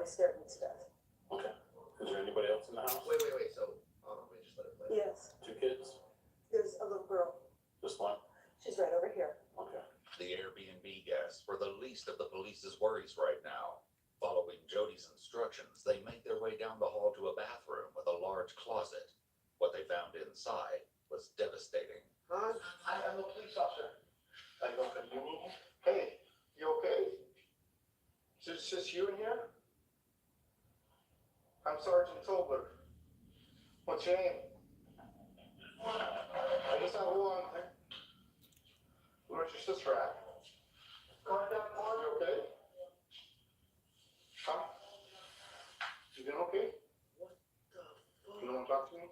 body scared me to death. Okay. Is there anybody else in the house? Wait. So, let me just let it play. Yes, 2 kids? there's a little girl. Just one? She's right over here. Okay. The Airbnb guests were the least of the police's worries right now. Following Jody's instructions, they made their way down the hall to a bathroom with a large closet. What they found inside was devastating. Huh? I'm a police officer. I go for you. Hey, you okay? Is it just you in here? I'm Sergeant Tobler. What's your name? I just have one thing. Where's your sister at? You okay? Huh? You doing okay? What the fuck? You don't want to talk to me?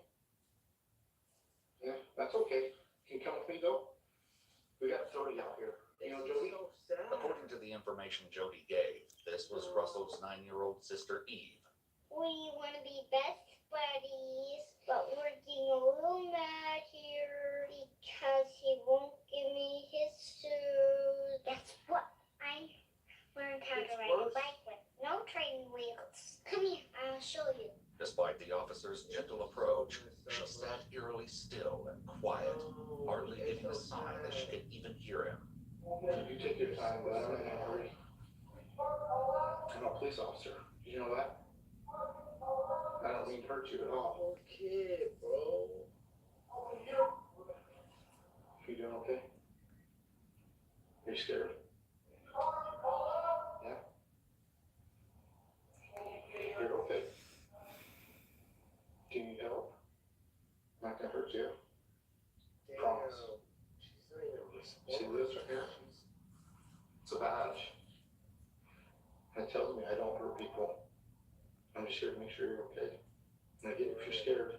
Yeah, that's okay. Can you come with me though? We got Jody out here. You know Jody? So sad. According to the information Jody gave, this was Russell's 9-year-old sister Eve. We want to be best buddies, but we're getting a little mad here because he won't give me his shoes. That's what I learned how to ride a bike with. No training wheels. Come here, I'll show you. Despite the officer's gentle approach, she sat eerily still and quiet, hardly giving a sign that she could even hear him. You take your time, but I'm in a hurry. I'm a police officer. Did you know that? I don't mean to hurt you at all. Okay, bro. You doing okay? Are you scared? Yeah? You're okay. Do you need help? I'm not gonna hurt you. Promise. She's not even See this right here? It's a badge. It tells me I don't hurt people. I'm just here to make sure you're okay. And again, if you're scared,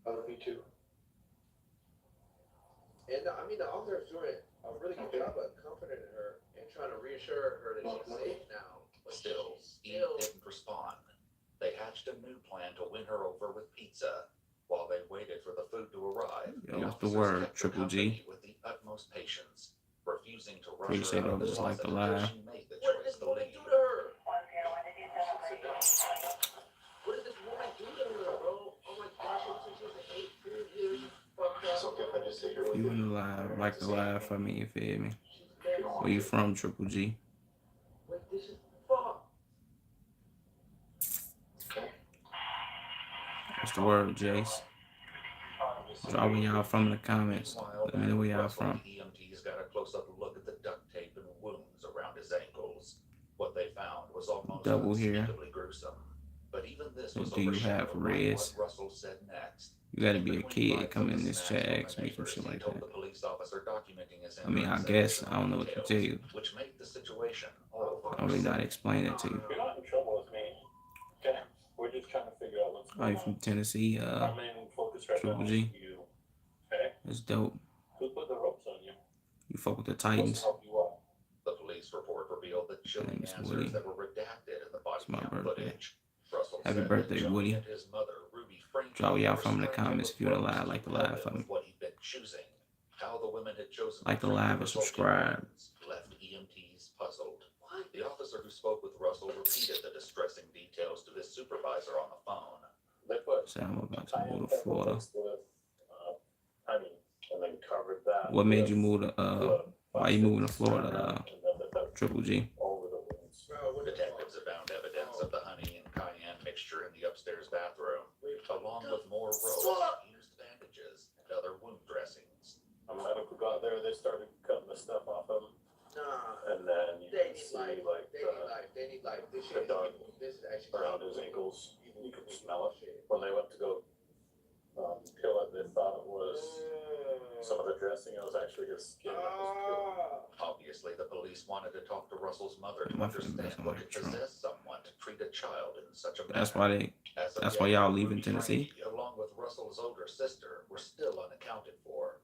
I would be too. And I mean, the officer's doing a really good job of comforting her and trying to reassure her that she's safe now. But Still, she's Eve didn't respond. They hatched a new plan to win her over with pizza. While they waited for the food to arrive, Yo, what's the officers word, kept her Triple G? company with the utmost patience, refusing to rush Appreciate her out of all the this like closet the until live. she made the What did choice this to woman leave. do to her? What did this woman do to her, bro? Oh my gosh, it was just 8 years. Fucked It's up. okay if I just sit here with You you. in the live, like the live for me, you feel me? She's dead. Where you from, Triple G? Wait, this is fuck. Okay? What's the word, Jace? Drop where y'all from in the comments. Meanwhile, Let me know where y'all Russell from. EMTs got a close-up look at the duct tape and wounds around his ankles. What they found was almost Double here. unspeakably gruesome. But even this What was do you have, overshadowed by Rez? what Russell said next. You gotta be a Between kid bites coming of in the this snacks chat, from ask the me some neighbors, shit he like told that. the police officer documenting his I mean, I injuries guess and I don't know what to tell you. which made the situation all the I really worse. not explain it to you. You're not in trouble with me. Okay? We're just trying to figure out what's Are going you on. from Tennessee? Our main focus right now Triple is G? you. Okay? It's dope. Who put the ropes on you? You fuck with the What's to Titans. help you out? The police report revealed the chilling name's answers Woody. that were redacted in the body It's my cam birthday. footage. Russell Happy said that birthday, Jody Woody. and his mother, Ruby Franklin, Drop where y'all were from in the strapped comments with if you're in the ropes live, to like the help live him for me. with what he'd been choosing. How the women had chosen Like the to treat live and resulting subscribe. wounds left EMTs puzzled. The officer who spoke with Russell repeated the distressing details to his supervisor on the phone. They put So I'm about to cayenne move to pepper Florida. mixed with honey and then covered that. What made with you move to why you moving to Florida, and then the pepper Triple G? over the wounds. Bro, what the Detectives have found evidence of the honey and cayenne mixture in the upstairs bathroom, along with more ropes, used bandages, and other wound dressings. A medical got there, they started cutting the stuff off him, Nah. and then you They can need see life. like They need life. They need life. This shit the dog this is actually around his ankles. You could smell it. When they went to go kill it, they thought it was some of the dressing. It was actually his skin that was peeled. Obviously, the police wanted to talk to Russell's mother to My friend understand doesn't what like it Trump. possessed someone to treat a child in such a manner. That's why they. As of That's yet, why y'all Ruby leaving Tennessee. Frankie, along with Russell's older sister, were still unaccounted for.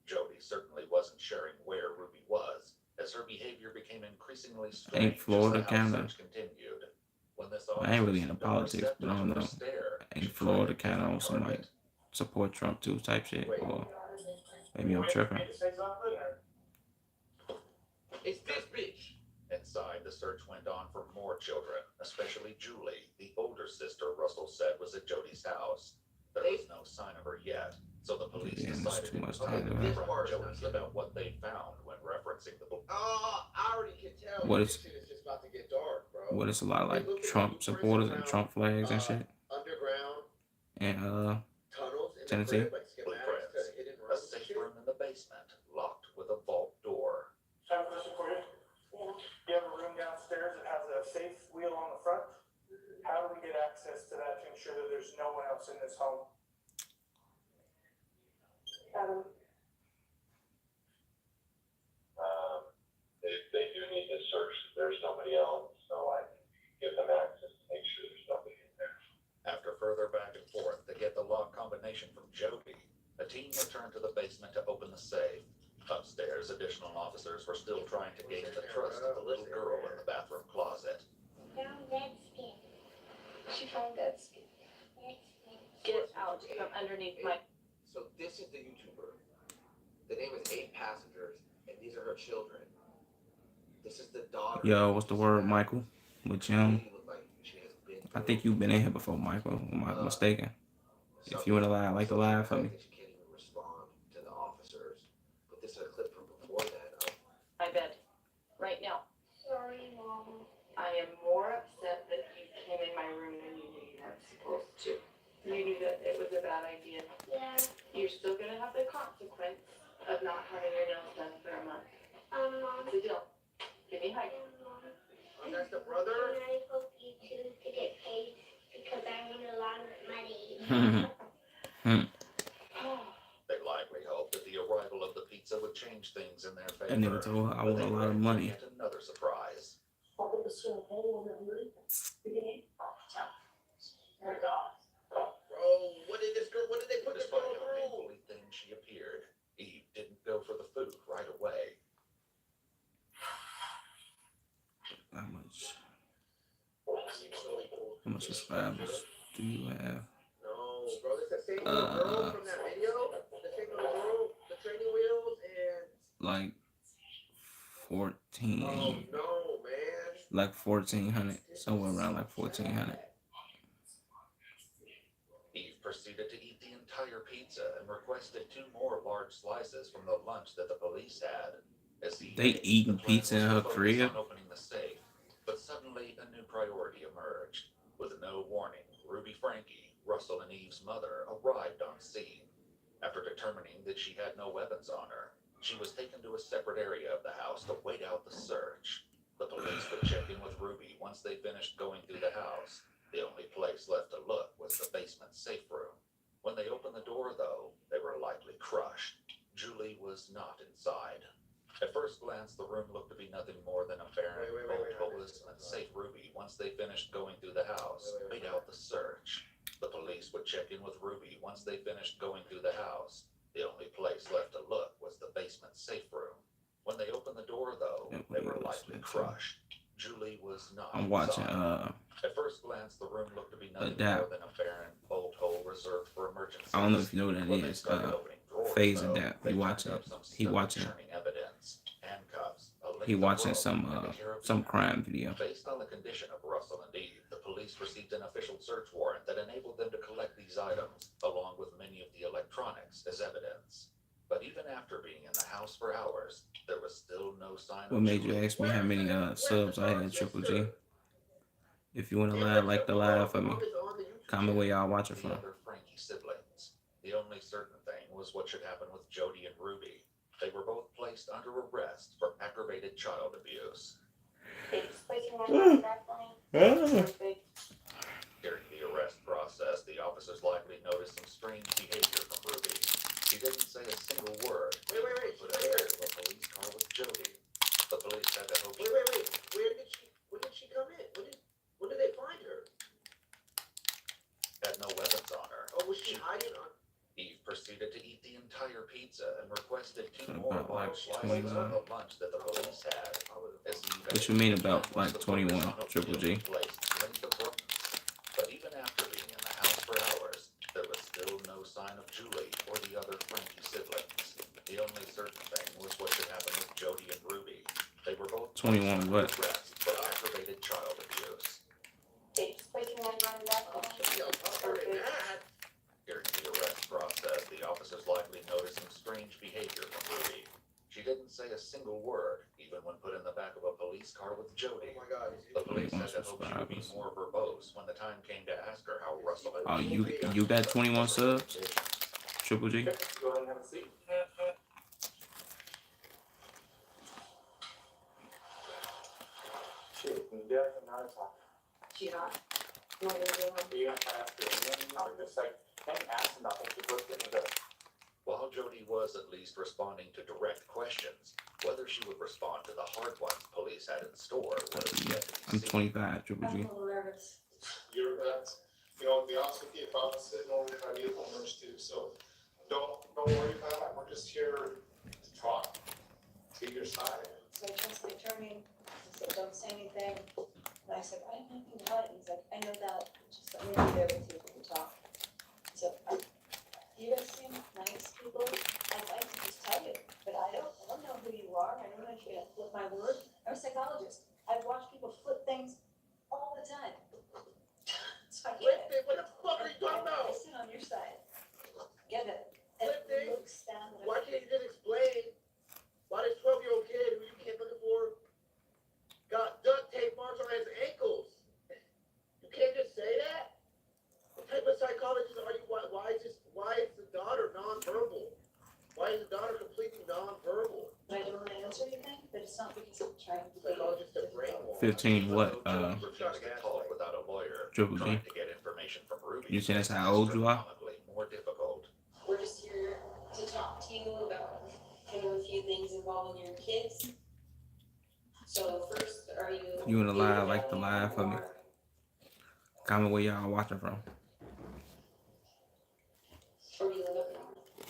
Jody certainly wasn't sharing where Ruby was, as her behavior became increasingly strange. Florida as the house kinda- search continued. When this I ain't really into officer politics, seemed but I don't unreceptive to her know. stare, Ain't she Florida tried a kind of on different some like target. support Trump too type shit, Wait. or maybe I'm tripping. It's this bitch. Inside, the search went on for more children, especially Julie, the older sister Russell said was at Jody's house. There was no sign of her yet, so the police Yeah, that's decided too to much confront time to have. Jody's about what they found when referencing the book. Oh, I already can tell. What this is- shit is just about to get dark, bro. What it's a lot of like Trump supporters and Trump flags and shit. Underground And tunnels in Tennessee? the crib, like schematics Blueprints. to hidden A rooms and safe shit. room in the basement, locked with a vault door. I have a question for you. You have a room downstairs that has a safe wheel on the front. How do we get access to that to ensure that there's no one else in this home? Adam, They do need to search, there's nobody else, so I give them access to make sure there's nobody in there. After further back and forth to get the lock combination from Jody, a team returned to the basement to open the safe. Upstairs, additional officers were still trying to gain the trust of the little girl in the bathroom closet. Found that skin. She found that skin. That skin. Get out from underneath my. So this is the YouTuber. The name is 8 Passengers, and these are her children. This is the daughter. yo, what's the word, Michael? With Jim. She look like she has been I think you've been in here before, Michael. Am I mistaken? If you wanna lie, like to lie for me. She can't even respond to the officers. But this is a clip from before that of My bed. Right now. Sorry, Mom. I am more upset that you came in my room than you knew you weren't supposed to. You knew that it was a bad idea. Yeah. You're still gonna have the consequence of not having your nails done for a month. Mom. So Dylan, give me a hug. Mom. oh, that's the brother? And I hope you two to get paid because I want a lot of money. They likely hoped that the arrival of the pizza would change things in their favor. That nigga told her I but want they a were lot of in for money. yet another surprise. Bro, what did this girl, what did they put this girl Despite how through? painfully thin she appeared, Eve didn't go for the food right away. How much subscribers do you have? No, bro, it's the same little girl from that video. The same little girl, the training wheels, and Like 14, oh no, man. like 1400, somewhere around like 1400. Eve proceeded to eat the entire pizza and requested 2 more large slices from the lunch that the police had. As Eve They ate, eating the plan pizza in was to her focus crib? on opening the safe, but suddenly a new priority emerged. With no warning, Ruby Frankie, Russell and Eve's mother, arrived on scene. After determining that she had no weapons on her, she was taken to a separate area of the house to wait out the search. The police would check in with Ruby once they finished going through the house. The only place left to look was the basement safe room. When they opened the door, though, they were likely crushed. Julie was not inside. At first glance, the room looked to be nothing more than a barren, boltless, and safe Ruby once they finished going through the house, made out the search. The police would check in with Ruby once they finished going through the house. The only place left to look was the basement safe room. When they opened the door, though, they were likely crushed. Julie was not I'm watching inside. At first glance, the room looked to be nothing Adapt. more than a barren bolt hole reserved for emergencies. I don't know if you know what that When they is. started opening drawers, Phase though, Adapt. they He turned watching. up some He watching. stomach-churning evidence, handcuffs, a link He to watching rope, and a carabiner. some crime video. Based on the condition of Russell and Eve, the police received an official search warrant that enabled them to collect these items, along with many of the electronics, as evidence. But even after being in the house for hours, there was still no sign What of made you Julie. ask me how many subs I had, Triple G? If you wanna lie, like the lie for me. Comment where y'all watching The from. other Frankie siblings. The only certain thing was what should happen with Jody and Ruby. They were both placed under arrest for aggravated child abuse. During the arrest process, the officers likely noticed some strange behavior from Ruby. She didn't say a single word. Wait, But wait, in a police car with Jody. The police had to hope. Wait. When did she come in? When did they find her? Had no weapons on her. Oh, was she hiding on? Eve proceeded to eat the entire pizza and requested 2 About more like large slices 21. of the lunch that the police had. As Eve What you mean ate, about once like the 21, focus on Triple G? Oakfield placed linked the burdens. But even after being in the house for hours, there was still no sign of Julie or the other Frankie siblings. The only certain thing was what should happen with Jody and Ruby. They were both 21 what? Arrest for aggravated child abuse. They just breaking my mind back home. During the arrest process, the officers likely noticed some strange behavior from Ruby. She didn't say a single word, even when put in the back of a police car with Jody. Oh my God. The police had to hope she would be Subscribers. more verbose when the time came to ask her how Russell had Oh, been. you got 21 subs? Triple G? Go ahead and have a seat. Shit, yeah, now it's on. She not. You want me to do one? Are you gonna ask her again, or just like, hey, ask nothing, just look at me, While Jody was at least responding to direct questions, whether she would respond to the hard ones police had in store was yet to I'm be seen. 25, Triple G. I'm a little nervous. You're, you know, to be honest with you, if I was sitting over there, I'd be a little nervous too, so don't worry about it, we're just here to talk, to your side. So I trust the attorney, I said, don't say anything. And I said, I don't know anything about it. He's like, I know that, just let me be there with you when we talk. So, you guys seem nice people. I'd like to just tell you, but I don't know who you are. I don't know if you're gonna flip my word. I'm a psychologist. I've watched people flip things all the time. So I get it. What the fuck are you talking I about? sit on your side. Get it. Flip It things? looks down. Why can't you just explain why this 12-year-old kid who you can't looking for got duct tape marks on his ankles? You can't just say that? What type of psychologist are you? Why is the daughter nonverbal? Why is the daughter completely nonverbal? I don't want to answer anything, but it's not because I'm trying to be. Psychologist a brainwash. 15 what? Jody refused to talk without a lawyer. Triple G. Trying to get information from Ruby. You saying that's how old you are? astronomically more difficult. We're just here to talk to you about kind of a few things involving your kids. So first, are you? You in the live, like the live for me. Comment where y'all watching from. Or you live up north?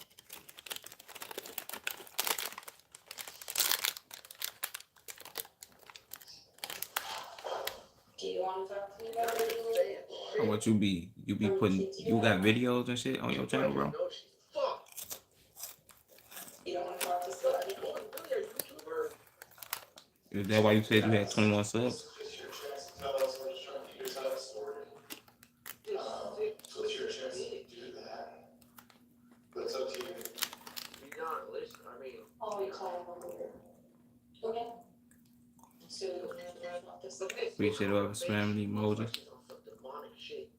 Do you want to talk to me about it? Or what you be putting, you got videos and shit on your channel, bro? No, she's fucked. You don't want to talk to somebody? Really, a YouTuber? Is that why you said you had 21 subs? It's your chance to tell us, we're just trying to figure this out of story. So it's your chance to do that. But it's up to you. Be not listen. I mean, Oh, you call him a lawyer. Okay. So, this look at this. Appreciate whoever spamming the emojis. Some demonic shit.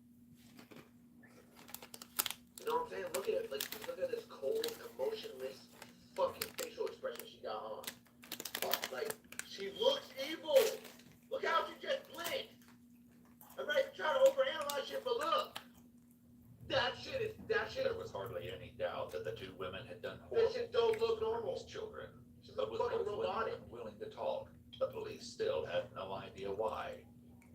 You know what I'm saying? Look at it. Like, look at this cold, emotionless, fucking facial expression she got on. Like, she looks evil. Look how she just blinked. I'm ready to try to overanalyze shit, but look. That shit. There was hardly any doubt that the two women had done That horrible shit don't look things to normal. Ruby's children. She's But with fucking both robotic. women unwilling to talk, the police still had no idea why.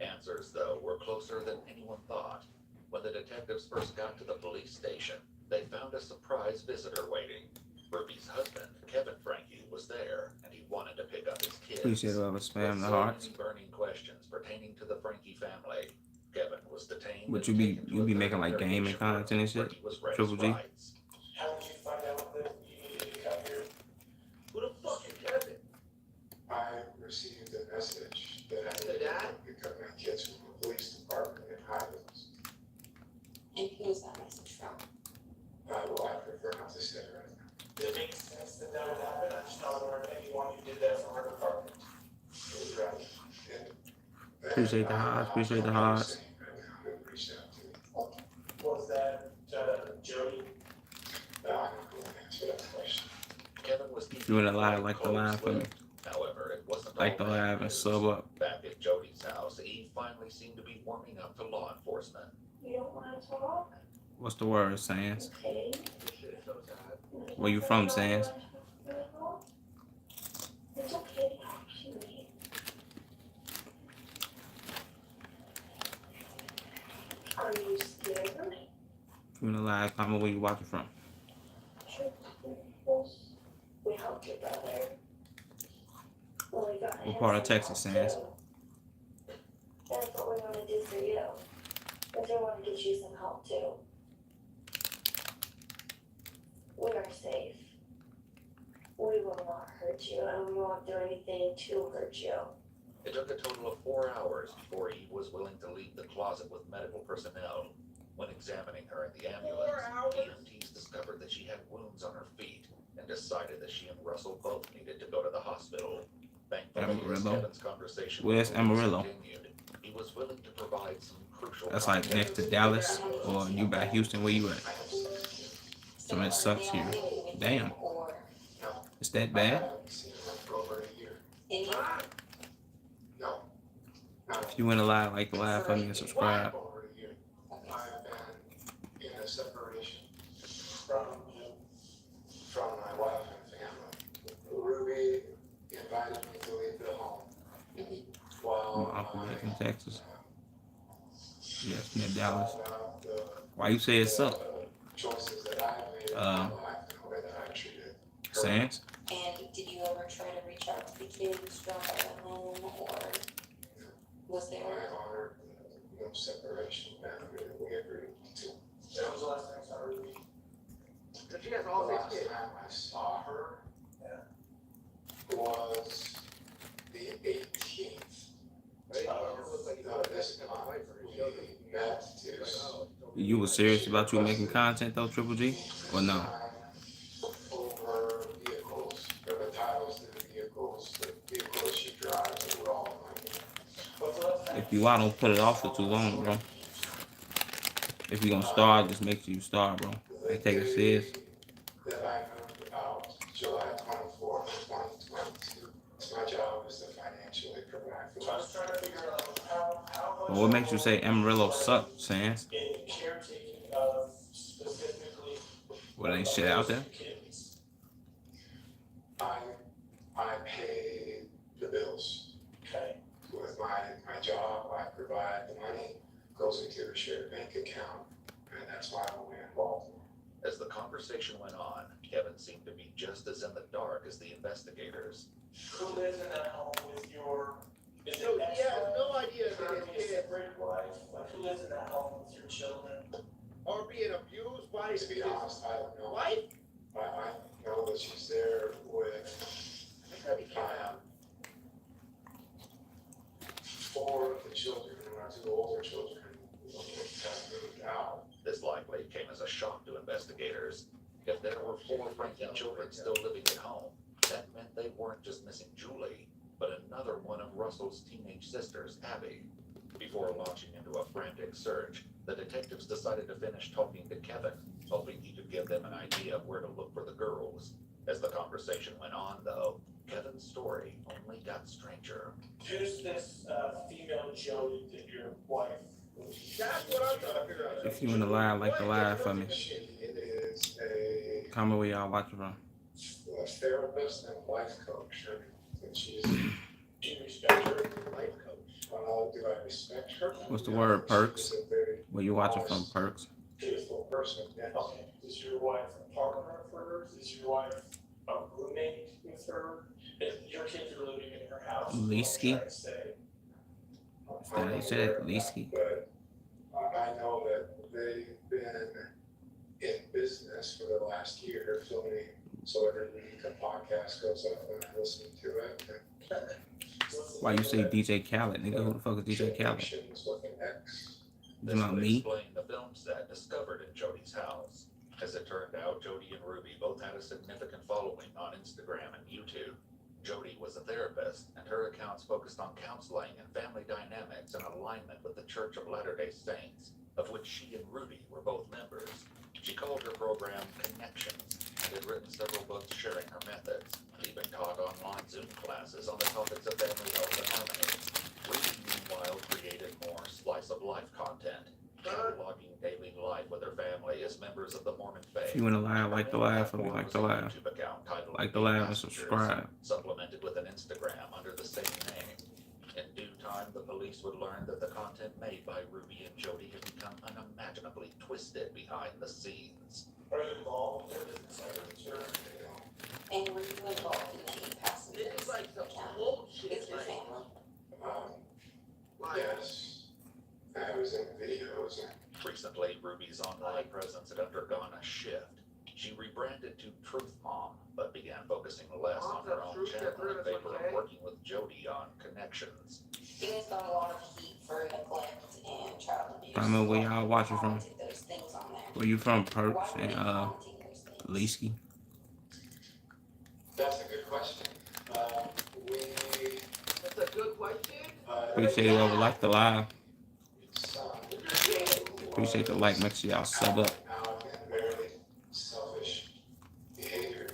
Answers, though, were closer than anyone thought. When the detectives first got to the police station, they found a surprise visitor waiting. Ruby's husband, Kevin Frankie, was there, and he wanted to pick up his kids. Appreciate whoever With spam the so hearts. many burning questions pertaining to the Frankie family, Kevin was detained. But and you be- taken to you a be making, like, interrogation gaming content and room shit? where he was read Triple his G? rights. How did you find out that you needed to come here? Who the fuck is Kevin? I received a message that I The needed dad? to pick up my kids from the police department in Highlands. And who is that message from? Well, I prefer not to say it right now. Did it make sense that that would happen? I just not aware of anyone who did that from our department. Right. And Appreciate the highs, appreciate the highs. Who reached out to me. Was that, Jody? I'm not going to answer that question. Kevin was You in the live, like the live for me. However, it wasn't Like the all bad live and news. sub up. Back at Jody's house, Eve finally seemed to be warming up to law enforcement. You don't want to talk? What's the word, Sans? Okay. This shit is so sad. Where you from, Sans? It's okay, actually. Are you scared? You in the live, comment where you watching from. Sure. We helped your brother. Well, we got What him part of some Texas, help, Sans? too. That's what we want to do for you. But we want to get you some help too. We are safe. We will not hurt you, and we won't do anything to hurt you. It took a total of 4 hours before Eve was willing to leave the closet with medical personnel. When examining her in the ambulance, 4 hours? EMTs discovered that she had wounds on her feet and decided that she and Russell both needed to go to the hospital. Thankfully, as Amarillo. Kevin's conversation Where's with police Amarillo? continued, he was willing to provide some crucial That's like next to Dallas, or you by Houston, where you at? So that sucks here. Damn. Or It's that bad? I haven't seen her for over a year. any, No. If you wanna lie, like the live for me and subscribe. Over a year. I've been in a separation From, from my wife and family. Ruby invited me to leave the home. I'm While Uncle I, Nick in Texas. Yes, near Dallas. found out the Why you say it sucked? choices that I made in my life and the way that I treated her. Sans? and did you ever try to reach out to the kids, drop by the home, or was there? I honored the separation boundary that we agreed to. that was the last thing I saw Ruby. Cause she has The all six last kids. time I saw her Yeah. was the 18th Right? of It looks like you this got month. a wife for We his children. met to You was serious about you making content though, Triple G? Or no? over vehicles, or the titles to the vehicles she drives, they were all mine. What's the last time? If you are, don't put it off for too long, bro. If you gonna star, just make sure you star, bro. They take it serious. That I moved out July 24th, 2022. My job is to financially provide So I was for trying to figure out how much. But what makes you say Amarillo sucked, Sans? In caretaking of specifically. Well, ain't shit out there. Kids. I pay the bills. Okay. With my job, I provide the money, goes into a shared bank account, and that's why I'm involved. As the conversation went on, Kevin seemed to be just as in the dark as the investigators. Who lives in that home with your, is No, it he has no idea or that be his a kids separated wife? Like, who lives in that home with your children? are being abused by To be honest, I don't know. wife. I know that she's there with That's gotta be kidding. 4 of the children, and our 2 older children have moved out. This likely came as a shock to investigators. If there were 4 Frankie children still living at home, that meant they weren't just missing Julie, but another one of Russell's teenage sisters, Abby. Before launching into a frantic search, the detectives decided to finish talking to Kevin, hoping he could give them an idea of where to look for the girls. As the conversation went on, though, Kevin's story only got stranger. Who's this, female Jody that your wife? That's what I'm trying to figure out. If you wanna lie, like the live for me. She is a Comment where y'all watching from. therapist and life coach, and she's, Do you respect her? Life coach. do I respect her? What's the word, perks? She's a very Where you watching from, Perks? beautiful person, yes. Okay, is your wife a partner of hers? Is your wife a roommate with her? If your kids are living in her house. is what I'm Leesky? trying to say. Is that how you say that? Leesky? But I know that they've been in business for the last year, filming, so every week a podcast goes up and I listen to it. Why you say DJ Khaled, nigga? Who the fuck is DJ Khaled? Connections with an ex. You This know would me? explain the film set discovered in Jody's house. As it turned out, Jody and Ruby both had a significant following on Instagram and YouTube. Jody was a therapist, and her accounts focused on counseling and family dynamics in alignment with the Church of Latter-day Saints, of which she and Ruby were both members. She called her program Connections, and had written several books sharing her methods, and even taught online Zoom classes on the topics of family health and harmony. Ruby, meanwhile, created more slice-of-life content, cataloging daily life with her family as members of the Mormon faith. If you wanna lie, like the live for me, like the live. YouTube account titled Like the Be live and Messengers, subscribe. supplemented with an Instagram under the same name. In due time, the police would learn that the content made by Ruby and Jody had become unimaginably twisted behind the scenes. Are you involved in their business? Like, sure. And were you involved in any past This events is like some account bullshit. with your Like, family? Yes, I was in videos and Recently, Ruby's online presence had undergone a shift. She rebranded to Truth Mom, but began focusing less on her own channel in favor of working with Jody on connections. You guys got a lot of heat for neglect and child abuse. Comment where y'all watching from. Commented those things on there. Where you from, Why Perks were and they commenting those things? Leesky? That's a good question. That's a good question. Appreciate whoever liked the live. Son, Appreciate the like. Make sure y'all sub up. out and very selfish behavior.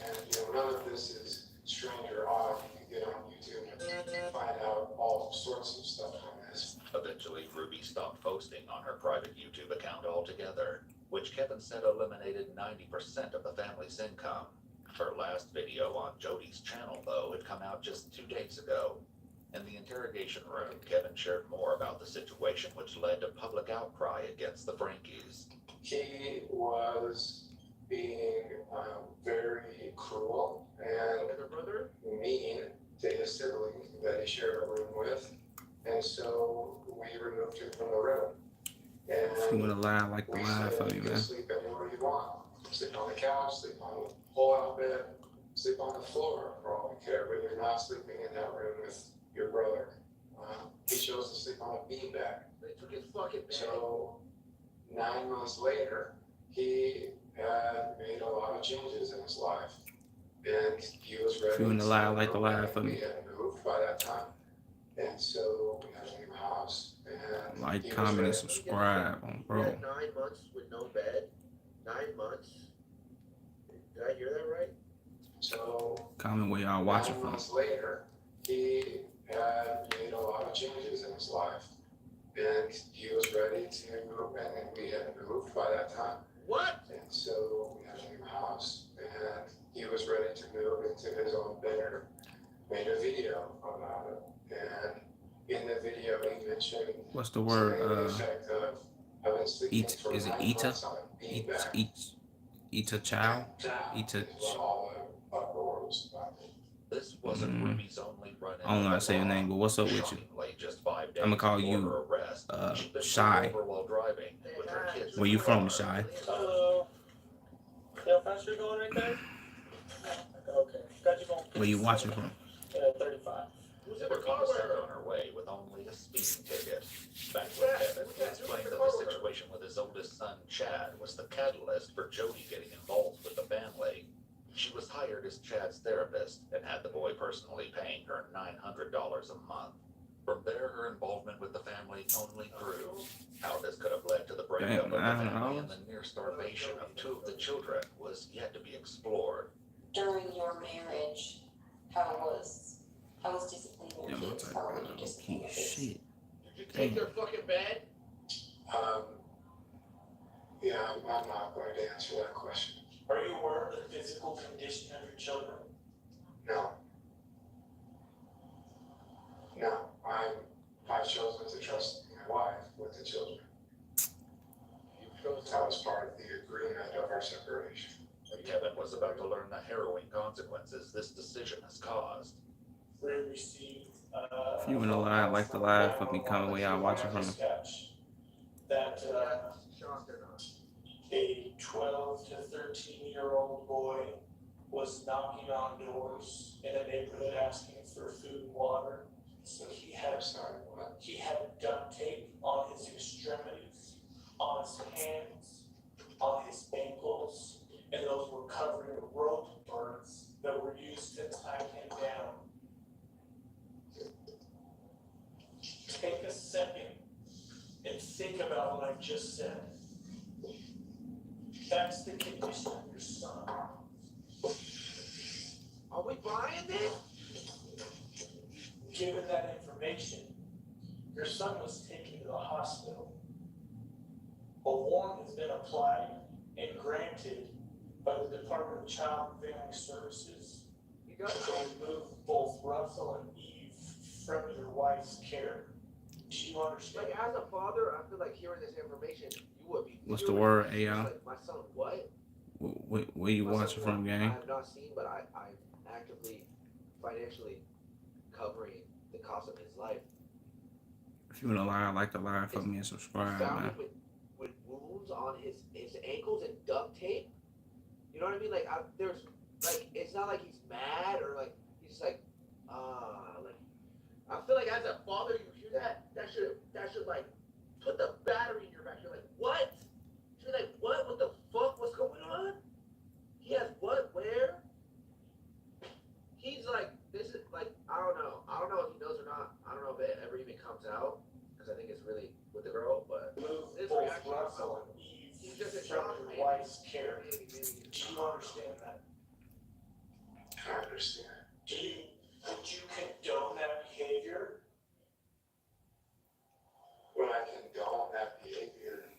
And none of this is strange or odd. You can get on YouTube and find out all sorts of stuff on this. Eventually, Ruby stopped posting on her private YouTube account altogether, which Kevin said eliminated 90% of the family's income. Her last video on Jody's channel, though, had come out just 2 days ago. In the interrogation room, Kevin shared more about the situation, which led to public outcry against the Frankies. He was being very cruel and mean to his sibling that he shared a room with, and so we removed him from the room. And If you wanna lie, like the we live said, for me, you can man. sleep anywhere you want. Sleep on the couch, sleep on the pull-out bed, sleep on the floor, for all we care, but you're not sleeping in that room with your brother. He chose to sleep on a beanbag. They took his fucking bag. So 9 months later, he had made a lot of changes in his life, and he was ready. If you wanna lie, like the move live back. for me. We had moved by that time, and so we had a new house. And Like, he was comment, and ready. subscribe on You bro. had 9 months with no bed. 9 months. Did I hear that right? So Comment where y'all watching 9 from. months later, he had made a lot of changes in his life, and he was ready to move. And we had moved by that time. What? And so we had a new house, and he was ready to move into his own bedroom. Made a video about it, and in the video he mentioned What's the something word? to the effect of, I've been sleeping Eat- for is it 9 Ita? months on a beanbag. Eat a child? Eat a Is what all the uproar was about. This wasn't Mhm. Ruby's only run-in. I don't know how to say your name, but what's up with you? Shockingly, just 5 days I'ma call before you, her arrest, she'd been Shy. pulled over while driving with her kids Where in you the from, car. Shy? Hello. See how fast you're going right there? Okay. Got you going. Where you watching from? 35. Who's in the Ruby car was with sent her? on her way with only a speeding ticket. Back with Kevin, he explained that the situation with his oldest son, Chad, was the catalyst for Jody getting involved with the family. She was hired as Chad's therapist and had the boy personally paying her $900 a month. From there, her involvement with the family only grew. How this could have led to the breakup Damn, of the family and $900? the near starvation of 2 of the children was yet to be explored. During your marriage, how was disciplining your Yeah, kids? I'm How were you like, disciplining your kids? shit. Did you take their fucking bed? Yeah, I'm not going to answer that question. Are you aware of the physical condition of your children? No. No, I've chosen to trust my wife with the children. You chose That was part of the agreement of our separation. Kevin was about to learn the harrowing consequences this decision has caused. We received, If you wanna lie, like the live for me, comment where y'all watching from. dispatch that, shocked or not? a 12 to 13-year-old boy was knocking on doors in a neighborhood asking for food and water. So he I'm had sorry, what? duct tape on his extremities, on his hands, on his ankles, and those were covering rope burns that were used to tie him down. Take a second and think about what I just said. That's the condition of your son. Are we buying this? Given that information, your son was taken to the hospital. A warrant has been applied and granted by the Department of Child and Family Services You got to remove both Russell and Eve from your wife's care. Do you understand? like as a father, I feel like hearing this information, you would be. What's the furious. word, It's AI? like, my son, what? Where you My son, watching from, what? I gang? have not seen, but I'm actively, financially covering the cost of his life. If you wanna lie, like the live for me and subscribe, Found man. him with wounds wounds on his ankles and duct tape. You know what I mean? Like, there's, like, it's not like he's mad or, like, he's just like, like, I feel like as a father, you hear that? That should, like, put the battery in your back. You're like, what? You're like, what? What the fuck? What's going on? He has what? Where? He's like, this is, like, I don't know. I don't know if he knows or not. I don't know if it ever even comes out, because I think it's really with the girl, but Move his both reaction, Russell and Eve he's just in from shock. your Maybe, wife's care. maybe. Do you understand that? I understand. Would you condone that behavior? When I condone that behavior,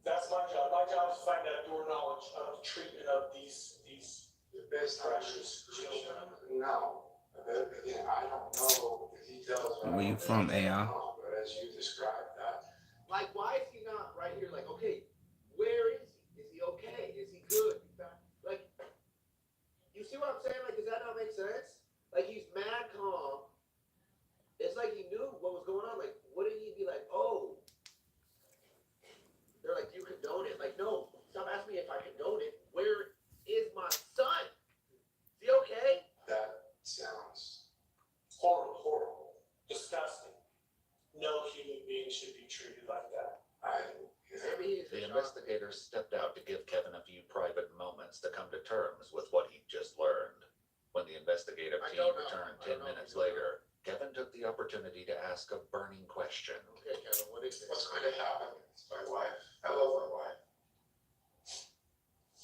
That's my job. My job is to find out your knowledge of treatment of these based on precious children. no. But again, I don't know the details. Where you from, AI? But as you described that, Like, why is he not right here? Like, okay, where is he? Is he okay? Is he good? Like, you see what I'm saying? Like, does that not make sense? Like, he's mad calm. It's like he knew what was going on. Like, wouldn't he be like, oh, they're like, you condone it? Like, no, stop asking me if I condone it. Where is my son? Is he okay? that sounds Horrible. Disgusting. No human being should be treated like that. Maybe he's The in shock. investigators stepped out to give Kevin a few private moments to come to terms with what he'd just learned. When the investigative I team don't know. returned I 10 don't know. minutes later, Kevin took the opportunity to ask a burning question. Okay, Kevin, what is this? what's going to happen. It's my wife. I love my wife.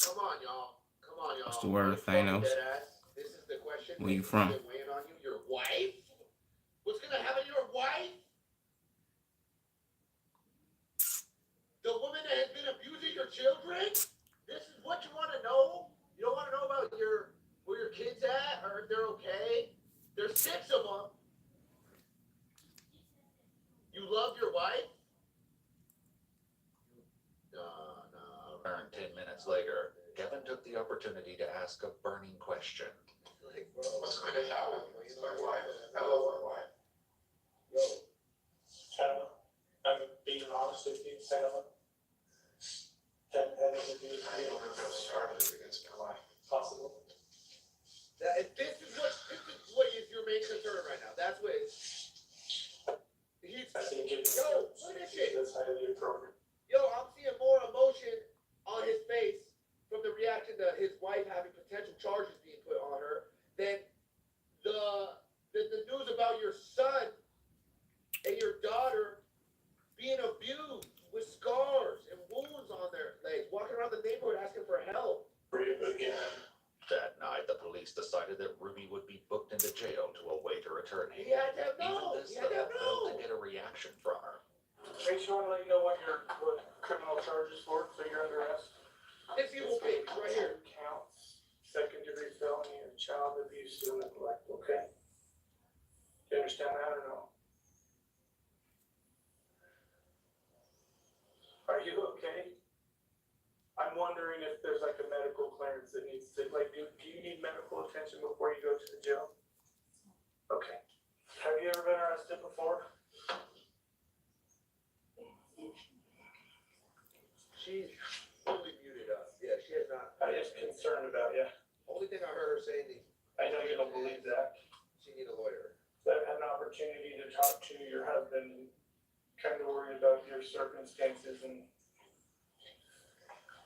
Come on, y'all. Come on, y'all. What's the word, Are you fucking Thanos? deadass? This is the question. Where you This from? has been weighing on you. Your wife? What's gonna happen to your wife? The woman that has been abusing your children? This is what you want to know? You don't want to know about where your kids at, or if they're okay? There's 6 of them. You love your wife? No. Turned 10 minutes later, Kevin took the opportunity to ask a burning question. Like, bro, What's going to happen. It's my wife. I love my wife. yo, Kevin, I'm being honest with you, Kevin. Haven't had anything to do with I don't know if I've started against my wife. possible. this is what is your main concern right now. That's what he's. I think giving Yo, what is it? that's highly appropriate. Yo, I'm seeing more emotion on his face from the reaction to his wife having potential charges being put on her than the news about your son and your daughter being abused with scars and wounds on their legs, walking around the neighborhood asking for help. Breathe again. That night, the police decided that Ruby would be booked into jail to await her attorney. He had to have known. Even this He had to have failed to known. get a reaction from her. Rachel, I want to let you know what criminal charges for, so you're under arrest. This evil pig right here. 10 counts, 2nd-degree felony of child abuse and neglect, okay? Do you understand that or no? Are you okay? I'm wondering if there's like a medical clearance that needs to, like, do you need medical attention before you go to the jail? Okay. Have you ever been arrested before? She's fully muted us. Yeah, she has not. I'm just concerned about you. Only thing I heard her saying is I know you don't believe that. she need a lawyer. So I've had an opportunity to talk to your husband, kind of worried about your circumstances and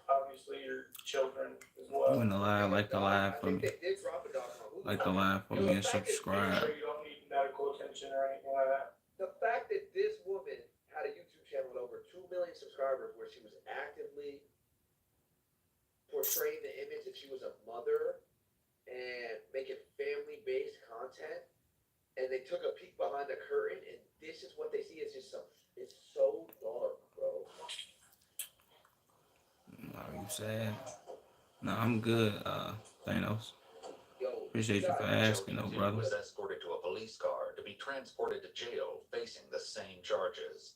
obviously your children as well. When the live, like the live for I me. think they did drop a dog on Hulu. Like the live for me and subscribe. You don't need medical attention or anything like that. The fact that this woman had a YouTube channel with over 2 million subscribers where she was actively portraying the image that she was a mother and making family-based content, and they took a peek behind the curtain, and this is what they see. It's just it's so dark, bro. Are you sad? No, I'm good, Thanos. Yo, Appreciate you for asking, though, Jody brother. was escorted to a police car to be transported to jail facing the same charges.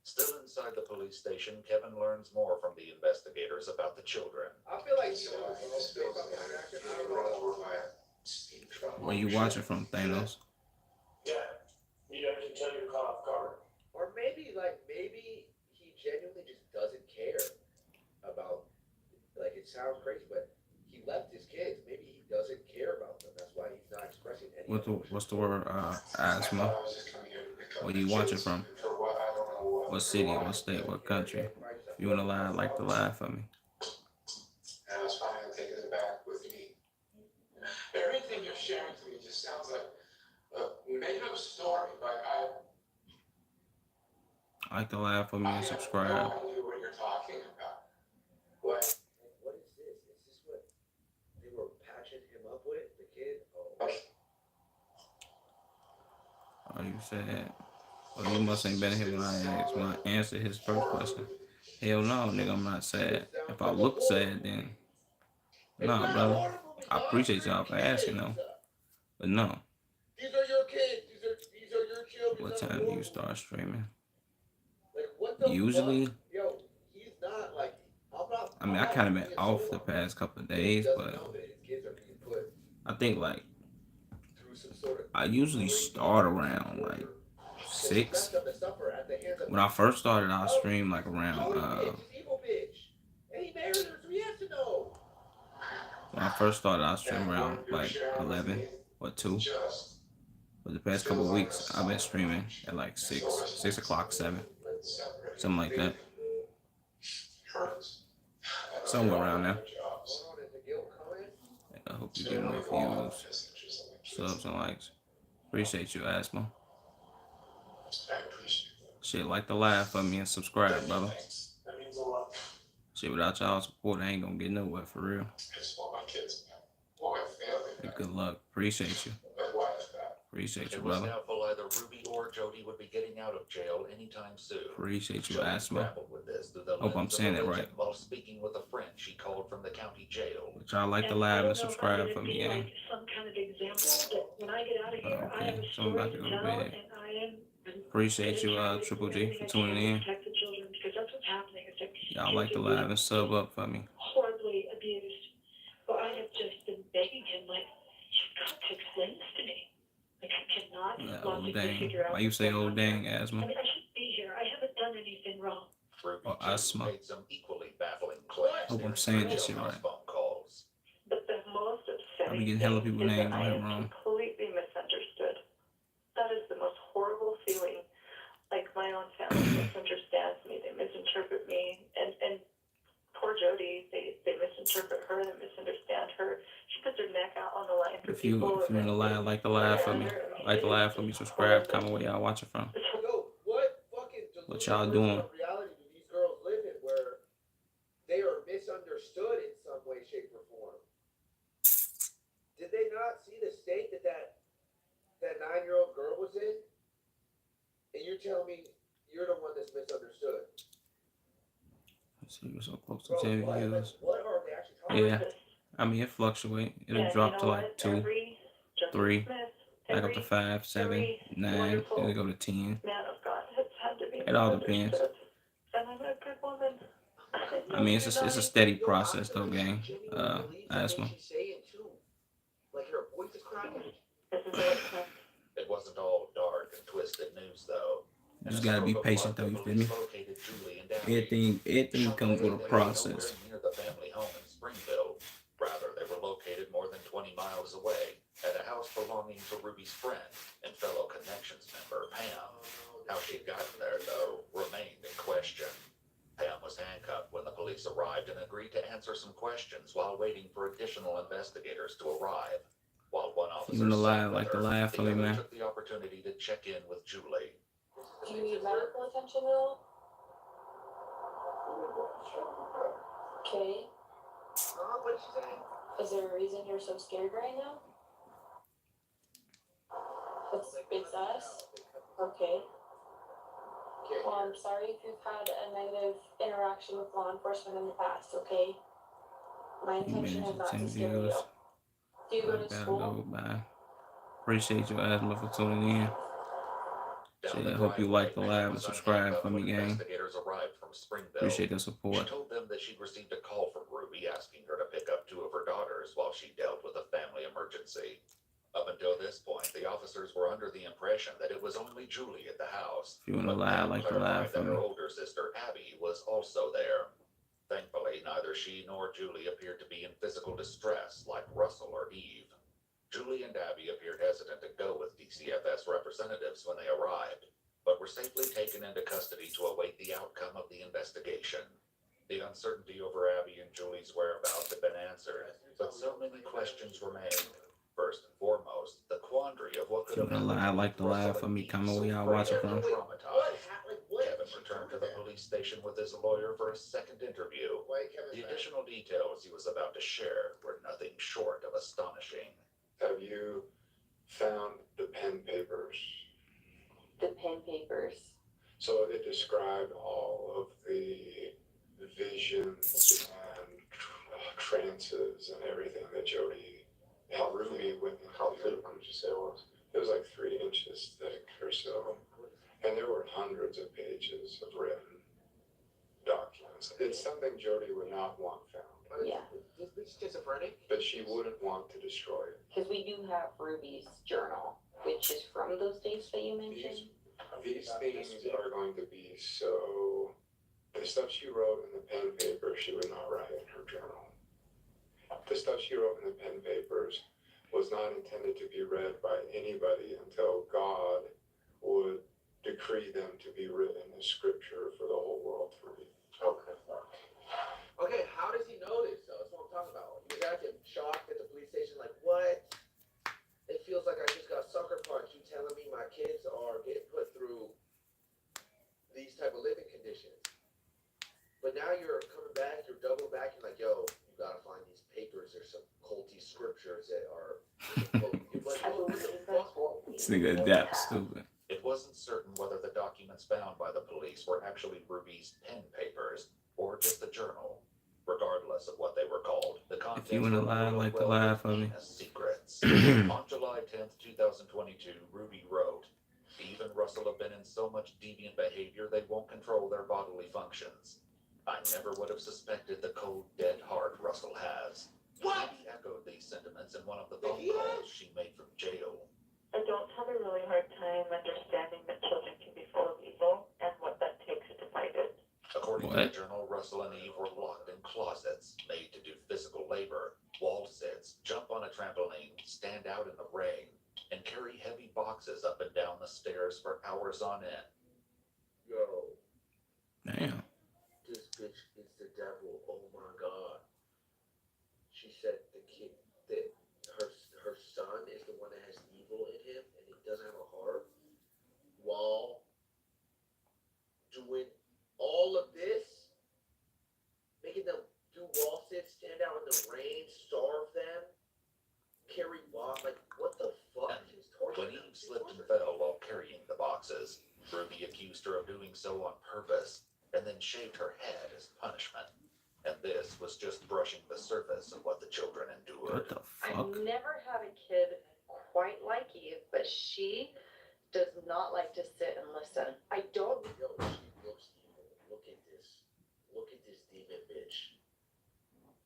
Still inside the police station, Kevin learns more from the investigators about the children. I feel like So, you know, based on the interaction, I don't run know if I speed trouble. Where you watching from, Thanos? Yeah, I can tell you're caught off guard. or maybe he genuinely just doesn't care. it sounds crazy, but he left his kids. Maybe he doesn't care about them. That's why he's not expressing any What's the word? Asthma. Where you watching from? What city? What state? What country? If you wanna lie, like to lie for me. And I was planning on taking it back with me. Everything you're sharing to me just sounds like a made-up story, but Like to lie for me and I subscribe. have no idea what you're talking about. What is this? Is this what they were patching him up with? The kid? Oh. Oh, you said. Well, you must ain't been here when I answered his first question. Hell no, nigga, I'm not sad. If I look sad, then nah, brother. I appreciate y'all for asking though, but no. These are your kids. These are your children. What time do you start streaming? Like, what the Usually, fuck? Yo, he's not like. I mean, I kind of been off the past couple of days, but I think like I usually start around like 6. When I first started, I streamed like around when I first started, I streamed around like 11 or 2. But the past couple of weeks, I've been streaming at like 6 o'clock, 7, something like that. Somewhere around there. I hope you get more views, subs, and likes. Appreciate you, Asthma. Shit, like to laugh for me and subscribe, brother. That means a lot. Shit, without y'all support, I ain't gonna get nowhere for real. I just want my kids back. Want my family back. Good luck. Appreciate you. My wife back. Appreciate you, It was brother. doubtful either Ruby or Jody would be getting out of jail anytime soon. Appreciate you, Jody Asthma. grappled with this through the Hope I'm lens of saying it religion right. While speaking with a friend she called from the county jail. But y'all like to laugh and subscribe for me, gang. Some kind of example that when I get out of here, I have Okay, a so I'm story about to to go tell, to bed. and I am. Appreciate you, Triple G, for tuning in. Protect the children, because that's what's happening. Is that Y'all like to kids are laugh and sub up for me. horribly abused. But I have just been begging him, like, you've got to explain this to me. Like, I cannot Yeah, logically old dang. figure out. Why you say what's old going on. dang, I Asthma? mean, I should be here. I haven't done anything wrong. Ruby Oh, Jody Asthma. made some equally baffling claims. Hope I'm in saying this shit jailhouse right. phone calls. But the most I upsetting be getting hella thing people is names that on I here am wrong. completely misunderstood. That is the most horrible feeling. Like my own family misunderstands me, they misinterpret me, and poor Jody, they misinterpret her, they misunderstand her. She puts her neck out on the line for If you people. wanna lie, like to laugh for me. Like to laugh for me, subscribe, comment where y'all watching from. Yo, what fucking What y'all delusional doing? version of reality do these girls live in where they are misunderstood in some way, shape, or form? Did they not see the state that 9-year-old girl was in? And you're telling me you're the one that's misunderstood? Let's see, we're so close to Bro, 10 what, views. what are they actually talking Yeah, about? I mean it fluctuates. It'll drop to like 2, 3, back up to 5, 7, 9, then it go to 10. Man of God has had to be It all depends. misunderstood. And I'm a good woman. I mean it's a steady process though, gang. Asthma. She's saying too. Like her voice is cracking. This is it. It wasn't all dark and twisted news, though. You just gotta be patient though, you feel me? Everything comes with a process. Near the family home in Springville. Rather, they were located more than 20 miles away at a house belonging to Ruby's friend and fellow Connections member, Pam. How she'd gotten there, though, remained in question. Pam was handcuffed when the police arrived and agreed to answer some questions while waiting for additional investigators to arrive. While one officer You wanna lie, sat with like to her, laugh the for me, other man. took the opportunity to check in with Julie. Do you need medical attention at all? Okay. What'd she say? Is there a reason you're so scared right now? It's us? Okay. Well, I'm sorry if you've had a negative interaction with law enforcement in the past, okay? My You made intention it is to not 10 to scare you. views. Do you I go to gotta school? go. Bye. Appreciate you, Asthma, for tuning in. Down Shit, the I hope you driveway, like the Pam live and was subscribe unhandcuffed for me, when gang. Investigators arrived from Springville. Appreciate the She support. told them that she'd received a call from Ruby asking her to pick up 2 of her daughters while she dealt with a family emergency. Up until this point, the officers were under the impression that it was only Julie at the house. If you wanna But lie, Pam like to clarified laugh for that her me. older sister Abby was also there. Thankfully, neither she nor Julie appeared to be in physical distress like Russell or Eve. Julie and Abby appeared hesitant to go with DCFS representatives when they arrived, but were safely taken into custody to await the outcome of the investigation. The uncertainty over Abby and Julie's whereabouts had been answered, but so many questions remained. First and foremost, the quandary of what could have happened. I like to laugh at me coming where y'all watching from. Kevin returned to the police station with his lawyer for a second interview. The additional details he was about to share were nothing short of astonishing. Have you found the pen papers? The pen papers. So it described all of the visions and trances and everything that Jody and Ruby went into. How thick would you say it was? It was like 3 inches thick or so. And there were hundreds of pages of written documents. It's something Jody would not want found. Yeah. This bitch schizophrenic? But she wouldn't want to destroy it. Because we do have Ruby's journal, which is from those days that you mentioned. These things are going to be so. The stuff she wrote in the pen paper, she would not write in her journal. The stuff she wrote in the pen papers was not intended to be read by anybody until God would decree them to be written as scripture for the whole world to read. Okay, how does he know this though? That's what I'm talking about. You guys get shocked at the police station, like, what? It feels like I just got sucker punched. You telling me my kids are getting put through these type of living conditions. But now you're coming back, you're doubling back, you're like, yo, you gotta find these papers. There's some culty scriptures that are. I believe that's what we This nigga adapt stupid. It wasn't certain whether the documents found by the police were actually Ruby's pen papers or just a journal. Regardless of what they were called, the contents If you wanna were lie, well like to well lie for me. as secrets. On July 10th, 2022, Ruby wrote, "Eve and Russell have been in so much deviant behavior they won't control their bodily functions. I never would have suspected the cold, dead heart Russell has." What? He echoed these sentiments in one of the phone calls she made from jail. Adults have a really hard time understanding that children can be full of evil and what that takes to fight it. According to What? the journal, Russell and Eve were locked in closets, made to do physical labor, wall sits, jump on a trampoline, stand out in the rain, and carry heavy boxes up and down the stairs for hours on end. Yo, Damn. this bitch is the devil. Oh my god. She said the kid that her son is the one that has evil in him and he doesn't have a heart while doing all of this, making them do wall sits, stand out in the rain, starve them, carry box, like what the fuck? She's torturing When them. Eve slipped and fell while carrying the boxes, Ruby accused her of doing so on purpose and then shaved her head as punishment. And this was just brushing the surface of what the children endured. What the I've fuck? never had a kid quite like Eve, but she does not like to sit and listen. I don't. Yo, she looks evil. Look at this. Look at this demon bitch.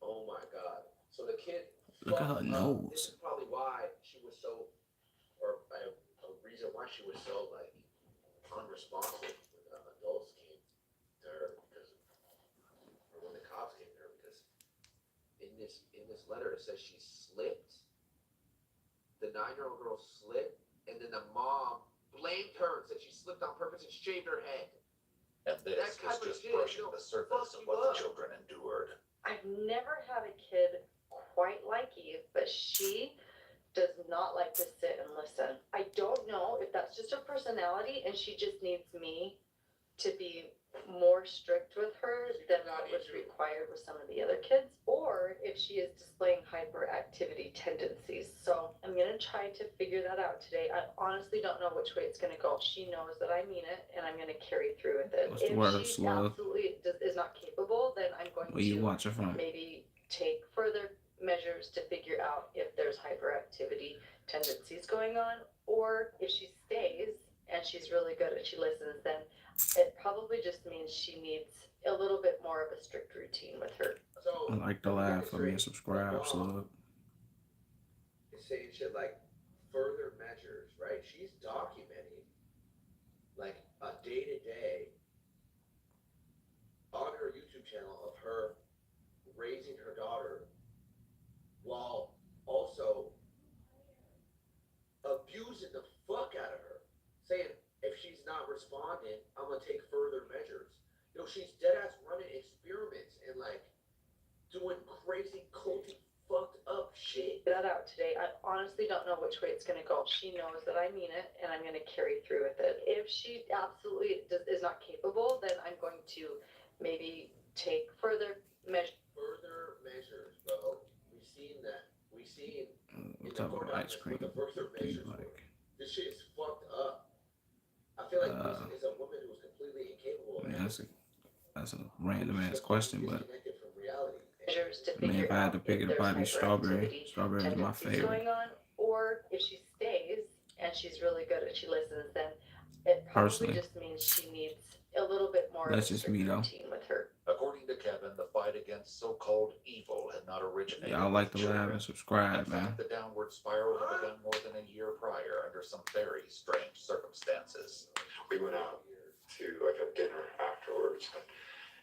Oh my god. So the kid. Look at her fucked up. nose. This is probably why she was so, or a reason why she was so like unresponsive when the adults came to her because, or when the cops came to her because in this letter it says she slipped. The 9-year-old girl slipped, and then the mom blamed her and said she slipped on purpose and shaved her head. And this That was type of just shit, brushing you know, the surface fuck of you what up. the children endured. I've never had a kid quite like Eve, but she does not like to sit and listen. I don't know if that's just her personality and she just needs me to be more strict with her than what was required with some of the other kids, or if she is displaying hyperactivity tendencies. So I'm gonna try to figure that out today. I honestly don't know which way it's gonna go. She knows that I mean it, and I'm gonna carry through with it. What's the If word, she Slug? absolutely is not capable, then I'm going Where you to watching from? maybe take further measures to figure out if there's hyperactivity tendencies going on, or if she stays and she's really good and she listens, then it probably just means she needs a little bit more of a strict routine with her. So I like to laugh for me and subscribe, Slug. is saying shit like further measures, right? She's documenting like a day-to-day on her YouTube channel of her responding, I'm gonna take further measures. You know, she's dead ass running experiments and like doing crazy, culty, fucked up shit. That out today. I honestly don't know which way it's gonna go. She knows that I mean it and I'm gonna carry through with it. If she absolutely is not capable, then I'm going to maybe take further measures. Further measures, bro. We've seen that. We've seen What type of ice cream what the further do you measures were. like? This shit is fucked up. I feel like this is a woman who's completely incapable I mean, of that's a random ass question, but disconnected from reality. Measures to I mean, figure if I had out to pick if it, it'd there's probably be strawberry. hyperactivity Strawberry is my tendencies favorite. going on, or if she stays and she's really good and she listens, then it probably Personally. just means she needs a little bit more That's of a just me, strict though. routine with her. According to Kevin, the fight against so-called evil had not originated Y'all like with to laugh children. and subscribe, In man. fact, the downward spiral had begun more than a year prior under some very strange circumstances. We went out to like a dinner afterwards,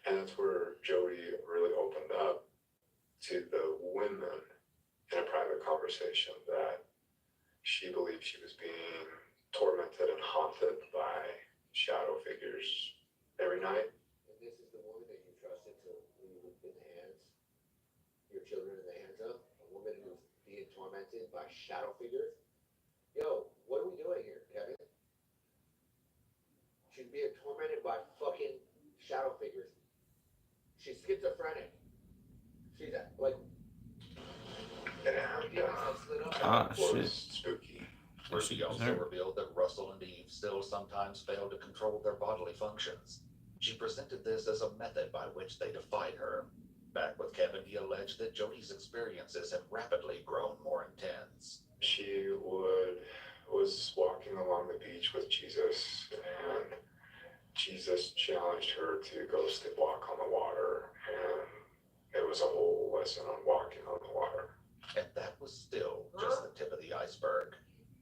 and that's where Jody really opened up to the women in a private conversation that she believed she was being tormented and haunted by shadow figures every night. And this is the woman that you trusted to leave in the hands, your children in the hands of, a woman who's being tormented by shadow figures. Yo, what are we doing here, Kevin? She's being tormented by fucking shadow figures. She's schizophrenic. She's like, Ah, was shit. spooky. Ruby also revealed that Russell and Eve still sometimes failed to control their bodily functions. She presented this as a method by which they defied her. Back with Kevin, he alleged that Jody's experiences had rapidly grown more intense. She was walking along the beach with Jesus, and Jesus challenged her to go walk on the water, and it was a whole lesson on walking on the water. And that was still just the tip of the iceberg.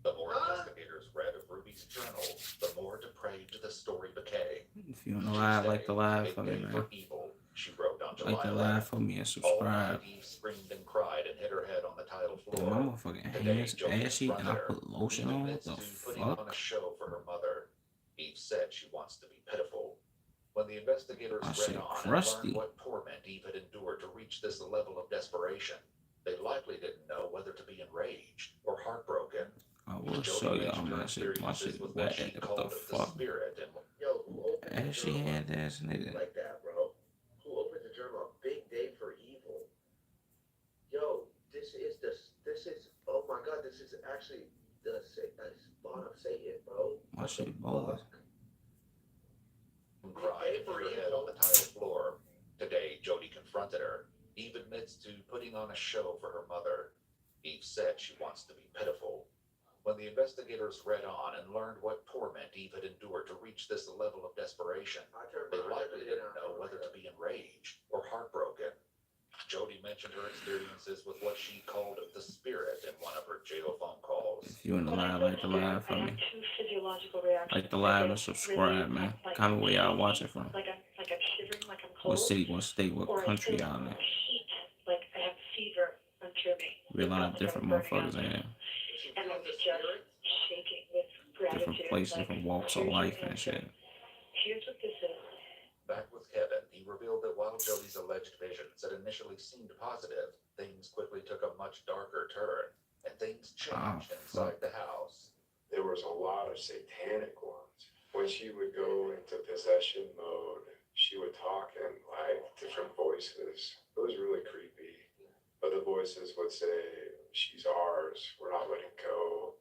The more investigators read of Ruby's journal, the more depraved the story became. If you want to laugh, like the live for me, Big Day man. for Evil, she wrote on July Like the 11th. live for me and All subscribe. night, Eve screamed and cried and hit her head on the tile Damn, my floor. motherfucking Today, hands Jody ashy and I confronted her, put lotion Eve on. What admits the to putting on a fuck? show for her mother. Eve said she wants to be pitiful. When the investigators My read shit on and crusty. learned what torment Eve had endured to reach this level of desperation, they likely didn't know whether to be enraged or heartbroken. I will Jody show y'all mentioned her my shit. My experiences shit with what bad. she What called the the fuck? spirit and yo, who opens a Ashy journal hand ass nigga. like that, bro? Who opens a journal? A big day for evil. Yo, this is. Oh my God, this is actually the spawn of Satan, bro. My What the shit balls. fuck? cried and hit her head on the tile floor. Today, Jody confronted her. Eve admits to putting on a show for her mother. Eve said she wants to be pitiful. When the investigators read on and learned what torment Eve had endured to reach this level of desperation, I turned they my likely didn't know whether to be enraged or heartbroken. Jody mentioned her experiences with what she called the spirit in one of her jail phone calls. If you in the live, like the live for I me. have two physiological reactions. Like the live and I get subscribe, really, man. like, Comment where y'all shaky, watching from. Like I'm shivering, like I'm What cold. city, what state, what Or I country feel y'all in. heat, like I have fever under me. We a lot of Like different I'm burning motherfuckers out. in here. And I'm just shaking with gratitude. Different places, like, different walks of here's your life and answer. shit. Here's what this is. Back with Kevin, he revealed that while Jody's alleged visions had initially seemed positive, things quickly took a much darker turn, and things changed inside the house. There was a lot of satanic ones. When she would go into possession mode, she would talk in like different voices. It was really creepy. But the voices would say, "She's ours. We're not letting go.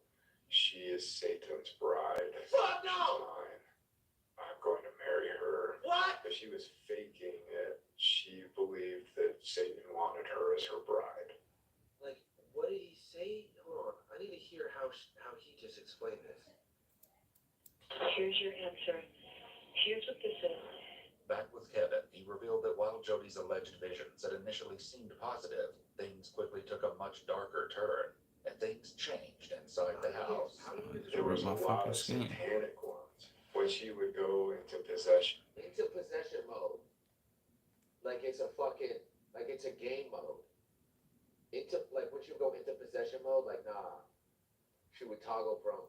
She is Satan's bride. Fuck She's no! mine. I'm going to marry her." What? But she was faking it. She believed that Satan wanted her as her bride. Like, what did he say? Hold on, I need to hear how he just explained this. Here's your answer. Here's what this is. Back with Kevin, he revealed that while Jody's alleged visions had initially seemed positive, things quickly took a much darker turn, and things changed inside the house. There was a my lot fucking of skin. satanic ones. When she would go into possession, Into possession mode. Like it's a game mode. Once you go into possession mode, like she would toggle from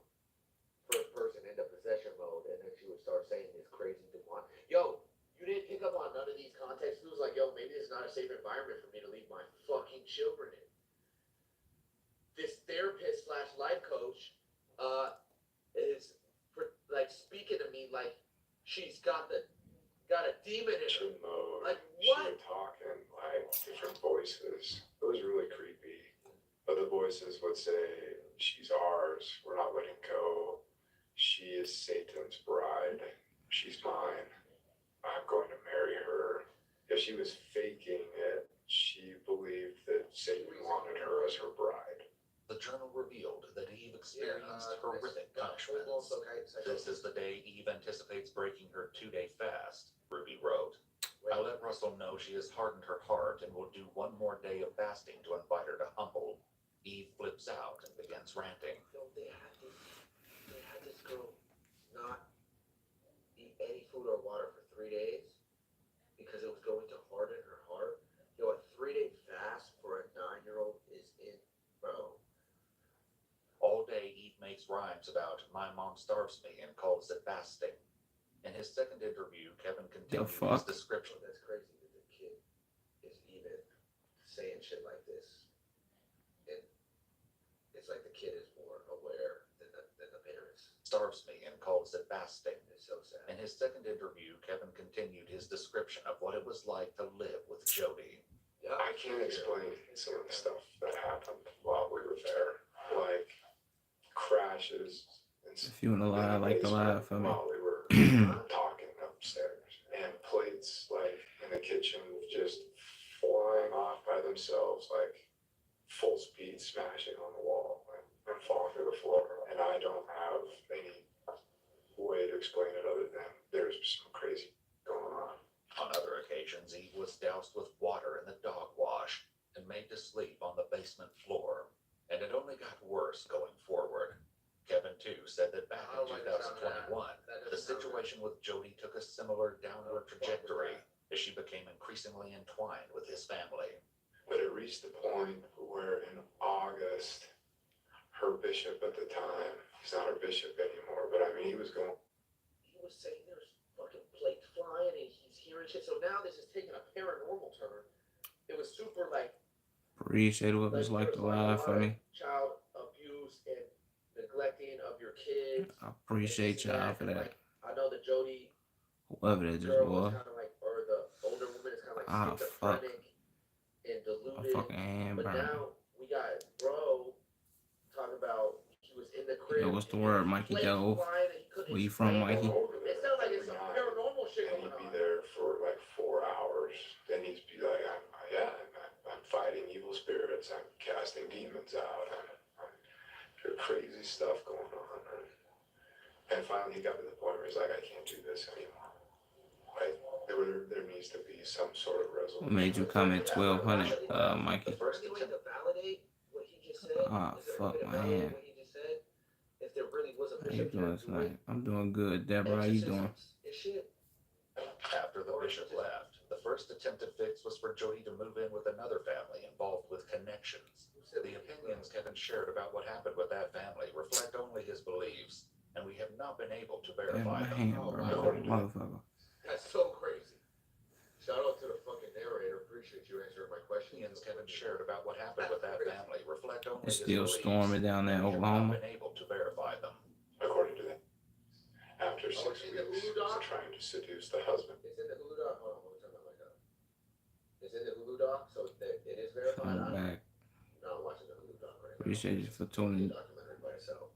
first person into possession mode, and then she would start like she's got a demon in her. Like what? Talking like different voices. It was really creepy. But the voices would say, "She's ours. We're not letting go. She is Satan's bride. She's mine. I'm going to marry her." If she was faking it, she believed that Satan wanted her as her bride. The journal revealed that Eve experienced horrific punishments. This is the day Eve anticipates breaking her 2-day fast, Ruby wrote. I let Russell know she has hardened her heart and will do one more day of fasting to invite her to humble. Eve flips out and begins ranting. They had this girl not eat any food or water for 3 days because it was going to harden her heart. A 3-day fast for a 9-year-old is it, bro. All day, Eve makes rhymes about "my mom starves me" and calls it fasting. In his second interview, Kevin continued his description. That's crazy that the kid is even saying shit like this. And it's like the kid is more aware than the parents. Starves me and calls it fasting. It's so sad. In his second interview, Kevin continued his description of what it was like to live with Jody. I can't explain some of the stuff that happened while we were there. Like crashes. If you want to lie, I like to lie for me. While we were talking upstairs. And plates like in the kitchen just flying off by themselves, like full speed smashing on the wall and falling through the floor. And I don't have any way to explain it other than there's some crazy going on. On other occasions, Eve was doused with water in the dog wash and made to sleep on the basement floor. And it only got worse going forward. Kevin, too, said that back in 2021, the situation with Jody took a similar downward trajectory as she became increasingly entwined with his family. But it reached the point where in August, her bishop at the time, he's not her bishop anymore, but I mean, he was saying there's fucking plates flying and he's hearing shit. So now this is taking a paranormal turn. It was super like. Appreciate what it's like to lie for me. Child abuse and neglecting of your kids. I appreciate y'all for that. I know that Jody, whoever that just was. Kind of like, or the older woman is kind of like schizophrenic and deluded. A fucking hand but burn. now we got bro talking about he was in the crib. Yo, what's the word, Mikey Dove? Where you from, Mikey? It sounds like it's some paranormal shit going on. He'd be there for like 4 hours. Then he'd be like, I'm fighting evil spirits. I'm casting demons out. There's crazy stuff going on. And finally he got to the point where he's like, I can't do this anymore. Like, there needs to be some sort of resolution. What made you comment 1200, Mikey? The first way to validate what he just said. Fuck my hand. If there really was a How you doing tonight? I'm doing good. Deborah, how you doing? After the bishop left, the first attempted fix was for Jody to move in with another family involved with connections. The opinions Kevin shared about what happened with that family reflect only his beliefs, and we have not been able to Damn, verify my them. hand, bro. Motherfucker. That's so crazy. Shout out to the fucking narrator. Appreciate you answering my question. Opinions Kevin shared about what happened with that family reflect only It's his still beliefs, storming down there in and we have Oklahoma. not been able to verify them. According to them. After 6 weeks of trying to seduce the husband. It's in the Hulu doc. Hold on, let me turn my mic up. It's in the Hulu doc, so it is verified. I'm back. No, I'm watching the Hulu doc right now. Appreciate you for tuning. Documentary by itself.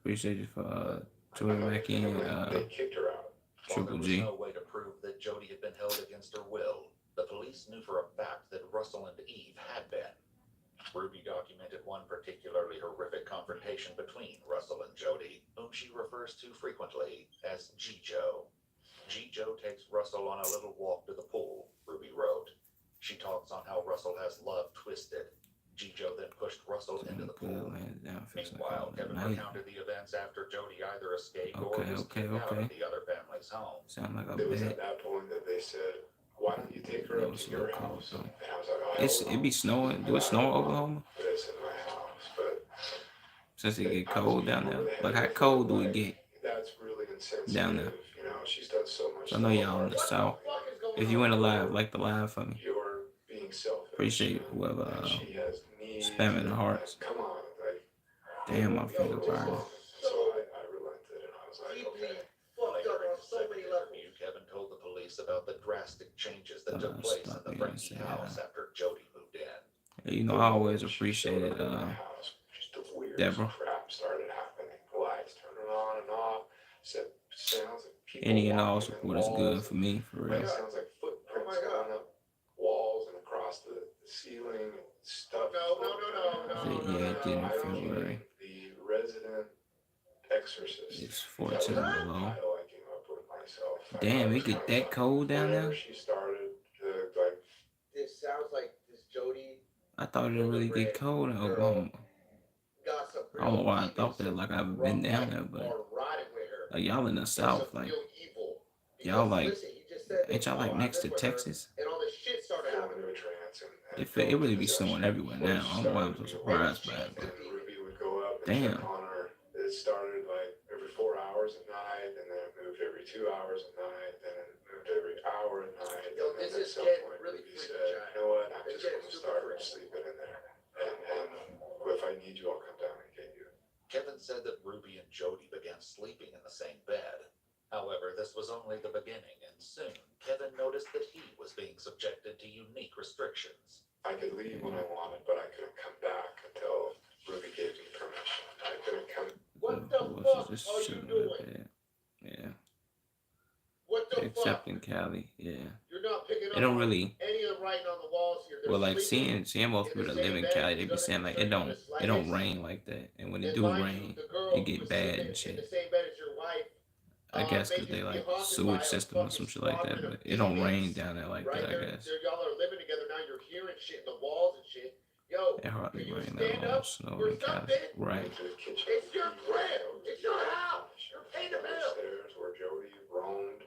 Appreciate you for tuning back in. They kicked her out. While Triple there was G. no way to prove that Jody had been held against her will, the police knew for a fact that Russell and Eve had been. Ruby documented one particularly horrific confrontation between Russell and Jody, whom she refers to frequently as G-Joe. G-Joe takes Russell on a little walk to the pool, Ruby wrote. She talks on how Russell has love twisted. G-Joe then pushed Russell into the pool. Meanwhile, Kevin recounted the events after Jody either escaped or was kicked out of the other family's home. Sound like a It was bad. at that point that they said, why don't you take her up to your house? And I was like, oh, It be snowing. Do it snow in Oklahoma? but it's in my house. But Since it get cold down there. Like how cold do it get that's really insensitive. down there? You know, she's done so much. I know y'all in the south. If you ain't alive, like the live for me. You're being selfish. Appreciate whoever She has needs. spamming the hearts. Come on, like. Damn, my finger burning. So I relented and I was like, okay. Later on so many Second levels. interview, Kevin told the police about the drastic changes that took Stop place in the being Frankie sad. house after Jody moved in. You know, I always appreciated Just the weirdest Deborah. crap started happening. Lights turning on and off. Sounds like people Any and all walking in support is good walls. for me, for Like, real. sounds like footprints Oh my God. going up walls and across the ceiling and stuff. No. Yeah, it did in I February. became the resident exorcist. It's 14 below. Title I came up with myself. Damn, I it get that cold down whenever there? she started to like This sounds like this Jody I thought it didn't really get cold in Oklahoma. got some I don't know why I thought that, like, I've been down there, but like, y'all in the South, like, y'all like, ain't y'all like next to Texas? And all this shit started fall happening. into a trance and It really be snowing everywhere now. I don't know why I'm so surprised by it, but Ruby would go up and damn. check on her. It started like every 4 hours at night, and then it moved every 2 hours at night, then it moved every hour at night. Yo, and this then is at some getting point, really Ruby freaky, said, Jack. "You know what? I'm It's just getting gonna super start freaky. sleeping in there, and if I need you, I'll come down and get you." Kevin said that Ruby and Jody began sleeping in the same bed. However, this was only the beginning, and soon Kevin noticed that he was being subjected to unique restrictions. I could leave when I wanted, but I couldn't come back until Ruby gave me permission. I couldn't come. What the fuck just are you chilling doing? right there. Yeah. What the Except fuck? in Cali, yeah. You're not picking up They don't really, any of the writing on the walls here. They're well, like sleeping seeing most people that live in Cali, they be saying like it don't rain like that, and when it And do mind you, rain, the girl it who get was bad sleeping and in shit. the same bed as your wife, I guess may because they just be like haunted by sewage a system or some fucking shit like that, squadron but of it don't demons, rain down there like right? that, I guess. Y'all are living together now. You're hearing shit in the walls and shit. Yo, It hardly can you rain stand that long up snow for in Cali. something? Right. To the kitchen. It's your crib. It's your house. You're paying the bill. Upstairs where Jody roamed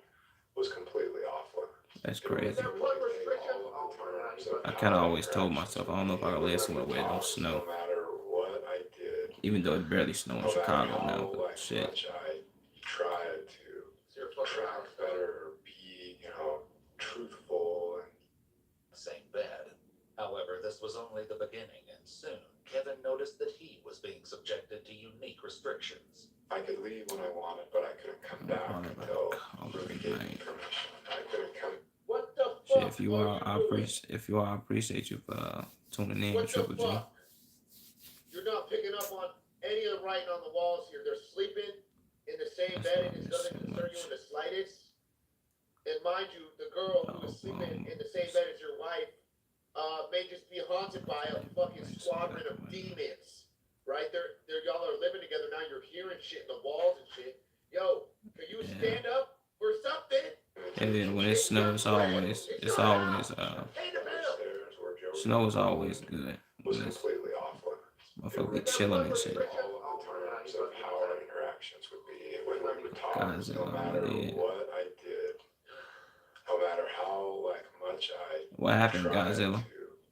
was completely off limits. That's It was crazy. there blood restriction? all of the terms of I how kind of always told interactions myself, I don't know if I would could be live somewhere where it don't with snow. No matter what I did, Even though it barely snow in no matter Chicago how, now, but like, shit. much I tried to track better, be, truthful and The same bed. However, this was only the beginning, and soon Kevin noticed that he was being subjected to unique restrictions. I could leave when I wanted, but I couldn't come back until Ruby gave me permission. I couldn't come. What the Shit, fuck? if you are, I appreciate you for tuning in, What the Triple G. fuck? You're not picking up on any of the writing on the walls here. They're sleeping in the same That's bed, why and I it's miss gonna so concern you much. in the slightest. And mind you, the girl who was sleeping in the same bed as your wife may just be haunted by a fucking squadron of demons, right? Y'all are living together now. You're hearing shit in the walls and shit. Yo, can you stand up for something? And then when it snows, it's always Pay the bill. Upstairs where Jody snow is always good. was When it's completely off limits. motherfucker be chilling and shit. All of the terms of how our interactions would be when we would talk, Guys, no matter yeah. what I did, no matter how much I What happened, tried Godzilla?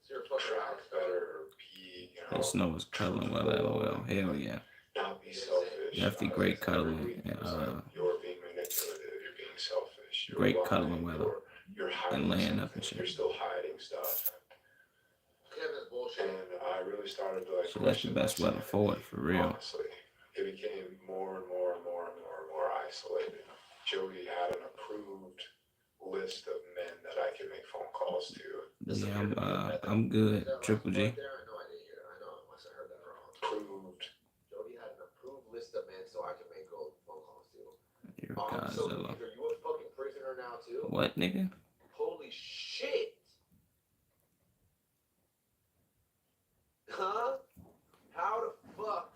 to track better, be, The snow is cuddling well, LOL. Hell yeah. not be selfish. Definitely great cuddling. You're being manipulative, you're being selfish. You're Great lying, cuddling weather. You're hiding And laying up something, and shit. You're still hiding stuff. Kevin's bullshit. And I really started to So that's the question best my weather for it, for real. Honestly, it became more and more and more and more and more isolated. Jody had an approved list of men that I could make phone calls to. Yeah, I'm good, Triple G. I know I didn't hear it. I know I must have heard that wrong. Approved. Jody had an approved list of men so I can make phone calls to. You're So Godzilla. are you a fucking prisoner now too? What, nigga? Holy shit! Huh? How the fuck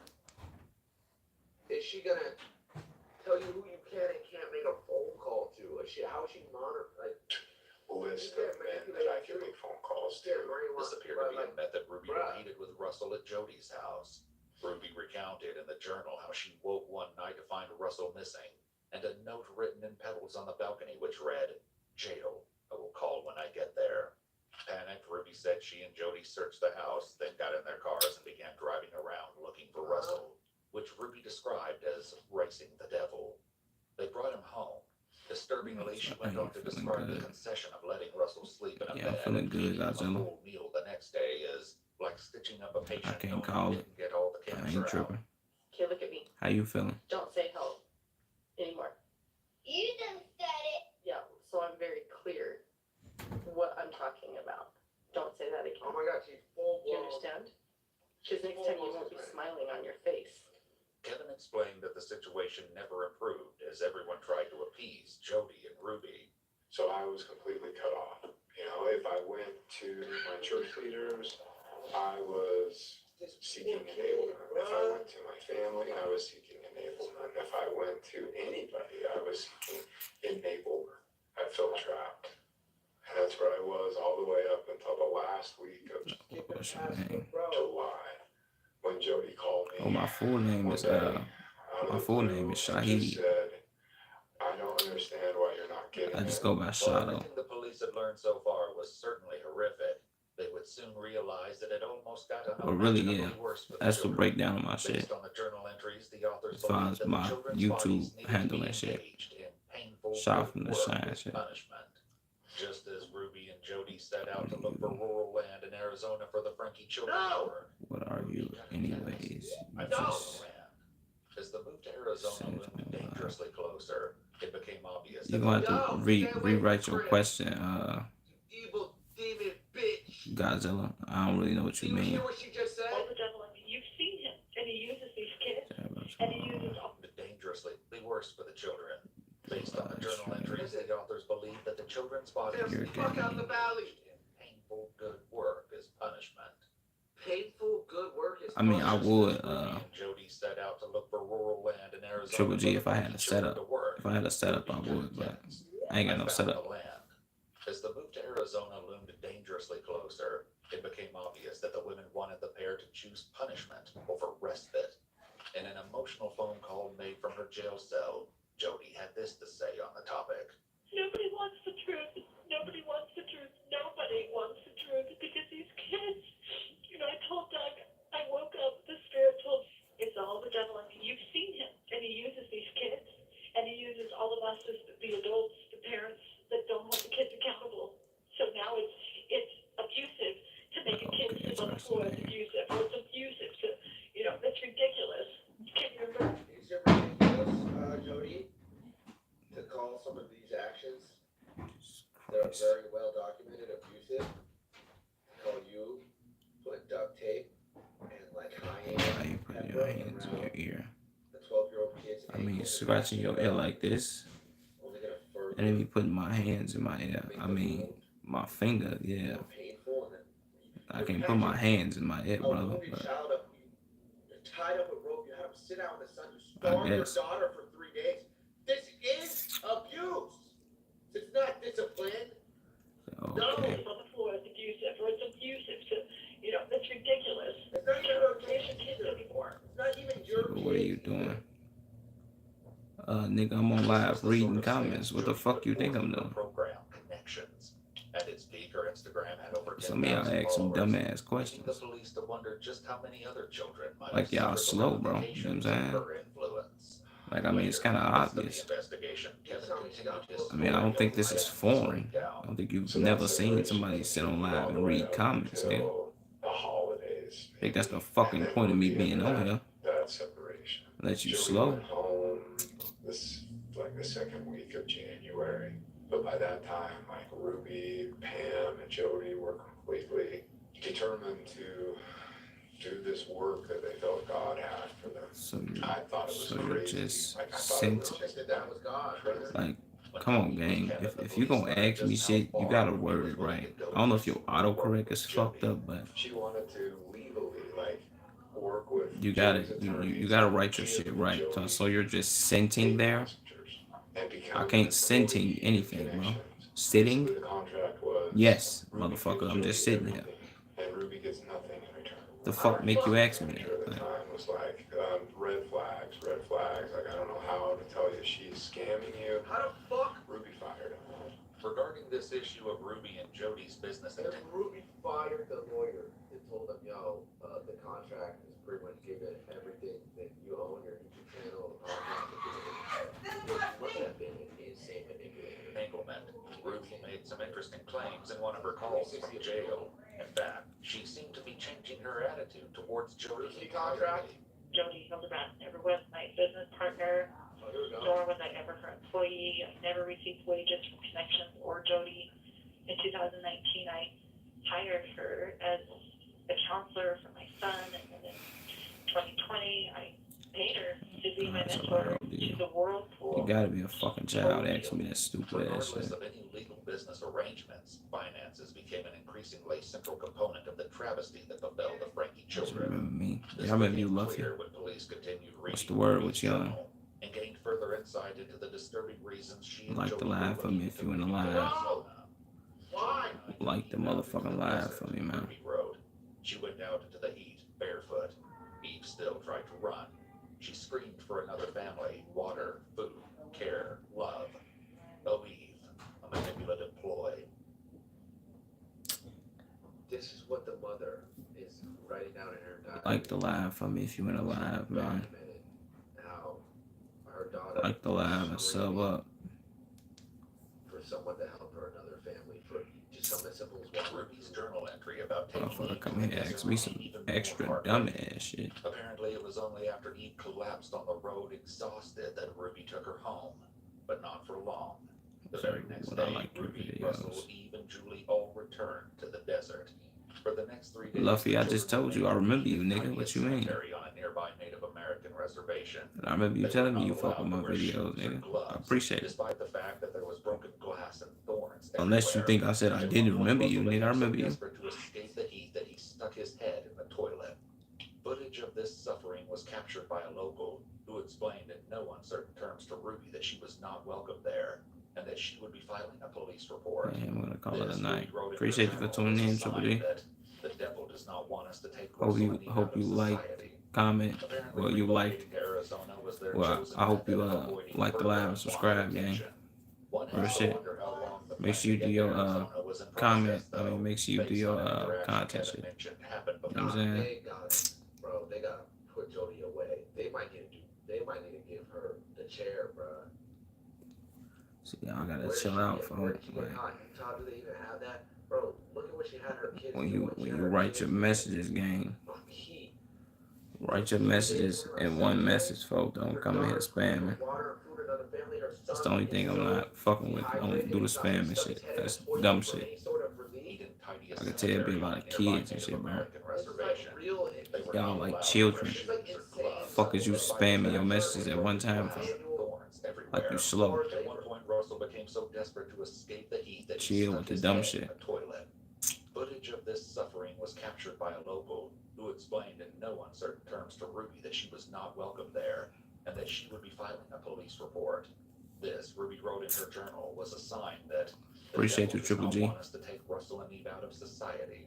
is she gonna tell you who you can and can't make a phone call to? How is she monitor? List of men that I can make phone calls to. This appeared to be a method Ruby repeated with Russell at Jody's house. Ruby recounted in the journal how she woke one night to find Russell missing, and a note written in petals on the balcony which read, "Jail, I will call when I get there." Panicked, Ruby said she and Jody searched the house, then got in their cars and began driving around looking for Russell, which Ruby described as racing the devil. They brought him home. Disturbingly, she went on to describe the concession of letting Russell sleep in a Yeah, I'm bed feeling and good, feeding him a Godzilla. full meal the next day is like stitching up a patient I can't knowing call you it. didn't get all the I cancer ain't out. tripping. Okay, look at me. How you feeling? Don't say help anymore. You done everyone tried to appease Jody and Ruby. So I was completely cut off. You know, if I went to my church leaders, I was seeking enablement. If I went to my family, I was seeking enablement. If I went to anybody, I was seeking enablement. I felt trapped. And that's where I was all the way up until the last week of What's your name? July, when Jody called me. Oh, my full name is Shahid. Said, I don't understand why you're not getting I just it. go by While Shadow. everything the police had learned so far was certainly horrific, they would soon realize that it almost got Well, really, unimaginably yeah. worse for the That's the children. breakdown of my shit. Based on the journal entries, the authors As far as believed that my the children's YouTube bodies needed to handle be and shit. engaged in painful Shot from the work side as shit. punishment. Just as Ruby and Jody set out to look for rural land in Arizona for the Frankie children's work. What are you, anyways? You I just As the move to Arizona loomed dangerously closer, it became obvious you're that gonna have to rewrite your question, Evil demon bitch. Godzilla. I don't really know what you You mean. hear what she just said? All the devil, I mean, you've seen him, and he uses these kids, and he uses all. dangerously worse for the children. Based on the journal entries, the authors believe that the children's bodies Get the fuck out the valley. in painful good work as punishment. Painful good work is I mean, I would, Jody set out to look for rural land in Arizona. Triple G, if I had a children setup. to work. If I had a setup, I would, but I ain't got no found setup. the land. As the move to Arizona loomed dangerously closer, it became obvious that the women wanted the pair to choose punishment over respite. In an emotional phone call made from her jail cell, Jody had this to say on the topic. Nobody wants the truth. Nobody wants the truth. Nobody wants the truth because these kids, you know, I told Doug, I woke up, the spirit told, it's all the devil. I mean, you've seen him, and he uses these kids, and he uses all of us as the adults, the parents that don't hold the kids accountable. So now it's abusive to make a kid sit on the floor. It's abusive. Or it's abusive to, you know, it's ridiculous. Can you remember? Is it ridiculous, Jody, to call some of these actions that are very well documented abusive? Call you, put duct tape and like Why you putting your hands in your ear? the 12-year-old kids. I mean, scratching your ear like this, Only gonna further and then you putting my hands in my ear. I mean, my finger, yeah. painful and then I can't put my hands in my ear, oh, brother. move your But child up, you're tied up with rope, you have him sit out in the sun, you I starve your guess. daughter for 3 days. This is abuse. It's not discipline. okay. It's on the floor. It's abusive. Or it's abusive to, you know, it's ridiculous. It's not You even don't your raise your kids kids. anymore. It's not even your So kids. what are you doing? Nigga, I'm on live reading comments. What the fuck you think I'm doing? Program Connections. At its peak, her Instagram had over Some of y'all 10,000 ask some followers, dumbass leading the questions. police to wonder just how many other children might Like have y'all suffered the slow, bro. You know what I'm ramifications saying? of her influence. Like, I mean, it's kind of obvious. I mean, I don't think this is foreign. I don't think you've never seen somebody sit on live and read comments, nigga. The holidays. I think that's the fucking point of me being on here. That separation. Let you Jody slow. went home this like the second week of January. But by that time, like Ruby, Pam, and Jody were completely determined to do this work that they felt God had for them. So you, I thought it was so you're crazy. just Like I thought it sent. was Just that that was God, brother. Like, come on, gang. If you gonna ask me shit, you gotta word it right. I don't know if your autocorrect is fucked up, but She wanted to legally like work with. you gotta Jody's you attorneys gotta and write your give shit right. Jody So you're just sitting there. and become I can't an send employee anything, bro. connections. Sitting? Basically, the contract was Yes, Ruby motherfucker. gives I'm just Jody sitting here. everything, and Ruby gets nothing in return. The fuck make you ask me Manager at that? the time was like, red flags, red flags. Like, I don't know how to tell you she's scamming you. How the fuck? Ruby fired him. Regarding this issue of Ruby and Jody's business And entanglement, Ruby fired the lawyer and told him, yo, the contract is pretty much given everything that you own, your YouTube channel, the podcast, which must have been an insane manipulator. Ruby made some interesting claims in one of her calls from jail. In fact, she seemed to be changing her attitude towards Jody. Risky contract? Jody Hildebrand never was my business partner, Oh, here we go. nor was I ever her employee. I never received wages from Connections or Jody. In 2019, I hired her as a counselor for my son, and then in 2020, I paid her to be my mentor. Yeah. She's a whirlpool. You gotta be a fucking child asking me that stupid ass Regardless shit. of any legal business arrangements, finances became an increasingly central component of the travesty that befell the Frankie Just children. remember me. This Yeah, I remember you, became Luffy. clear when police continued What's reading the word Ruby's with you on? journal and gained further insight into the disturbing reasons she and Like the Jody live were for me looking if to you in the move to live. Arizona. Why? Like the motherfucking live for me, man. Ruby wrote. She went out into the heat, barefoot. Eve still tried to run. She screamed for another family, water, food, care, love. Oh, Eve, a manipulative ploy. This is what the mother is writing down in her diary. Like the live for me if you in the live, man. Documented how her daughter Like the live and sub up. for someone to help her another family for just something as simple as water. Ruby's journal entry about taking Motherfucker Eve come to here the and desert ask me was some even more extra heartbreaking. dumbass shit. Apparently, it was only after Eve collapsed on the road exhausted that Ruby took her home, but not for long. The very next What I day, like your Ruby, videos. Russell, Eve, and Julie all returned to the desert. For the next 3 days, Luffy, the I just children told you I remained remember you, in the nigga. What tiniest you mean? cemetery on a nearby Native American reservation. I remember you They telling were me you not fuck with allowed my to wear videos, shoes or nigga. gloves, I appreciate it. despite the fact that there was broken glass and thorns Unless you everywhere. think I said I At didn't one point, remember you, Russell nigga. I became so remember you. desperate to escape the heat that he stuck his head in the toilet. Footage of this suffering was captured by a local who explained in no uncertain terms to Ruby that she was not welcome there and that she would be filing a police report. Yeah, I'm gonna call it This, a night. Ruby wrote in her Appreciate you for journal, tuning was a in, Triple sign D. that the devil does not want us to take Hope Russell you and Eve hope out of you like, society. comment. Apparently, Well, you liked. relocating to Arizona was their Well, chosen I hope you method of avoiding like the further live and subscribe, unwanted gang. attention. One Real has to shit. wonder how long the Make sure you plan do to get your to Arizona was in comment. process, I mean, make sure you do based your on an interaction content Kevin shit. mentioned happened You know what I'm before. saying? They got, bro, they gotta put Jody away. They might need to give her the chair, bro. See, y'all gotta chill out, folks. Like, Utah, do they even have that? Bro, look at what she had her kids when doing. you She had write her your kids messages, gang, on heat. write your messages in one message, folks. Don't come in here spamming. Water, food, another family, her That's son the only thing I'm not fucking with. Don't do the spam and shit. That's dumb shit. Any sort of relief. He didn't tidy a I can tell it be a cemetery lot on of a nearby kids and shit, Native bro. American This is like reservation. real. They were Y'all not like allowed to children. wear shoes or gloves. Fuck is you Despite spamming the your fact messages there at were one time, glass for? and thorns everywhere. Like you slow. At one point, Russell became so desperate to escape the heat that Chill he stuck with the his dumb head shit. in a toilet. Footage of this suffering was captured by a local who explained in no uncertain terms to Ruby that she was not welcome there and that she would be filing a police report. This, Ruby wrote in her journal, was a sign that the Appreciate devil you, does Triple not G. want us to take Russell and Eve out of society.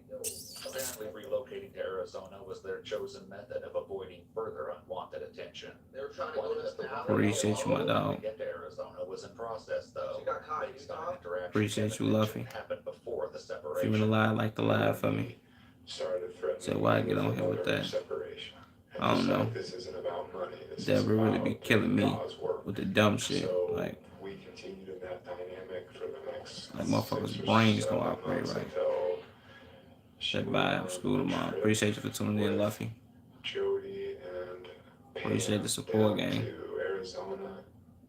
Apparently, relocating to Arizona was their chosen method of avoiding further unwanted attention. They were trying to One go is to the the valley. Appreciate you, my dog. to get to Arizona was in process, though. She got caught in Based on Utah? an interaction Appreciate Kevin you, mentioned Luffy. happened before the If you separation. in the live, like the live for me. Started threatening So why me get with on here with another that? separation. And I don't decided know. This isn't about money. This That is would really about be killing me God's work. with the dumb shit. So Like, we continued in that dynamic for the next Like motherfuckers' 6 or brains gonna 7 operate months right. until she Said went bye. on School a tomorrow. trip Appreciate you for tuning in, with Luffy. Jody and Appreciate Pam the support, down gang. to Arizona,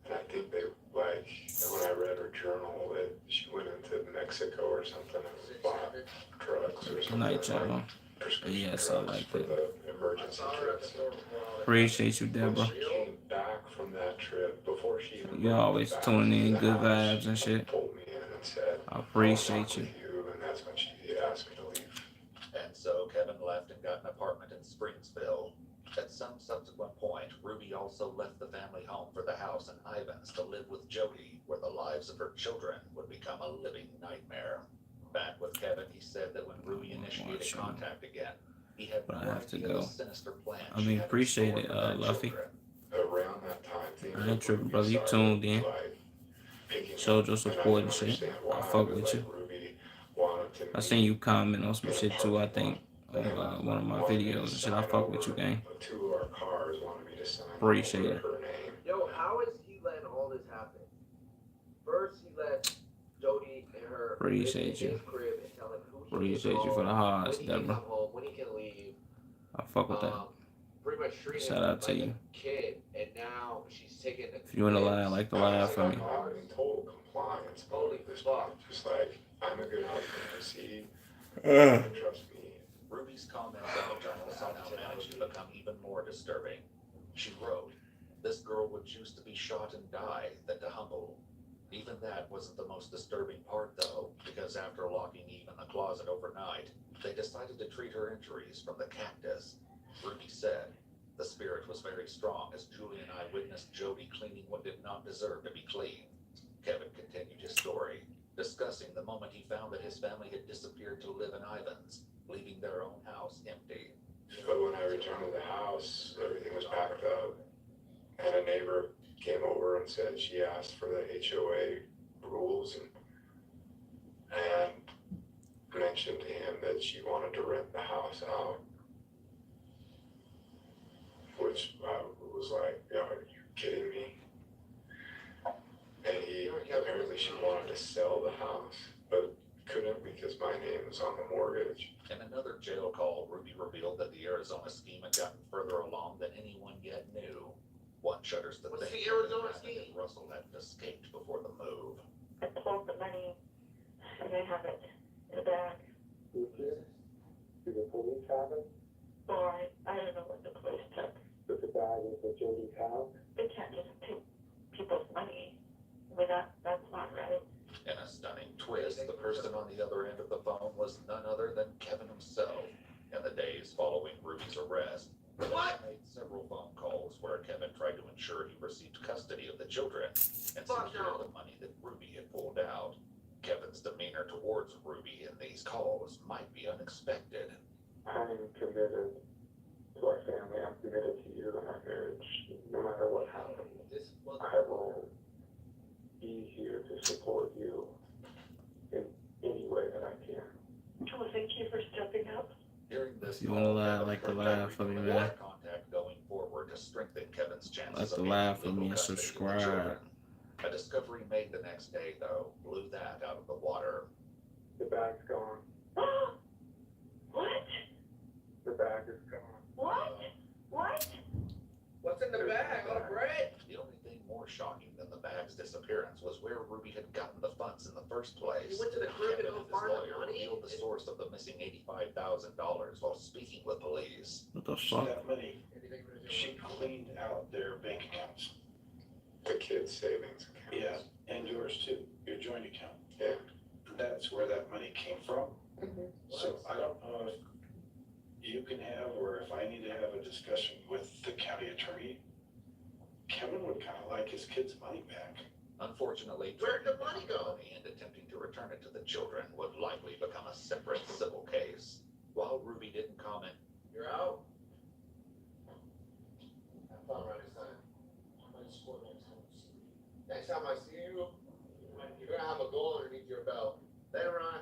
and I think they like when I read her journal that she went into Mexico or something and bought drugs or something. Night, y'all. Prescription Yes, I drugs like for that. the emergency trips. Appreciate you, When Deborah. she came back from that trip, before she even You moved always back tuning in, to the good house, vibes she and shit. pulled me in and said, I "I'll appreciate talk you. with you," and that's when she asked me to leave. And so Kevin left and got an apartment in Springsville. At some subsequent point, Ruby also left the family home for the house in Ivans to live with Jody, where the lives of her children would become a living nightmare. Back with Kevin, he said that when Ruby initiated contact again, he had But I no have to idea go. the sinister plan I she mean, had in appreciate store it, for their Luffy. children. Around that time, things I ain't tripping, with brother. You Ruby tuned started, in. like, picking Showed up, your and I support didn't and shit. understand I why, fuck but, with like, you. Ruby wanted to I meet seen you comment on some in a shit too, I parking think. lot. On one of my Wanted me to videos and shit. I sign fuck with you, over, gang. 2 of our cars wanted me to sign Appreciate over it. her name. Yo, how is he letting all this happen? First, he let Jody and her Appreciate visit you. his crib and tell him who he can Appreciate you go, for the hearts, when he can Deborah. come home, when he can leave. I fuck with that. Pretty much treating Shout him out to like you. a kid, and now she's taking the If you in the kids. live, like the live for me. I'm in total compliance mode at this point. Just like, I'm a good husband. You see, trust me. Ruby's comments in the journal somehow managed to become even more disturbing. She wrote, This girl would choose to be shot and die than to humble. Even that wasn't the most disturbing part, though, because after locking Eve in the closet overnight, they decided to treat her injuries from the cactus. Ruby said the spirit was very strong as Julie and I witnessed Jody cleaning what did not deserve to be clean. Kevin continued his story, discussing the moment he found that his family had disappeared to live in Ivan's, leaving their own house empty. But when I returned to the house, everything was packed up. And a neighbor came over and said she asked for the HOA rules and mentioned to him that she wanted to rent the house out. Which I was like, are you kidding me? And apparently she wanted to sell the house, but couldn't because my name was on the mortgage. In another jail call, Ruby revealed that the Arizona scheme had gotten further along than anyone yet knew. One shudders to What's think the Arizona that scheme? Russell had escaped before the move. I pulled the money and I have it in a bag. Who did? Did the police have it? Or I don't know what the police took. But the bag is at Jody's house? They can't just take people's money. I mean, that's not right. In a stunning twist, the person on the other end of the phone was none other than Kevin himself. In the days following Ruby's arrest, What? made several phone calls where Kevin tried to ensure he received custody of the children and Fuck secure no. the money that Ruby had pulled out. Kevin's demeanor towards Ruby in these calls might be unexpected. I'm committed to our family. I'm committed to you and our marriage. No matter what happens, I will be here to support you in any way that I can. Well, thank you for stepping up. During this If you wanna call, lie, Kevin like to urged lie everyone for me, to man. make contact going forward to strengthen Kevin's chances Like of to gaining lie for legal me and custody of the subscribe. children. A discovery made the next day, though, blew that out of the water. The bag's gone. What? The bag is gone. What? What? What's in the bag? All the bread? The only thing more shocking than the bag's disappearance was where Ruby had gotten the funds in the first place. You went to the crib Kevin and and his found the lawyer money? revealed the source of the missing $85,000 while speaking with police. What the fuck? That money, she cleaned out their bank accounts. The kids' savings account. Yeah, and yours too, your joint account. Yeah. That's where that money came from. Mhm. So I don't know if you can have, or if I need to have a discussion with the county attorney. Kevin would kind of like his kids' money back. Unfortunately, Where'd the tracking money down go? money and attempting to return it to the children would likely become a separate civil case. While Ruby didn't comment, You're out. Next time I see you, you're gonna have a goal underneath your belt. Later on.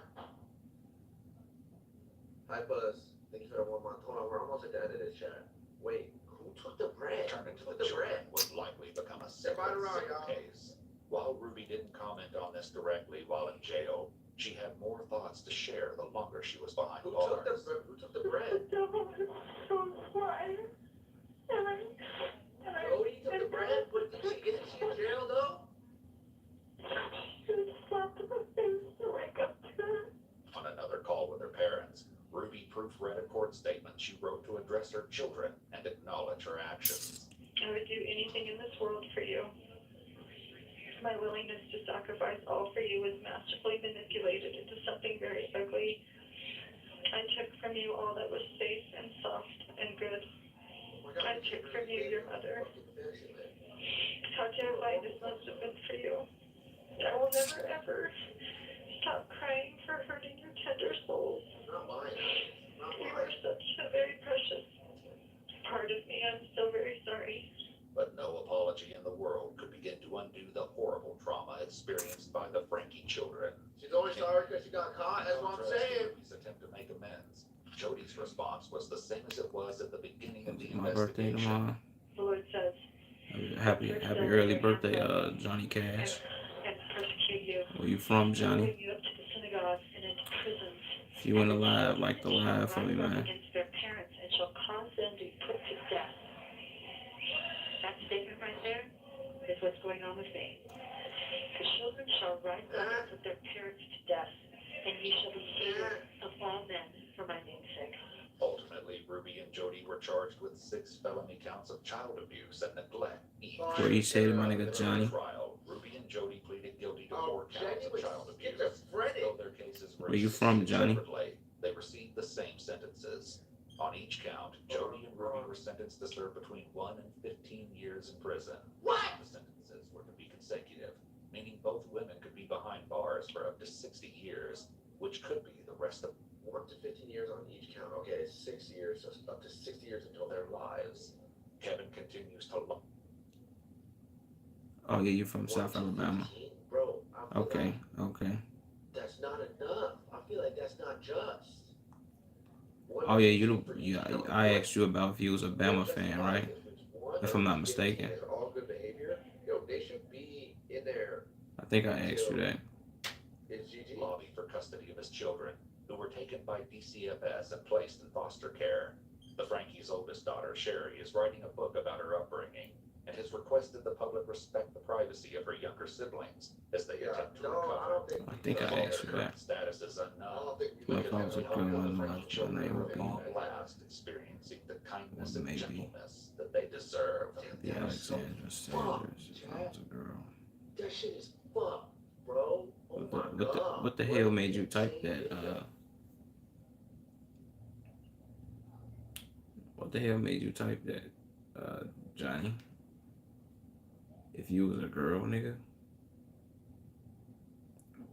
Hi, Buzz. Thank you for the 1 month. Hold on, we're almost at the end of this chat. Wait, who took the bread? return it to Who the took children bread? would likely become a Bye separate around, civil y'all. case. While Ruby didn't comment on this directly while in jail, she had more thoughts to share the longer she was behind Who bars. took the bread? The devil is so sly. And I Jody took the bread? But isn't she in jail though? should slap in the face to wake up to her. On another call with her parents, Ruby proofread a court statement she wrote to address her children and acknowledge her actions. I would do anything in this world for you. My willingness to sacrifice all for you was masterfully manipulated into something very ugly. I took from you all that was safe and soft and good. I took from you your mother. How terrifying this must have been for you. I will never ever stop crying for hurting your tender souls. Not mine. Not You mine. are such a very precious part of me. I'm so very sorry. But no apology in the world could begin to undo the horrible trauma experienced by the Frankie children. She's only sorry because she got caught, that's what I'm saying. Ruby's attempt to make amends. Jody's response was the same as it was at the beginning of the My birthday investigation. tomorrow. The Lord says, Happy early birthday, Johnny Cash. and persecute you. Where you from, Johnny? Bring you up to the synagogue and into prisons. If you went alive, like to lie for me, Rise up man. against their parents and shall cause them to be put to death. That statement right there is what's going on with me. The children shall rise up and put their parents to death, and ye shall be hated of all men for my name's sake. Ultimately, Ruby and Jody were were charged with 6 felony counts of child abuse and neglect. What you say to my nigga Johnny? Trial, Ruby and Jody pleaded guilty to 4 Oh, counts Jenny of was child abuse. schizophrenic. Though their cases were Where you from, Johnny? separately, they received the same sentences. On each count, Jody and Ruby were sentenced to serve between 1 and 15 years in prison. What? The sentences were to be consecutive, meaning both women could be behind bars for up to 60 years, which could be the rest of 1 to 15 years on each count. Okay, 6 years, so up to 60 years until their lives. Kevin continues to Oh yeah, you're from South Alabama. Bro, I feel Okay, okay. that's not enough. I feel like that's not just. Oh yeah, I asked you about if you was a Bama fan, right? If I'm not mistaken. All good behavior. Yo, they should be in there. I think I asked you that. Is GG? lobby for custody of his children, who were taken by DCFS and placed in foster care. The Frankie's oldest daughter, Sherry, is writing a book about her upbringing and has requested the public respect the privacy of her younger siblings as they attempt to recover. I think I asked you that. Status is unknown. Well, if I was a good one, my name would be Long last experiencing the kindness and maybe gentleness that they deserve. the Alexandra Sanders. If I was a girl. That shit is fucked, bro. Oh What the hell made you type that? What the hell made you type that, Johnny? If you was a girl, nigga.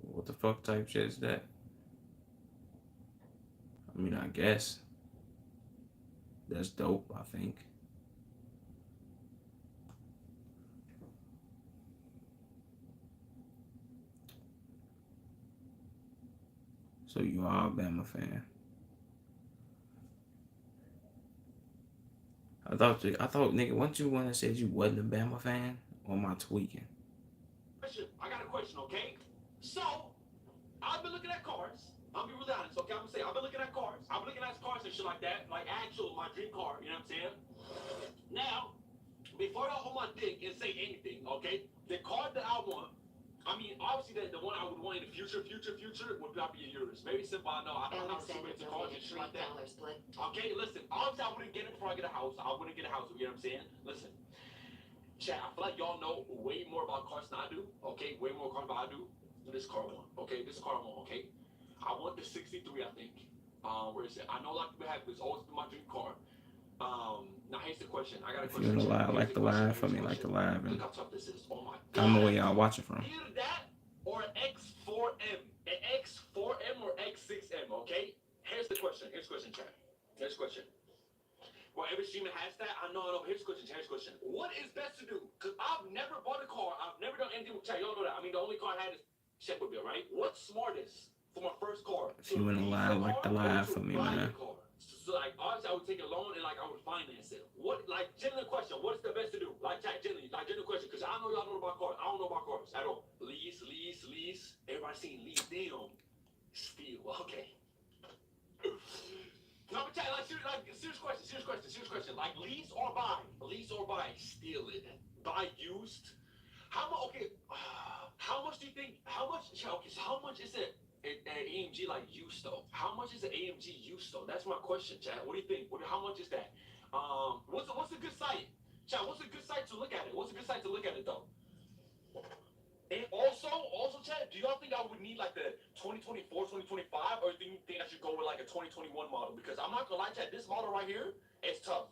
What the fuck type shit is that? I mean, I guess. That's dope, I think. So you are a Bama fan. I thought, nigga, once you one that said you wasn't a Bama fan, or am I tweaking? I got a question, okay? So, I've been looking at cars. I'll be really honest, okay? I'm gonna say, I've been looking at cars. I've been looking at cars and shit like that, like actual, my dream car, you know what I'm saying? Now, before I hold my dick and say anything, okay? The car that I want, I mean, obviously the one I would want in the future would probably be yours. Maybe simple, I know. I don't know how to into cars and shit like that. Okay, listen, obviously I wouldn't get it before I get a house. I wouldn't get a house, you know what I'm saying? Listen, chat, I feel like y'all know way more about cars than I do, okay? Way more cars than I do. This car one, okay? This car one, okay? I want the 63, I think. Where is it? I know a lot of people have this. It's always been my dream car. Now here's the question. I got a If question. you wanna like the live for me, like the live, and Look how tough this is. Oh my tell me God. where y'all watching from. Either that or an X4M. An X4M or X6M, okay? Here's the question. Here's the question, chat. Here's the question. Well, every streamer has that. I know. Here's the question. Here's the question. What is best to do? Because I've never bought a car. I've never done anything with chat. Y'all know that. I mean, the only car I had is Shepherd Bill, right? What's smartest for my first car? If you wanna lie, like the live for me, man. So, like, obviously, I would take a loan and, like, I would finance it. What, like, genuine question, what is the best to do? Like, chat, genuine question, because I know y'all know about cars. I don't know about cars at all. Lease. Everybody seen lease. Damn. Steal. Okay. No, but chat, like, serious question. Like, lease or buy? Steal it. Buy used? How much, okay, how much do you think, okay, so how much is it? An AMG like used though? How much is an AMG used though? That's my question, chat. What do you think? How much is that? What's a good site? Chat, what's a good site to look at it? What's a good site to look at it though? And also, chat, do y'all think I would need like the 2024, 2025, or do you think I should go with like a 2021 model? Because I'm not gonna lie, chat, this model right here is tough.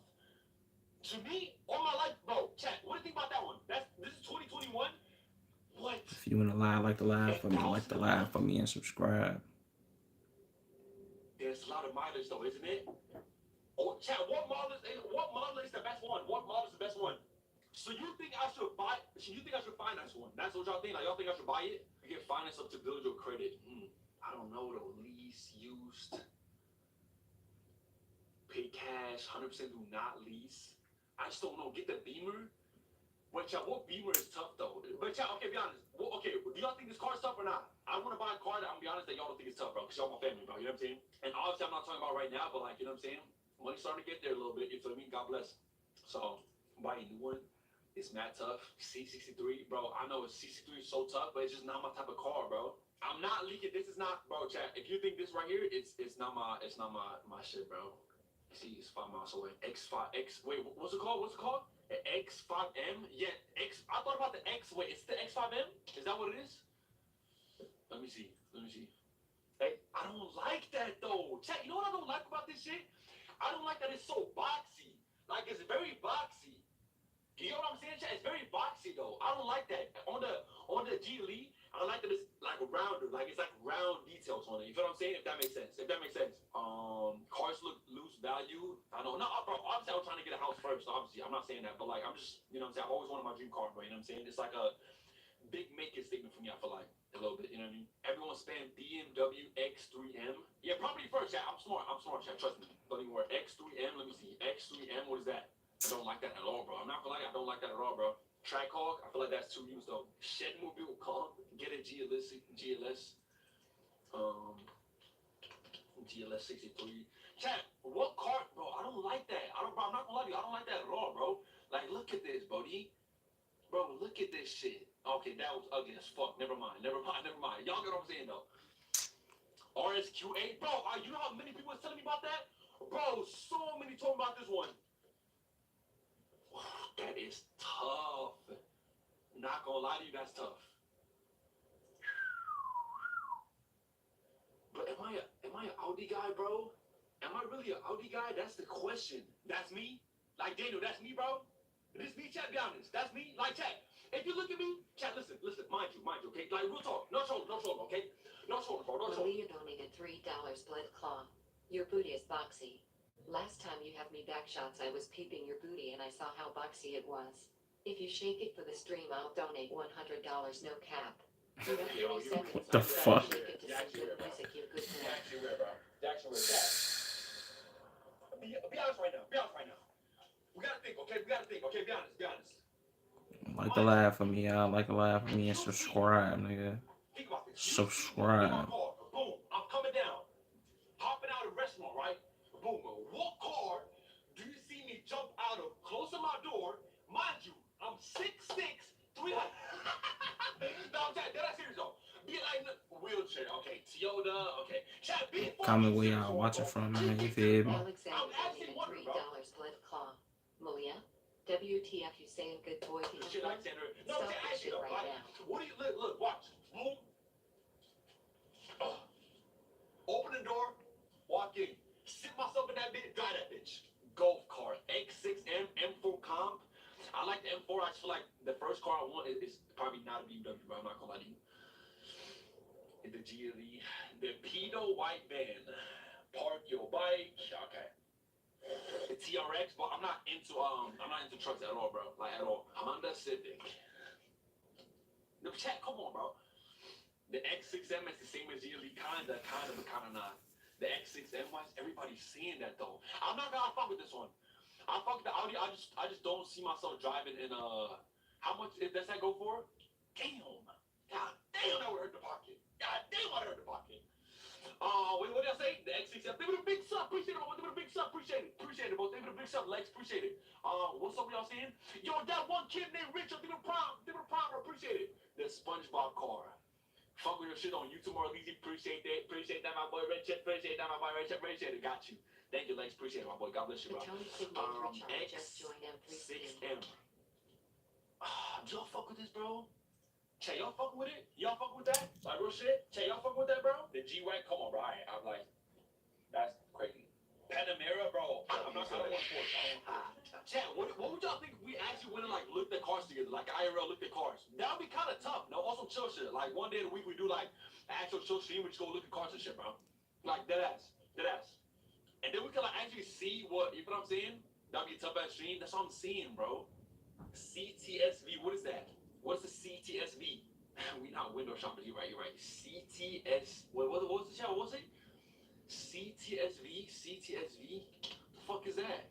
To me, all my life, bro, chat, what do you think about that one? This is 2021. What? If you wanna lie, like the live for me, like the live for me, and subscribe. There's a lot of mileage though, isn't it? Oh, chat, what model is the best one? What model is the best one? So you think I should buy? You think I should finance one? That's what y'all think? Like y'all think I should buy it? Get finance up to build your credit? I don't know though. Lease, used, pay cash, 100% do not lease. I just don't know. Get the Beamer. But y'all, what Beamer is tough though? But y'all, okay, be honest. Well, okay, do y'all think this car's tough or not? I want to buy a car that I'm gonna be honest that y'all don't think it's tough, bro. Cause y'all my family, bro. You know what I'm saying? And obviously, I'm not talking about right now, but like, you know what I'm saying? Money's starting to get there a little bit. You feel me? God bless. So, buy a new one. It's mad tough. C63, bro. I know C63 is so tough, but it's just not my type of car, bro. I'm not leaking. This is not, bro. Chat. If you think this right here, it's not my shit, bro. See, it's 5 miles away. Wait, what's it called? X5M? Yeah, I thought about the X. Wait, it's the X5M? Is that what it is? Let me see. Hey, I don't like that though. Check, you know what I don't like about this shit? I don't like that it's so boxy. Like, it's very boxy. You know what I'm saying, Chad? It's very boxy though. I don't like that. On the G Lee, I like that it's like rounded. Like, it's like round details on it. You feel what I'm saying? If that makes sense. Cars lose value. I know. No, bro, obviously I was trying to get a house first. Obviously, I'm not saying that. But like, I'm just, you know what I'm saying? I've always wanted my dream car, bro. You know what I'm saying? It's like a big make it statement for me, I feel like. A little bit, you know what I mean? Everyone's spam BMW X3M. Yeah, property first, Chad. I'm smart, Chad. Trust me. Don't even worry. X3M, let me see. X3M, what is that? I don't like that at all, bro. I'm not gonna lie, I don't like that at all, bro. Trackhawk, I feel like that's too used though. Shedmobile Comp, get a GLS, GLS 63. Chad, what car, bro? I don't like that. I'm not gonna lie to you, I don't like that at all, bro. Like, look at this, Bodie. Bro, look at this shit. Okay, that was ugly as fuck. Never mind. Y'all get what I'm saying, though. RSQ8. Bro, you know how many people was telling me about that? Bro, so many told me about this one. That is tough. Not gonna lie to you, that's tough. But am I an Audi guy, bro? Am I really an Audi guy? That's the question. That's me? Like, Daniel, that's me, bro? This me, Chad, be honest. That's me. Like, Chad, if you look at me, Chad, listen, mind you, okay? Like, real talk. No troll, okay? No troll, bro, no troll. Malia donated $3 blood claw. Your booty is boxy. Last time you have me back shots, I was peeping your booty and I saw how boxy it was. If you shake it for the stream, I'll donate $100, no cap. You have 30 seconds. The fuck? Shake it to some good music, you good man. Jackson, be honest right now. We gotta think, okay? Be honest. Like to laugh at me, y'all. Like to laugh at me and subscribe, nigga. Think about this. Subscribe. Boom, I'm coming down. Hopping out of the restaurant, right? Boom, what car do you see me jump out of, closing my door? Mind you, I'm 6'6", 300. No, I'm dead serious though. Be like wheelchair, okay, Toyota, okay. Chad, Comment where y'all watching from, man. You feel me? Alexander donated $3 blood claw. Malia, WTF, you saying good boy to shit, you? Alexander. Stop this shit right now. What do you look, watch. Boom. Open the door, walk in. Sit myself in that bitch, drive that bitch. Golf cart, X6M, M4 comp. I like the M4. I just feel like the first car I want is probably not a BMW, but I'm not gonna lie to you. The GLE, the Pedo white van. Park your bike. Okay. The TRX, but I'm not into trucks at all, bro. Like at all. Honda Civic. The chat, come on, bro. The X6M is the same as GLE, kinda, but kinda not. The X6M, why is everybody seeing that though? I'm not gonna fuck with this one. I fuck with the Audi. I just don't see myself driving in how much does that go for? Damn. God damn, that would hurt the pocket. God damn, that hurt the pocket. What did I say? The X6M. They were the big sub, appreciate it. They were the big sub, appreciate it, bro. They were the big sub, Lex, appreciate it. What's up, y'all saying? Yo, that one kid named Richard, they were proud, appreciate it. The SpongeBob car. Fuck with your shit on YouTube or Leezy, appreciate that, my boy Richard, appreciate it, got you. Thank you, Lex, appreciate it, my boy. God bless you, bro. X6M. Do y'all fuck with this, bro? Che, y'all fuck with it? Y'all fuck with that? Like real shit? Che, y'all fuck with that, bro? The G-Wagon, come on, bro. I'm like, that's crazy. Panamera, bro. I'm not gonna go for it. Chad, what would y'all think if we actually went and like looked at cars together, like IRL looked at cars? That would be kind of tough. No, also chill shit. Like one day of the week we do like an actual chill stream, we just go look at cars and shit, bro. Like dead ass. And then we can like actually see what, you know what I'm saying? That'd be a tough ass stream. That's what I'm seeing, bro. CTSV, what is that? What's the CTSV? We not window shopping. You're right. CTS. What was the show? What was it? CTSV. The fuck is that?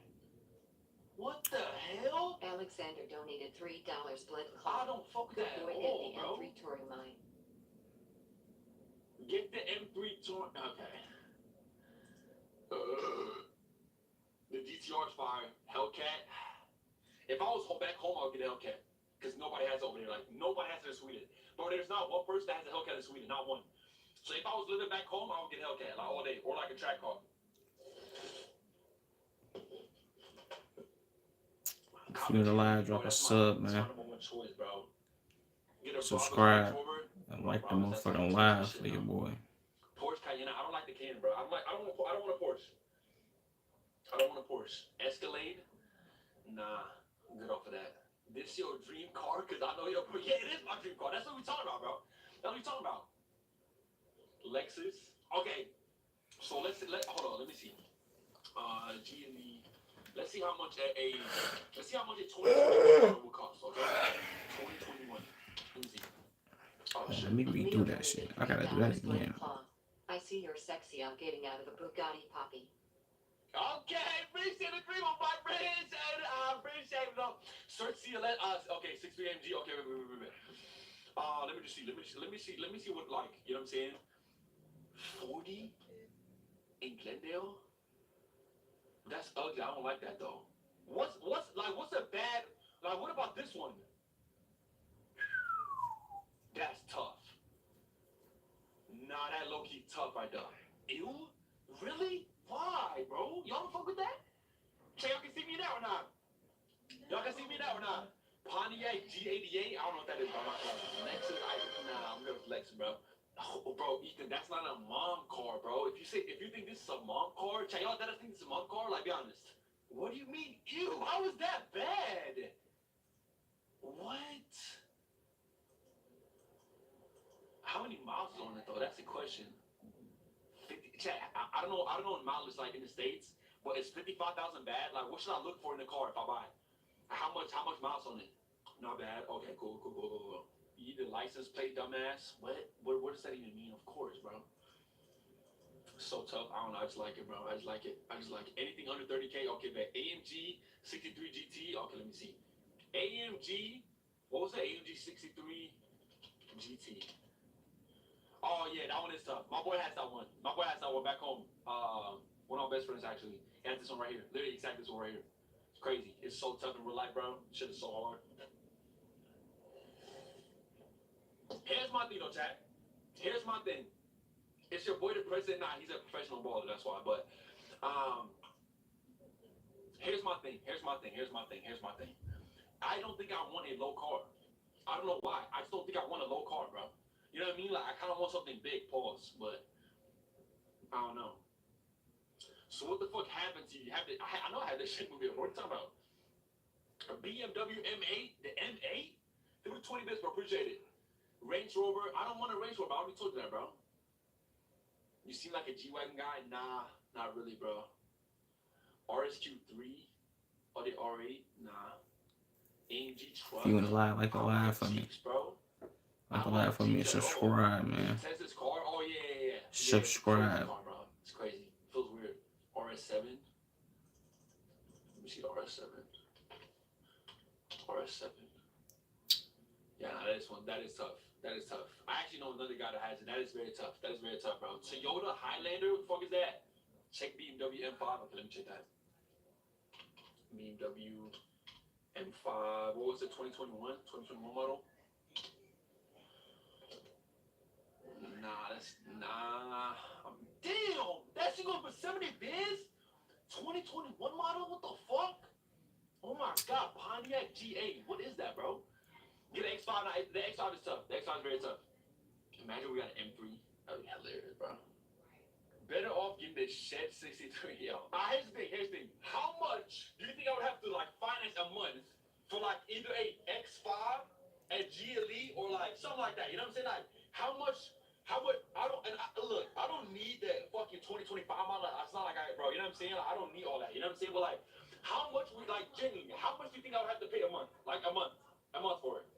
What the hell? Alexander donated $3 blood claw. I don't fuck with that at Boy, all, get the bro. M3 touring mine. Get the M3 touring. Okay. The GTR's fire. Hellcat. If I was back home, I would get a Hellcat. Because nobody has it over there. Like, nobody has it in Sweden. But there's not one person that has a Hellcat in Sweden. Not one. So if I was living back home, I would get a Hellcat. Like, all day. Or like a track car. If you're alive, drop a sub, man. That's my number one choice, bro. Get a Subscribe Brabus Range Rover, and like the Brabus, that's motherfucking like live shit, for your bro. boy. Porsche Cayenne. I don't like the Cayenne, bro. I don't want a Porsche. I don't want a Porsche. Escalade? Nah, I'm good off of that. This your dream car? Cause I know your yeah, it is my dream car. That's what we talking about, bro. That's what we talking about. Lexus. Okay. So hold on, let me see. G&E. Let's see how much let's see how much a 2021 will cost, okay? 2021. Let me see. Oh shit. Let me redo that shit. I gotta do that again. I see you're sexy. I'm getting out of the Bugatti, Poppy. Okay, appreciate the dream on my appreciate it. Search CLS. Okay, 63 AMG. Okay, wait. Let me see what, like, you know what I'm saying? 40 in Glendale. That's ugly. I don't like that though. What's a bad, like, what about this one? That's tough. Nah, that low key tough right there. Ew, really? Why, bro? Y'all don't fuck with that? So y'all can see me now or not? Y'all can see me now or not? Pontiac G88? I don't know what that is, bro. Lexus? I'm good with Lexus, bro. Oh, bro, Ethan, that's not a mom car, bro. If you think this is a mom car, y'all that I think this is a mom car, like, be honest. What do you mean? Ew, how is that bad? What? How many miles is on it though? That's the question. 50, chat, I don't know what mileage like in the States, but it's 55,000 bad. Like, what should I look for in the car if I buy it? How much miles on it? Not bad. Okay, cool. You need the license plate, dumbass. What does that even mean? Of course, bro. So tough. I don't know. I just like it, bro. I just like it. Anything under 30K. Okay, but AMG 63 GT. Okay, let me see. AMG. What was that? AMG 63 GT. Oh yeah, that one is tough. My boy has that one. Back home. One of my best friends actually. He has this one right here. Literally exactly this one right here. It's crazy. It's so tough in real life, bro. Shit is so hard. Here's my thing though, chat. Here's my thing. It's your boy the president. Nah, he's a professional baller, that's why. But here's my thing. I don't think I want a low car. I don't know why. I just don't think I want a low car, bro. You know what I mean? Like, I kind of want something big, pause, but I don't know. So what the fuck happened to you? I know I had this shit movie. What are you talking about? A BMW M8? The M8? It was 20 bits, bro. Appreciate it. Range Rover? I don't want a Range Rover. I already told you that, bro. You seem like a G-Wagon guy? Nah, not really, bro. RSQ3? Or the R8? Nah. AMG truck? If you wanna like the live for me. Like the live for me and subscribe, man. This car? Oh, yeah. Subscribe. It's crazy. Feels weird. RS7? Let me see the RS7. Yeah, that is tough. I actually know another guy that has it. That is very tough, bro. Toyota Highlander, what the fuck is that? Check BMW M5. Okay, let me check that. BMW M5. What was it? 2021 model? Damn! That shit goes for 70 biz? 2021 model? What the fuck? Oh my god, Pontiac G8. What is that, bro? Get an X5. The X5 is tough. The X5 is very tough. Imagine we got an M3. That would be hilarious, bro. Better off getting the Shed 63, yo. Here's the thing. How much do you think I would have to, like, finance a month for, like, either a X5, a GLE, or, like, something like that? You know what I'm saying? Like, how much, look, I don't need that fucking 2025 model. It's not like bro, you know what I'm saying? Like, I don't need all that. You know what I'm saying? But, like, how much would, like, genuinely, how much do you think I would have to pay a month? Like, a month for it.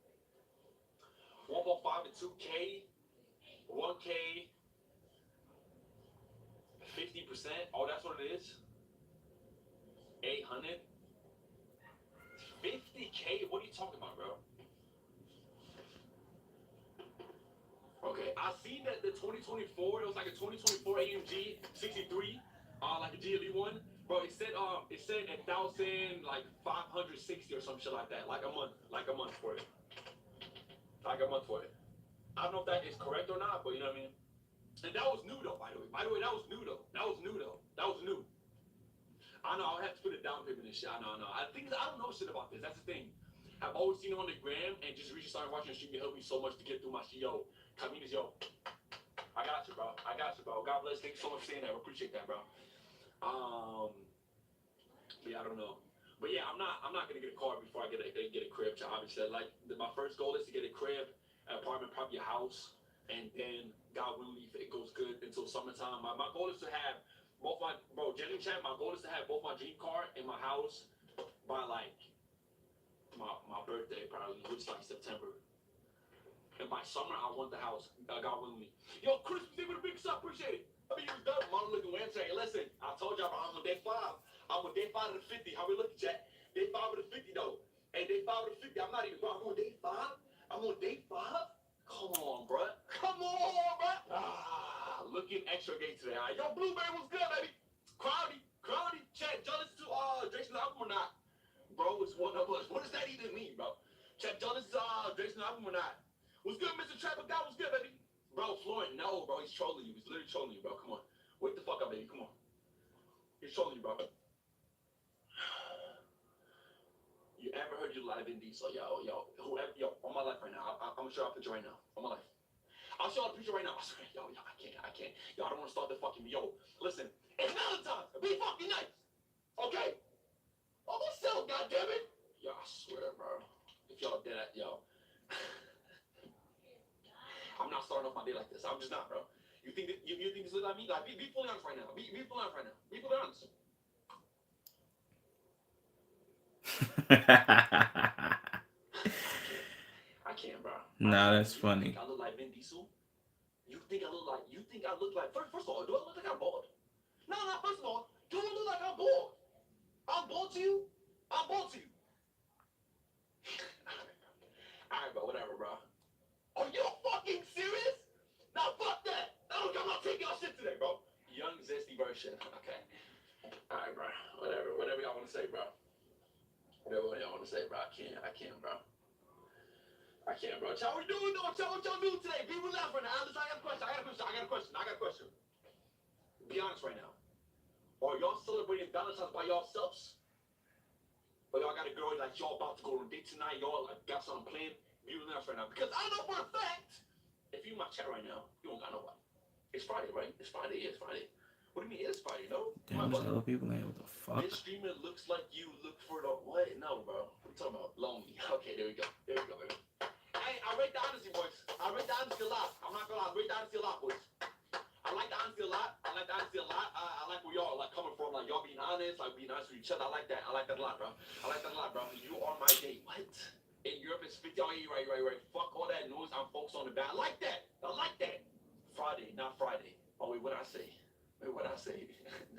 1.5 to 2K, 1K, 50%. Oh, that's what it is. 800, 50K. What are you talking about, bro? Okay, I seen that the 2024. It was like a 2024 AMG 63, like a GLE one. Bro, it said 1,000, like 560 or some shit like that. Like a month for it. I don't know if that is correct or not, but you know what I mean? And that was new though, by the way. That was new. I know, I'll have to put a down payment and shit. I know. I don't know shit about this. That's the thing. I've always seen it on the gram and just recently started watching the stream. It helped me so much to get through my shit. Yo, Caminas, yo. I got you, bro. God bless. Thank you so much for saying that. I appreciate that, bro. Yeah, I don't know. But yeah, I'm not gonna get a car before I get a crib. Obviously, like my first goal is to get a crib, an apartment, probably a house, and then God willing, if it goes good until summertime. My goal is to have both my Jenny Chan. My goal is to have both my dream car and my house by like my birthday, probably, which is like September. And by summer, I want the house. God willing. Yo, Chris was able to pick us up. Appreciate it. I mean, he was done. Model looking Wednesday. Hey, listen, I told y'all I'm on day 5. I'm on day 5 of the 50. How we looking, chat? Day 5 of the 50, though. Hey, day 5 of the 50. I'm not even, bro. I'm on day 5. I'm on day 5. Come on, bro. Come on, bro. Looking extra gay today. All right. Yo, Blueberry was good, baby. Crowdy. Chat, y'all listen to Drake's album or not? Bro, it's one of us. What does that even mean, bro? Chat, y'all listen to Drake's album or not? What's good, Mr. Trapper? God was good, baby. Bro, Florent, no, bro. He's trolling you. He's literally trolling you, bro. Come on. Wake the fuck up, baby. Come on. He's trolling you, bro. You ever heard you live in Diesel? Yo, whoever, on my life right now. I'm gonna show you a picture right now. On my life. I'll show you a picture right now. I swear, yo, I can't. Yo, I don't want to start the fucking, yo, listen. It's Valentine's. Be fucking nice. Okay? Almost settled, goddammit. Yo, I swear, bro. If y'all did that, yo. I'm not starting off my day like this. I'm just not, bro. You think this look like me? Like, be fully honest right now. Be fully honest right now. Be fully honest. I can't, bro. Nah, that's funny. You think I look like Vin Diesel? You think I look like, first of all, do I look like I'm bald? No, first of all, do I look like I'm bald? I'm bald to you? I'm bald to you. Alright, bro, whatever, bro. Are you fucking serious? Now fuck that! I'm not taking y'all shit today, bro. Young zesty version. Okay. Alright, bro. Whatever y'all wanna say, bro. Whatever y'all wanna say, bro. I can't, bro. Chat, what you doing, though? Chat, what y'all doing today? People laughing right now. I got a question. Be honest right now. Are y'all celebrating Valentine's by yourselves? Or y'all got a girl like y'all about to go on a date tonight? Y'all like got something planned? Be honest right now. Because I know for a fact, if you in my chat right now, you don't got nobody. It's Friday, right? It's Friday. What do you mean it's Friday, no? Damn, there's other people in here. What the fuck? This streamer looks like you. Look for the what? No, bro. What are you talking about? Lonely. Okay, there we go, baby. Hey, I rate the honesty, boys. I rate the honesty a lot. I'm not gonna lie. I rate the honesty a lot, boys. I like the honesty a lot. I like where y'all like coming from. Like y'all being honest, like being honest with each other. I like that a lot, bro. You are my date. What? In Europe, it's 50. Oh, yeah, right. Fuck all that noise. I'm focused on the bad. I like that. Friday, not Friday. Oh, wait, what did I say? Did I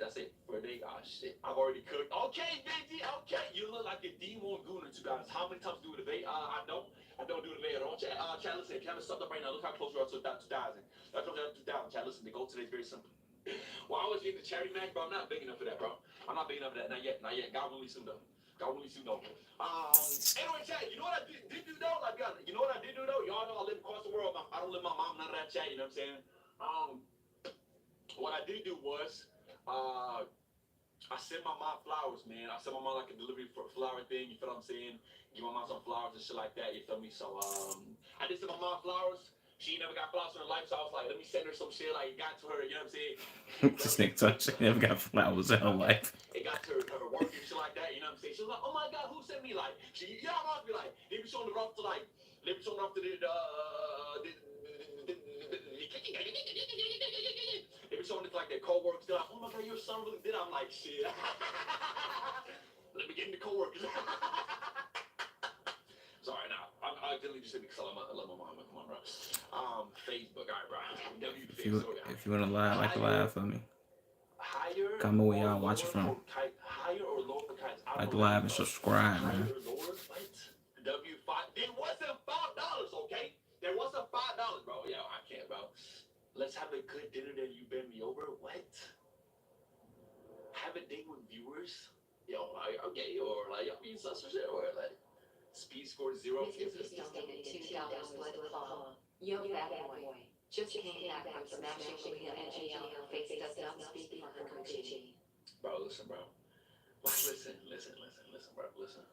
say Friday? Oh, shit. I've already cooked. Okay, Benji. Okay. You look like a D1 Gooner, you guys. How many times do the debate? I don't do the debate at all. Chat, listen. Camera sucked up right now. Look how close we are to 2,000. That's close to 2,000. Chat, listen. The goal today is very simple. Well, I was getting the cherry mac, bro. I'm not big enough for that, bro. I'm not big enough for that. Not yet. God will release him, though. Anyway, chat, you know what I did do though? Like, you know what I did do though? Y'all know I live across the world. I don't live with my mom, none of that chat, you know what I'm saying? What I did do was, I sent my mom flowers, man. I sent my mom like a delivery for flower thing, you feel what I'm saying? Give my mom some flowers and shit like that, you feel me? So, I did send my mom flowers. She never got flowers in her life, so I was like, let me send her some shit, like, it got to her, you know what I'm saying? This nigga thought she never got flowers in her life. It got to her work and shit like that, you know what I'm saying? She was like, oh my God, who sent me, like, y'all must be like, they be showing it off to, like, they be showing it off to they be showing it to, like, their co-workers, they're like, oh my God, your son really did it. I'm like, shit. Let me get into co-workers. Sorry, nah. I didn't just say because I love my mom. Come on, bro. Facebook, all right, bro. If you wanna lie, like live for me. Comment where y'all watch it from. Like live and subscribe, man. W5. There wasn't $5, okay? There wasn't $5, bro. Yo, I can't, bro. Let's have a good dinner that you bend me over. What? Have a date with viewers? Yo, okay, or like y'all being sus or shit, or like. Speed score 0. $2 blood claw. Yo, bad boy. Just came back from smashing Leah and JL. Her face does not speak for her coochie. Bro, listen, bro. Listen, bro. Listen.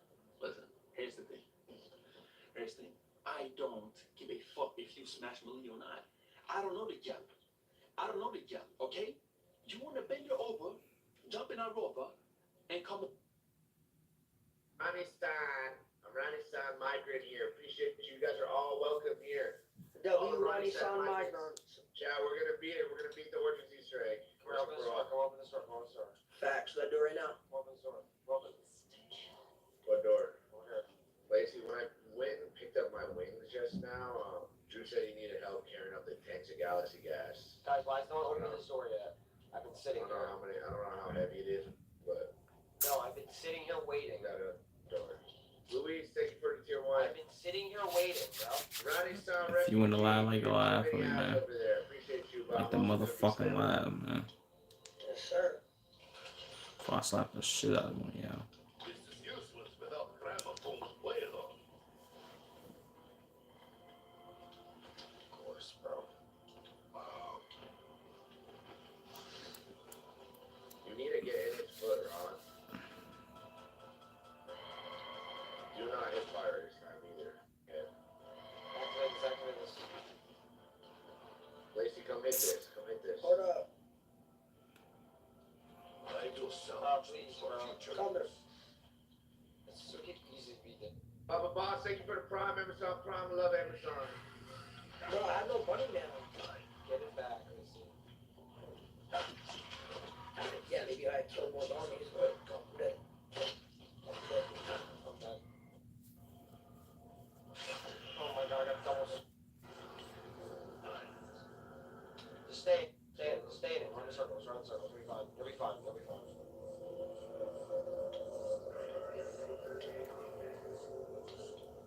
Here's the thing. I don't give a fuck if you smash Malia or not. I don't know the gal, okay? You want to bend her over, jump in our rover, and come. Ronnie Stein. I'm Ronnie Stein Migrant here. Appreciate you guys are all welcome here. W. Ronnie Stein Migrants. Chad, we're gonna beat it. We're gonna beat the Origins Easter egg. Come open the store. Facts. Let do it right now. What door? Lacey, when I went and picked up my wings just now, Drew said he needed help carrying up the tanks of Galaxy gas. Guys, why is no one opening the store yet? I've been sitting here. I don't know how heavy it is, but No, I've been sitting here waiting. got a door. Louise, thank you for the tier 1. I've been sitting here waiting, bro. Ronnie Stein, If you wanna lie like a lie for me, man. over there. Appreciate you, Like the motherfucking lie, man. Yes, sir. Before I slap the shit out of one, y'all. This is useless without gramophone player. Of course, bro. You need to get in his foot, Ron. Do not hit fire this time either. Okay. That's exactly this. Lacey, come hit this. Come hit this. Hold up. Hide yourself. Please, bro. Come here. It's so easy beating. Papa Boss, thank you for the Prime, Amazon Prime. Love Amazon. Bro, I have no money now. Get it back. Yeah, maybe I killed more zombies, but I'm dead. I'm dead. Oh my god, I got doubles. Just stay in it. Run in circles. You'll be fine.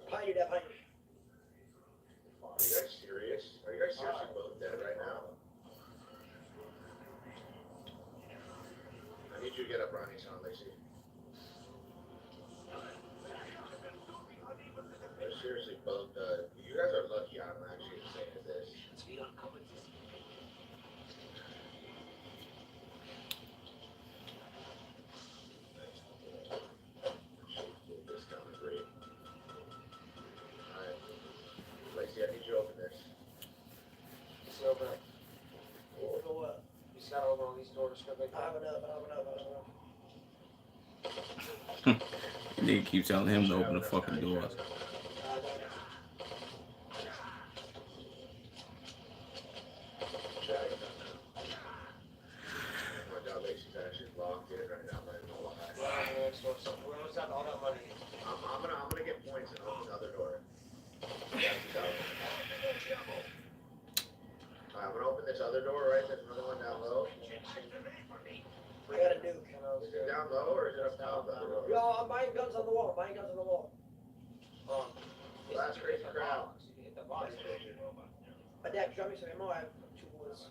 Behind you, Dad, behind you. Are you guys serious? Are you guys seriously both dead right now? I need you to get up, Ronnie, son, Lacey. They're seriously both dead. You guys are lucky I'm actually as sane as this. This gun is great. Alright. Lacey, I need you to open this. Just open it. Open what? You just gotta open all these doors. I have enough. Nigga keep telling him to open the fucking doors. My God, Lacey's actually locked in right now. I'm not even gonna lie. We almost got all that money. I'm gonna get points and open the other door. I'm gonna open this other door, right? There's another one down low. I got a nuke. Is it down low or is it up top? The other door? Yo, I'm buying guns on the wall. Last crazy crowd. Dad, drop me some ammo. I have 2 bullets.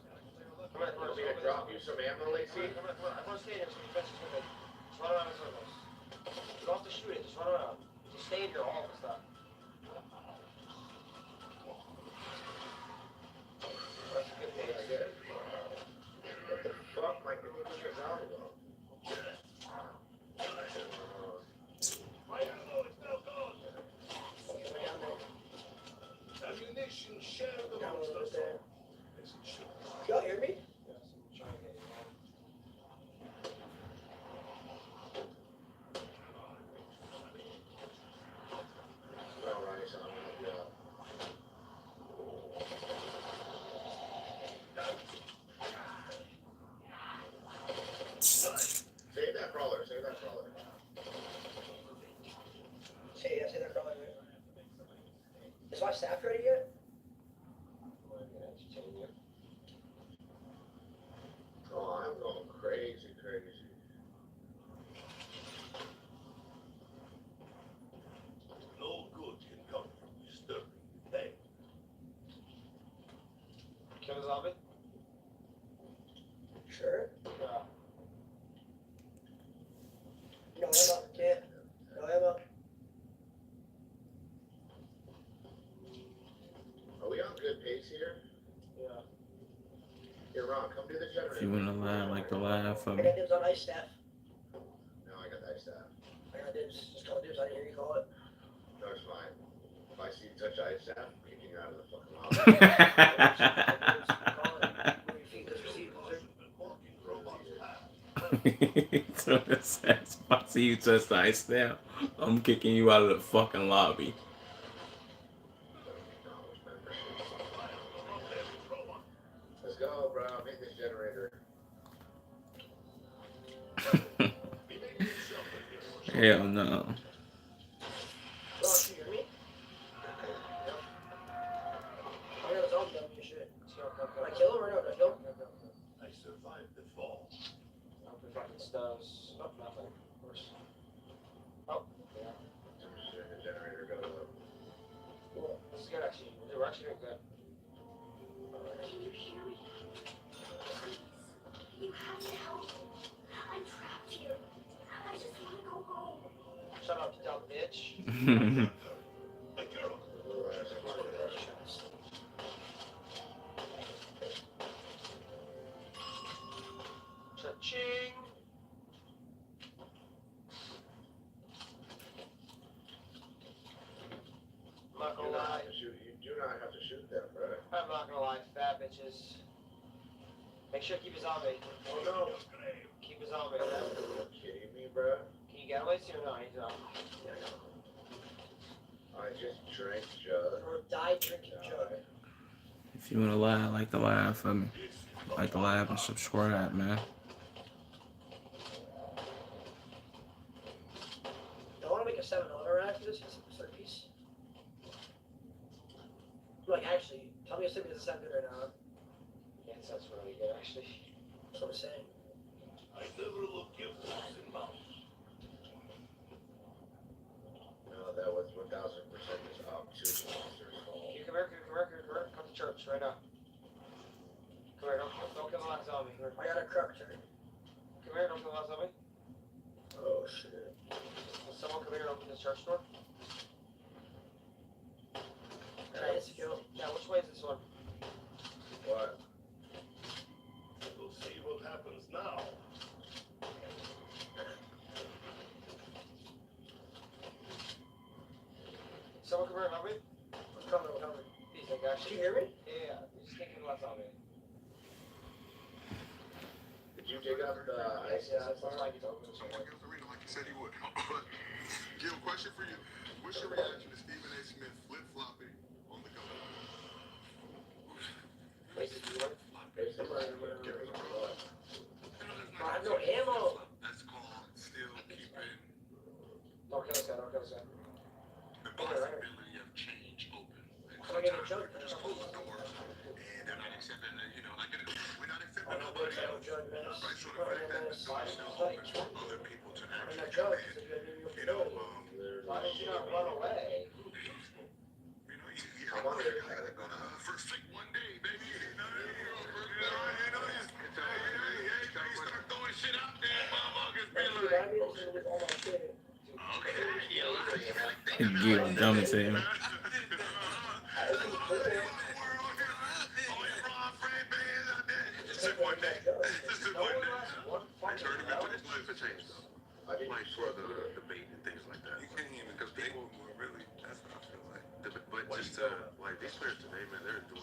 You want me to drop you some ammo, Lacey? I'm gonna stay there. Just run around in circles. You don't have to shoot it. Just run around. Just stay in your all the stuff. That's a good pace. What the fuck? My goodness, look at that one. My ammo is now gone. Ammunition shared amongst us all. Y'all hear me? All right, so I'm gonna help you out. Save that crawler. Say that probably. Is my staff ready yet? Oh, I'm going crazy. No good can come from disturbing things. Kill the zombie? Sure. No ammo. Can't. No ammo. Are we on good pace here? Yeah. Here, Ron, come do the generator. If you wanna lie like the lie for I me. got dibs on ice staff. No, I got staff. I got dibs. Just call dibs. I didn't hear you call it. No, it's fine. If I see you touch ice staff, I'm kicking you out of the fucking lobby. Move your feet. Lift your seat. Loser. So it says, if I see you touch the ice now, I'm kicking you out of the fucking lobby. Let's go, bro. Make this generator. Hell no. Ross, you hear me? Yep. I got his arm down your shit. Can I kill him or no? Did I kill him? I survived the fall. I'll put fucking stones. Oh, nothing. Of course. Oh, yeah. The generator goes up. Cool. This is good actually. We're actually doing good. Can you hear me? You have to help. I'm trapped here. I just want to go home. Shut up, you dumb bitch. Cha-ching. I'm not gonna lie. You do not have to shoot them, bro. I'm not gonna lie, fat bitches. Make sure to keep his on me. Oh no. Keep his on me. Are you kidding me, bro? Can you get away soon or no? He's not. I just drank Jug. Or die drinking jug. If you wanna laugh, like the laugh for me. Like the laugh and subscribe, man. Do I want to make a 7-Eleven after this piece? Like, actually, tell me if it doesn't sound good or not. Yeah, it sounds really good, actually. That's what I'm saying. I never look your fox in mouth. No, that was 1000% his opportunity officer's fault. You come here. Come to church right now. Come here, don't kill the last zombie. I got a crook, turn. Come here, don't kill the last zombie. Oh shit. Will someone come here and open this church door? Try this skill. Yeah, which way is this one? What? We'll see what happens now. Someone come here and help me? I'm coming. These guys. Can you hear me? Yeah, you just can't kill the last zombie. Did you dig up the ice Yeah, staff? that's why you told me. Like you said he would. Gil, question for you. What's your reaction to Stephen A. Smith flip-flopping on the go? Wait, did you want? Give us a blood. I have no ammo. That's called still keeping Don't kill this guy. the possibility of change open. And I'm gonna get a sometimes jug. we just close the door and they're not accepting it, I get it. We're not accepting I'm not nobody a else. jug, man. Right, so the fact that the door is still open for other people to I'm actually not come jug. in, Why did you not run away? I'm on there. For sick one day, baby. You start throwing shit out there, motherfuckers be like, Get him dumb as hell. Just took one day. I turned him into his life for change, though. Like for the debate and things like that. You can't even, because people were really, that's what I feel like. But just like these players today, man, they're doing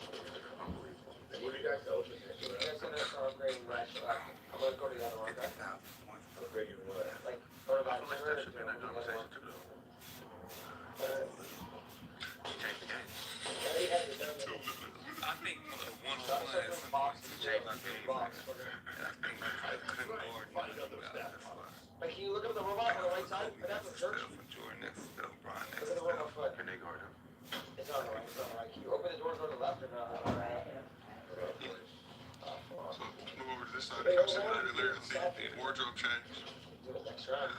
unbelievable. What do you guys know? You guys gonna start upgrading that shit. I'm gonna go to the other one, okay? Upgrading what? Like, go to I that feel like server that should be in that conversation too, though. Change the game. I think one-on-one is change the game. I couldn't guard another staff. Like, can you look up the robot on the right side? Right after church? Jordan, that's still Brian. Look at the robot foot. Can they guard him? It's on the right. Can you open the door and go to the left or not? So move over to this side. I'm sitting right there. The wardrobe change. Do it next round.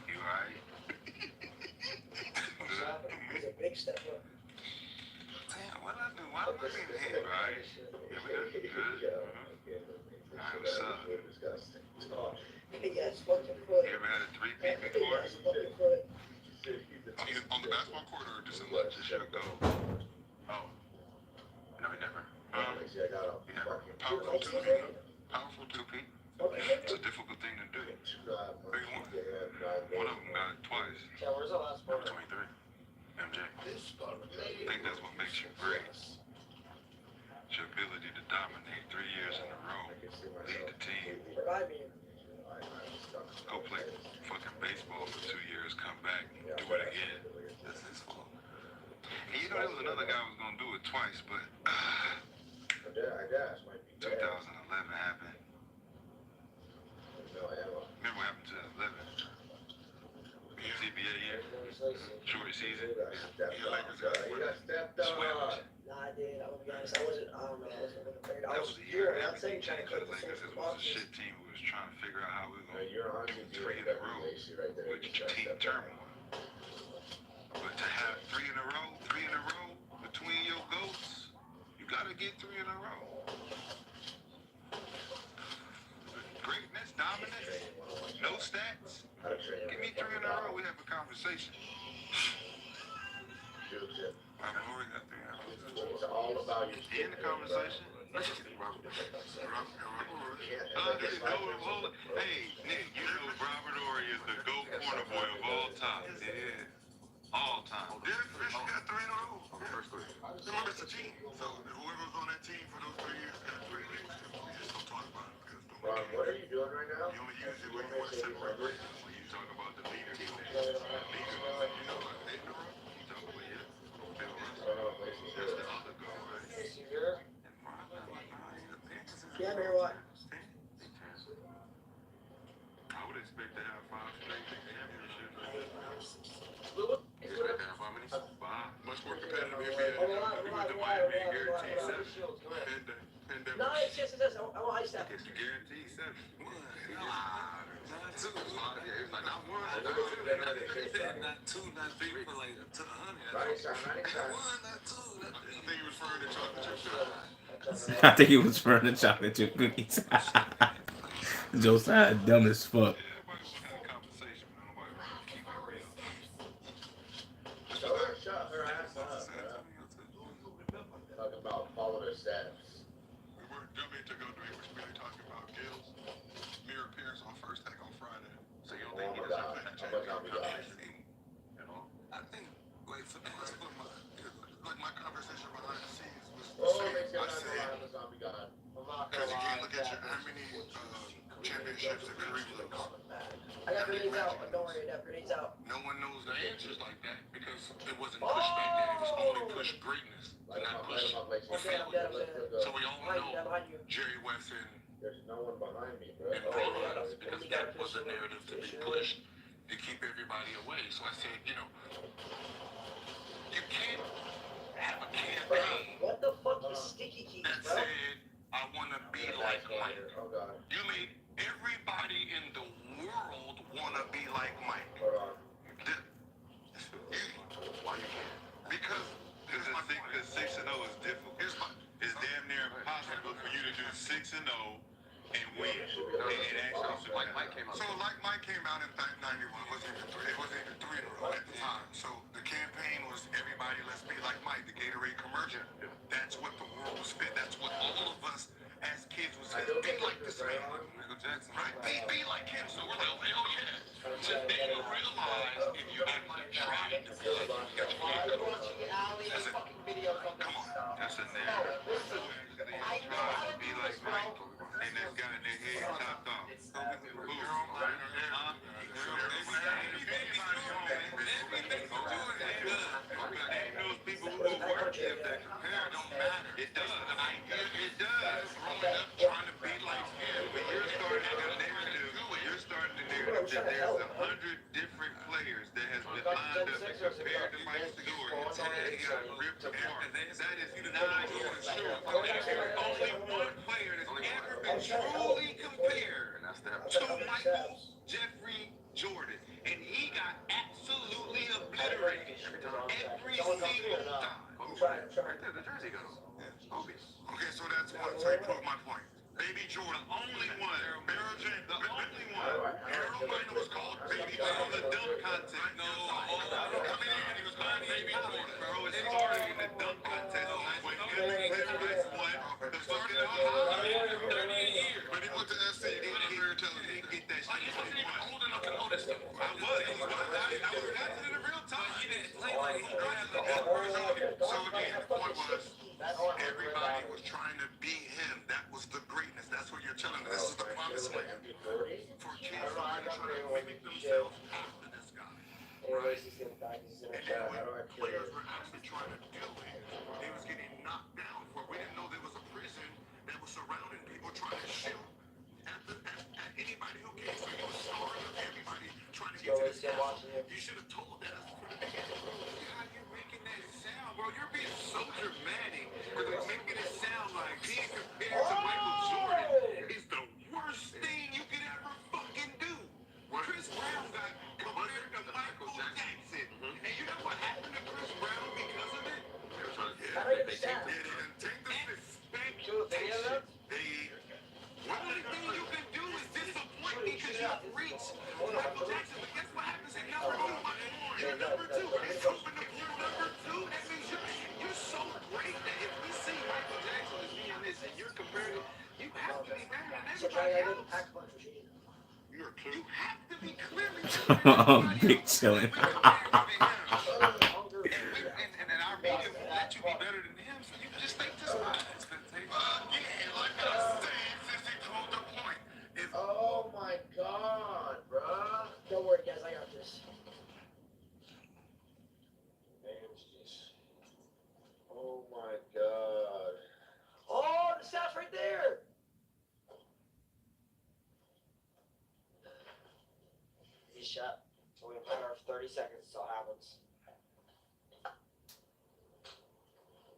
You alright? It's a big step up. Damn, what I do? Why am I in here, right? Yeah, we good. Alright, what's up? Disgusting. Big ass fucking foot. You ever had a 3-peat before? Fucking foot. On the basketball court or just in lunch? Just should go. Oh. No, we never. I got a You never. fucking. I'll go to the powerful two people. Okay. It's a difficult thing to do. Big one. Yeah, One of them got it twice. Yeah, where's the last part? 23. MJ. I think that's what makes you great. It's your ability to dominate 3 years in a row, lead the team, Revive me. go play fucking baseball for 2 years, come back, and do it again. That's his fault. And you know there was another guy who was gonna do it twice, but 2011 happened. Remember what happened to 11? CBA year, short season. You got stepped up. Nah, I did. I'm gonna be honest. I wasn't prepared. That was the year everything changed for the Lakers. It was a shit team who was trying to figure out how we were going to 3 in a row with team turmoil. But to have 3 in a row between your goats, you got to get 3 in a row. Greatness, dominance, no stats. Give me 3 in a row. We have a conversation. My Lord got 3 in a row. It's all about you. In the conversation. Hey, Nick, you know Robert Horry is the GOAT corner boy of all time. Yeah. All time. Derek Fisher got 3 in a row. Remember, it's a team. So whoever was on that team for those 3 years got 3 rings. We just don't talk about it. Ron, what are you doing right now? You only use it when you want to separate. When you talk about the leader, you know, like, you talk about, yeah, Bill Russell. That's the other goal, right? Yeah, Mary, what? I would expect to have 5 straight championships. Louis? Expect to have how many? 5. Much more competitive NBA. The Miami guaranteed 7. No, it's just this. I want ice that. It's guaranteed 7. Not 2. Yeah, it's like not 1. Not 2, not 3 for like to the 100. Not 1, not 2. I think he was referring to chocolate chip cookies. I think he was referring to chocolate chip cookies. Josiah dumb as fuck. Shut her ass up, talking about follow their steps. We were dummy to go to it, which really talking about Gil's mere appearance on First Take on Friday. So you don't think he deserves that change? You know? I think, like, for let's put my conversation behind the scenes was I said, because you can't look at how many championships have Cleveland won. I got grenades out, but don't worry, I got grenades out. No one knows the answers like that because it wasn't pushed back then. It was only push greatness, not push defeat. So we all know Jerry West and There's no one behind me, bro. Broadway because that was the narrative to be pushed to keep everybody away. So I said, you know, you can't have a campaign What the fuck is sticky keys, that bro? said, I want to be like Mike. You made everybody in the world want to be like Mike. Why you can't? Because 6-0 is difficult. It's damn near impossible for you to do 6-0 and win. Like Mike came out. So like Mike came out in 91, it wasn't even 3 in a row at the time. So the campaign was everybody, let's be like Mike, the Gatorade commercial. That's what the world was fit. That's what all of us as kids was saying. Be like this man. Michael Jackson. Right? Be like him. So we're like, hell yeah. So then you realize if you actually tried to be like him, you got your That's a fucking video from come on. That's a narrative. So they try to be like Mike. And this guy in their head chopped off. Those people who work if that compare don't matter. It does. It does. Growing up trying to be like him, but you're starting a narrative. You're starting the narrative that there's 100 different players that has been lined up and compared to Mike Stewart until they got ripped apart. That is not even true. There's only one player that's ever been truly compared to Michael Jeffrey Jordan, and he got absolutely obliterated every single time. Right there, the jersey goes. Okay, so that's one to prove my point. Baby Jordan, only one. Barrel James, the only one. Harold Miner was called Baby Jordan, the dunk contest. No, coming in, he was called Baby Jordan. Bro, it started in the dunk contest when Anthony Davis won the fucking 38 years. But if question. I was in real time. You didn't play like he grabbed the So again, the point was, everybody was trying to be him. That was the greatness. That's what you're telling me. This is the promised land. For kids who are trying to mimic themselves after this guy. Right? And then when players were actually trying to do it, they was getting knocked down for it. We didn't know there was a prison that was surrounding people trying to shoot at anybody who came. So you were starring everybody trying to get to this castle. You should have told that from the beginning. How you making that sound, bro? You're being so dramatic. Because they're making it sound like being compared to Michael Jordan is the worst thing you could ever fucking do. Chris Brown got compared to Michael Jackson. And you know what happened to Chris Brown because of it? They were trying to they didn't take the expectation. One only thing you can do is disappoint me because you've reached Michael Jackson. But guess what happens at number two? You're number two. It's open to you're number two. That means you're so great that if we see Michael Jackson as being this and you're comparing it, you have to be better than everybody else. You have to be clearly Big chillin'. and our media will let you be better than him, so you can just think this way. Yeah, like I said, since he proved the point. Oh my God, bruh. Don't worry, guys, I got this. Oh my God. Oh, the staff's right there. He's shut. So we have a matter of 30 seconds till it happens.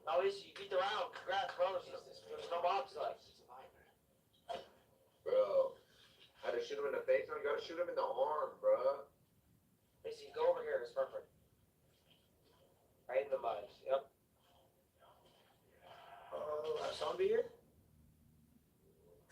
At least you beat the round. Congrats, bro. There's no bobsledding. Bro. Had to shoot him in the face, now you gotta shoot him in the arm, bro. Macy, go over here. It's perfect. Right in the mud. Yep. Oh, son be here?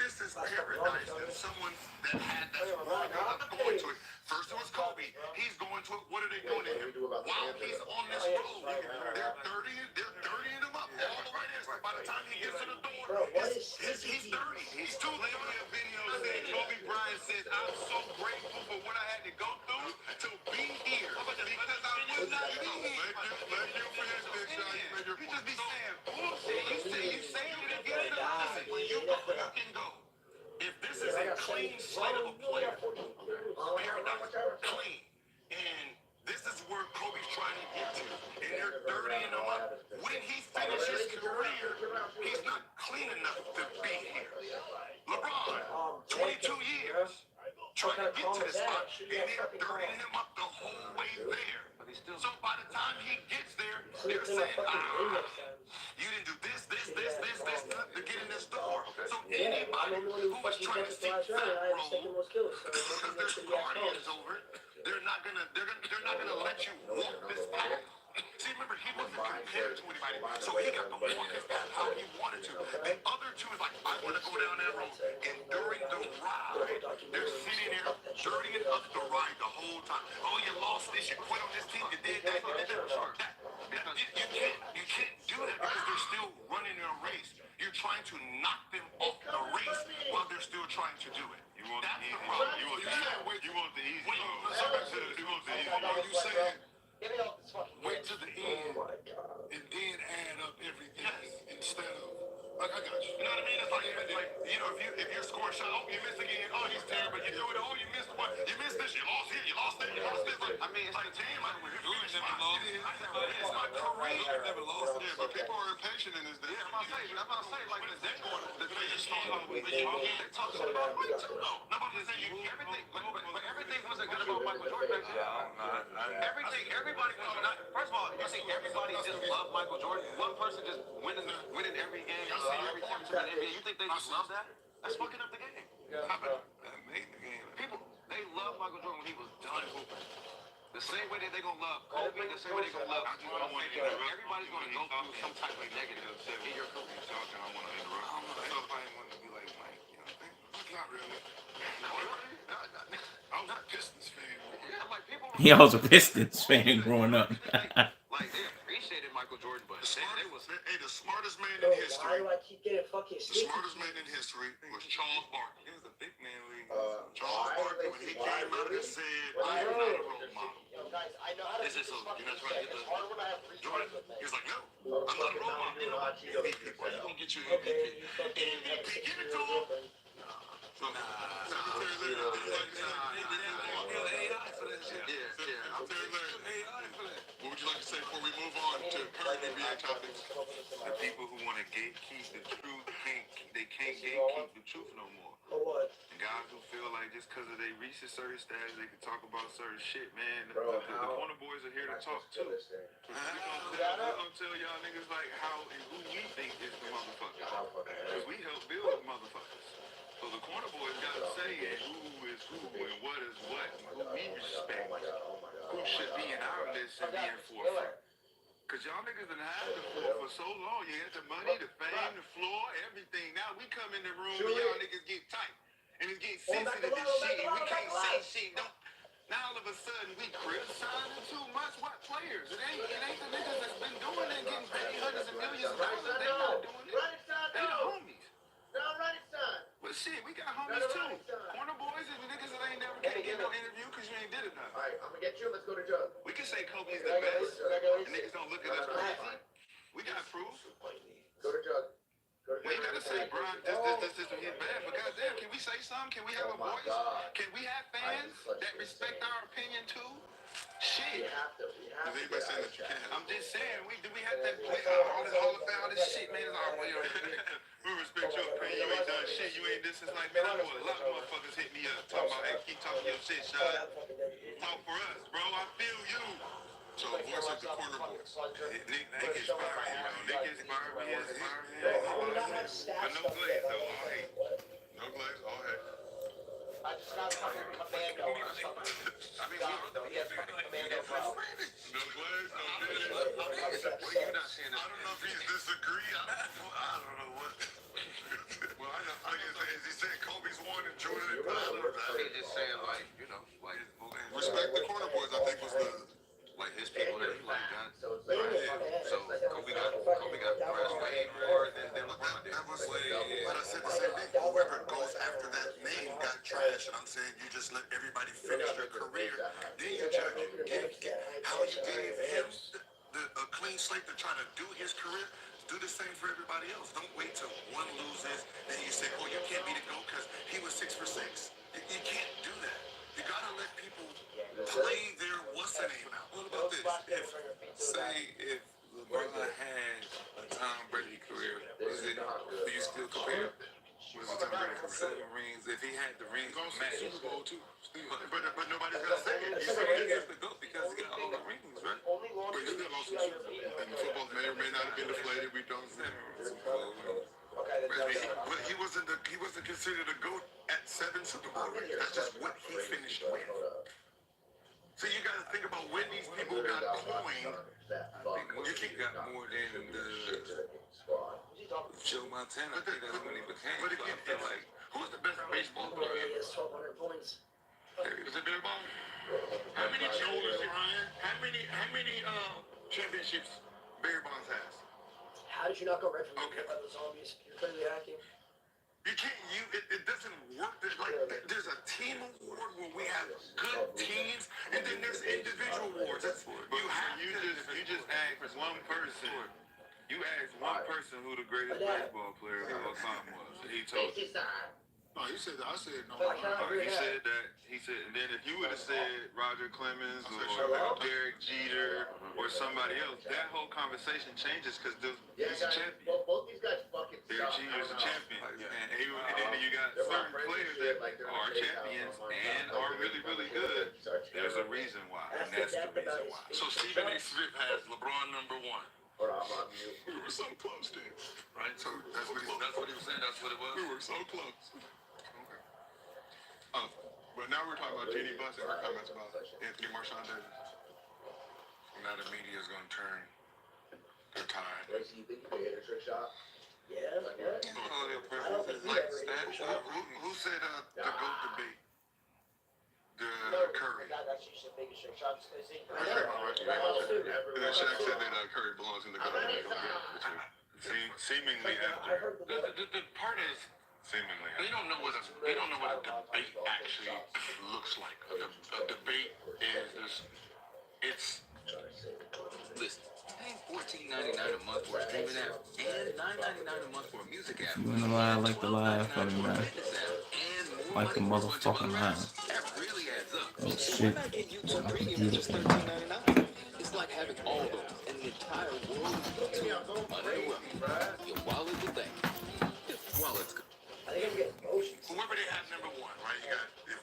This is paradise, and someone that had that worthy of going to it. First it was Kobe. He's going to it. What are they doing to him? While he's on this road, they're dirtying him up all the way there. So by the time he gets to the door, he's dirty. He's too late. A video said Kobe Bryant says, "I'm so grateful for what I had to go through to be here because I would not be here." Let you finish, Big Shot. You made your point. You just be saying bullshit. You saying it again. Listen, when you go, you can go. If this is a clean slate of a player, paradise, clean, and this is where Kobe's trying to get to, and they're dirtying him up. When he finishes his career, he's not clean enough to be here. LeBron, 22 years, trying to get to this spot, and they're dirtying him up the whole way there. So by the time he gets there, they're saying, you didn't do this to get in this door. So anybody who was trying to seek that role, because their party is over, they're not gonna let you walk this path. See, remember, he wasn't compared to anybody, so he got to walk his path how he wanted to. The other two is like, I want to go down that road. And during the ride, they're sitting there dirtying up the ride the whole time. Oh, you lost this, you quit on this team, you did that, you did that. You can't do that because they're still running a race. You're trying to knock them off the race while they're still trying to do it. That's the problem. You want the easy. You want the easy. You saying, wait to the end and then add up everything instead of. I got you. You know what I mean? It's like you know, if you're scoring shot, oh, you missed again. Oh, he's terrible. You do it. Oh, you missed one. You missed this. You lost here. You lost that. You lost this. I mean, it's like damn. I never lost. It's my career. I've never lost. Yeah, but people are impatient in this day. Yeah, I'm about to say like they're going. They talk shit about Mike too. No, nobody's saying everything. But everything wasn't good about Michael Jordan. Everybody was not. First of all, you see, everybody just loved Michael Jordan. One person just winning every game. You see every championship in the NBA. You think they just love that? That's fucking up the game. That made the game. People, they love Michael Jordan when he was done hooping. The same way that they're gonna love Kobe, the same way they're gonna love. Everybody's gonna go through some type of negative in your career. I want to interrupt. I want to be like Mike. You know, not really. I was a Pistons fan. Yeah, like people. Yeah, I was a Pistons fan growing up. Like they appreciated Michael Jordan, but they was the smartest man in history. Why do I keep getting fucking The smartest man in history was Charles Barkley. He was a big man league. Charles Barkley, when he came out and said, I am not a role model. Yo, guys, I know how to This is do so, this you know, fucking trying to shit. get It's the hard when I have 3 Jordan. friends with me. He was like, no, I'm not a role model. You know, MVP, boy, you gonna get your MVP. MVP, give it to him. What would you like to say before we move on to current NBA topics? The people who want to gatekeep the truth can't gatekeep the truth no more. For what? The guys who feel like just because of they reach a certain status, they can talk about certain shit, man. Bro, the corner boys are here to talk too. We're gonna tell y'all niggas like how and who we think is the motherfucker. Because we help build motherfuckers. So the corner boys gotta say who is who and what is what, who we respect, who should be in our list and be in forefront. Cause y'all niggas done had the floor for so long. You had the money, the fame, the floor, everything. Now we come in the room and y'all niggas get tight. And it's getting sensitive and shit. And we can't say shit. Now all of a sudden we criticizing too much what players. It ain't the niggas that's been doing it and getting paid hundreds of millions of dollars. They not doing it. They the homies. But shit, we got homies too. Corner boys and the niggas that ain't never can't get no interview because you ain't did it nothing. Alright, I'm gonna get you. Let's go to Jug. We can say Kobe's the best. The niggas don't look at us crazy. We got proof. Go to Jug. We ain't gotta say, bro, this is his bad, but goddamn, can we say something? Can we have a voice? Can we have fans that respect our opinion too? Shit. Does anybody say that you can't? I'm just saying, we have that, all this shit, man, is our way of We respect your opinion. You ain't done shit. You ain't this. It's like, man, I know a lot of motherfuckers hit me up talking about, hey, keep talking your shit, Sean. Talk for us, bro. I feel you. So, voice of the corner boys. Nick inspired me, bro. Nick inspired me. But no glaze, though. All hate. No glaze, all hate. I just got fucking commando or something. He has fucking commando, bro. No glaze, no glaze. You're not saying I don't know if he's disagree. I don't know what. Well, I know. As he said, Kobe's one and Jordan and He's just saying, like, you know, like, respect the corner boys. I think was the. like his people that he like got. So it's So Kobe got pressed way more than LeBron did. That was way. But I said the same thing. Whoever goes after that name got trash, and I'm saying you just let everybody finish their career. Then you judge it. How you gave him a clean slate to try to do his career. Do the same for everybody else. Don't wait till one loses, then you say, oh, you can't be the GOAT because he was 6 for 6. You can't do that. You gotta let people play their what's the name out. What about this? If LeBron had a Tom Brady career, do you still compare? Was it Tom Brady career? 7 rings. If he had the rings, Goes to match. the Super Bowl too. But nobody's gonna say it. You say he gets the GOAT because he got all the rings, right? But you still lost the Super Bowl. And the football may or may not have been deflated. We don't know. But he wasn't considered a GOAT at 7 Super Bowl rings. That's just what he finished with. So you gotta think about when these people got coined. You think got more than Joe Montana. I think that's when he became. But again, it's like, who's the best baseball player? He has 1,200 points. Is it Barry Bonds? How many Ryan? How many championships Barry Bonds has? How did you not go right from Okay. the zombies? You're clearly hacking. You can't. It doesn't work. There's a team award where we have good teams, and then there's individual awards. You just asked one person. You asked one person who the greatest baseball player of all time was. And he told you. No, you said that. I said no. He said that. He said, and then if you would have said Roger Clemens or Derek Jeter or somebody else, that whole conversation changes because he's a champion. Both these guys fucking Derek Jeter's a champion, and then you got certain players that are champions and are really, really good. There's a reason why, and that's the reason why. So Stephen A. Smith has LeBron #1. Hold on, I'm on mute. We were so close, then. Right? So That's what he was saying. That's what it was. we were so close. Okay. But now we're talking about JD Buss and her comments about Anthony Marshawn Davis. Now the media is gonna turn. They're tired. Gracie, you think you can hit a trick shot? Yeah, yeah. Who said the GOAT debate? Curry. That's usually the biggest trick shot. And then Shaq said that Curry belongs in the GOAT. Seemingly after. The part is, seemingly. They don't know what a debate actually looks like. A debate is this. It's listen. Paying $14.99 a month for a streaming app and $9.99 a month for a music app. You wanna lie like the live for me, man. Like the motherfucking live. That really adds up. Oh shit. It's like having all those and the entire world uninterrupted. Your wallet will thank you. Your wallet's good. Whoever they have number one, right? You got if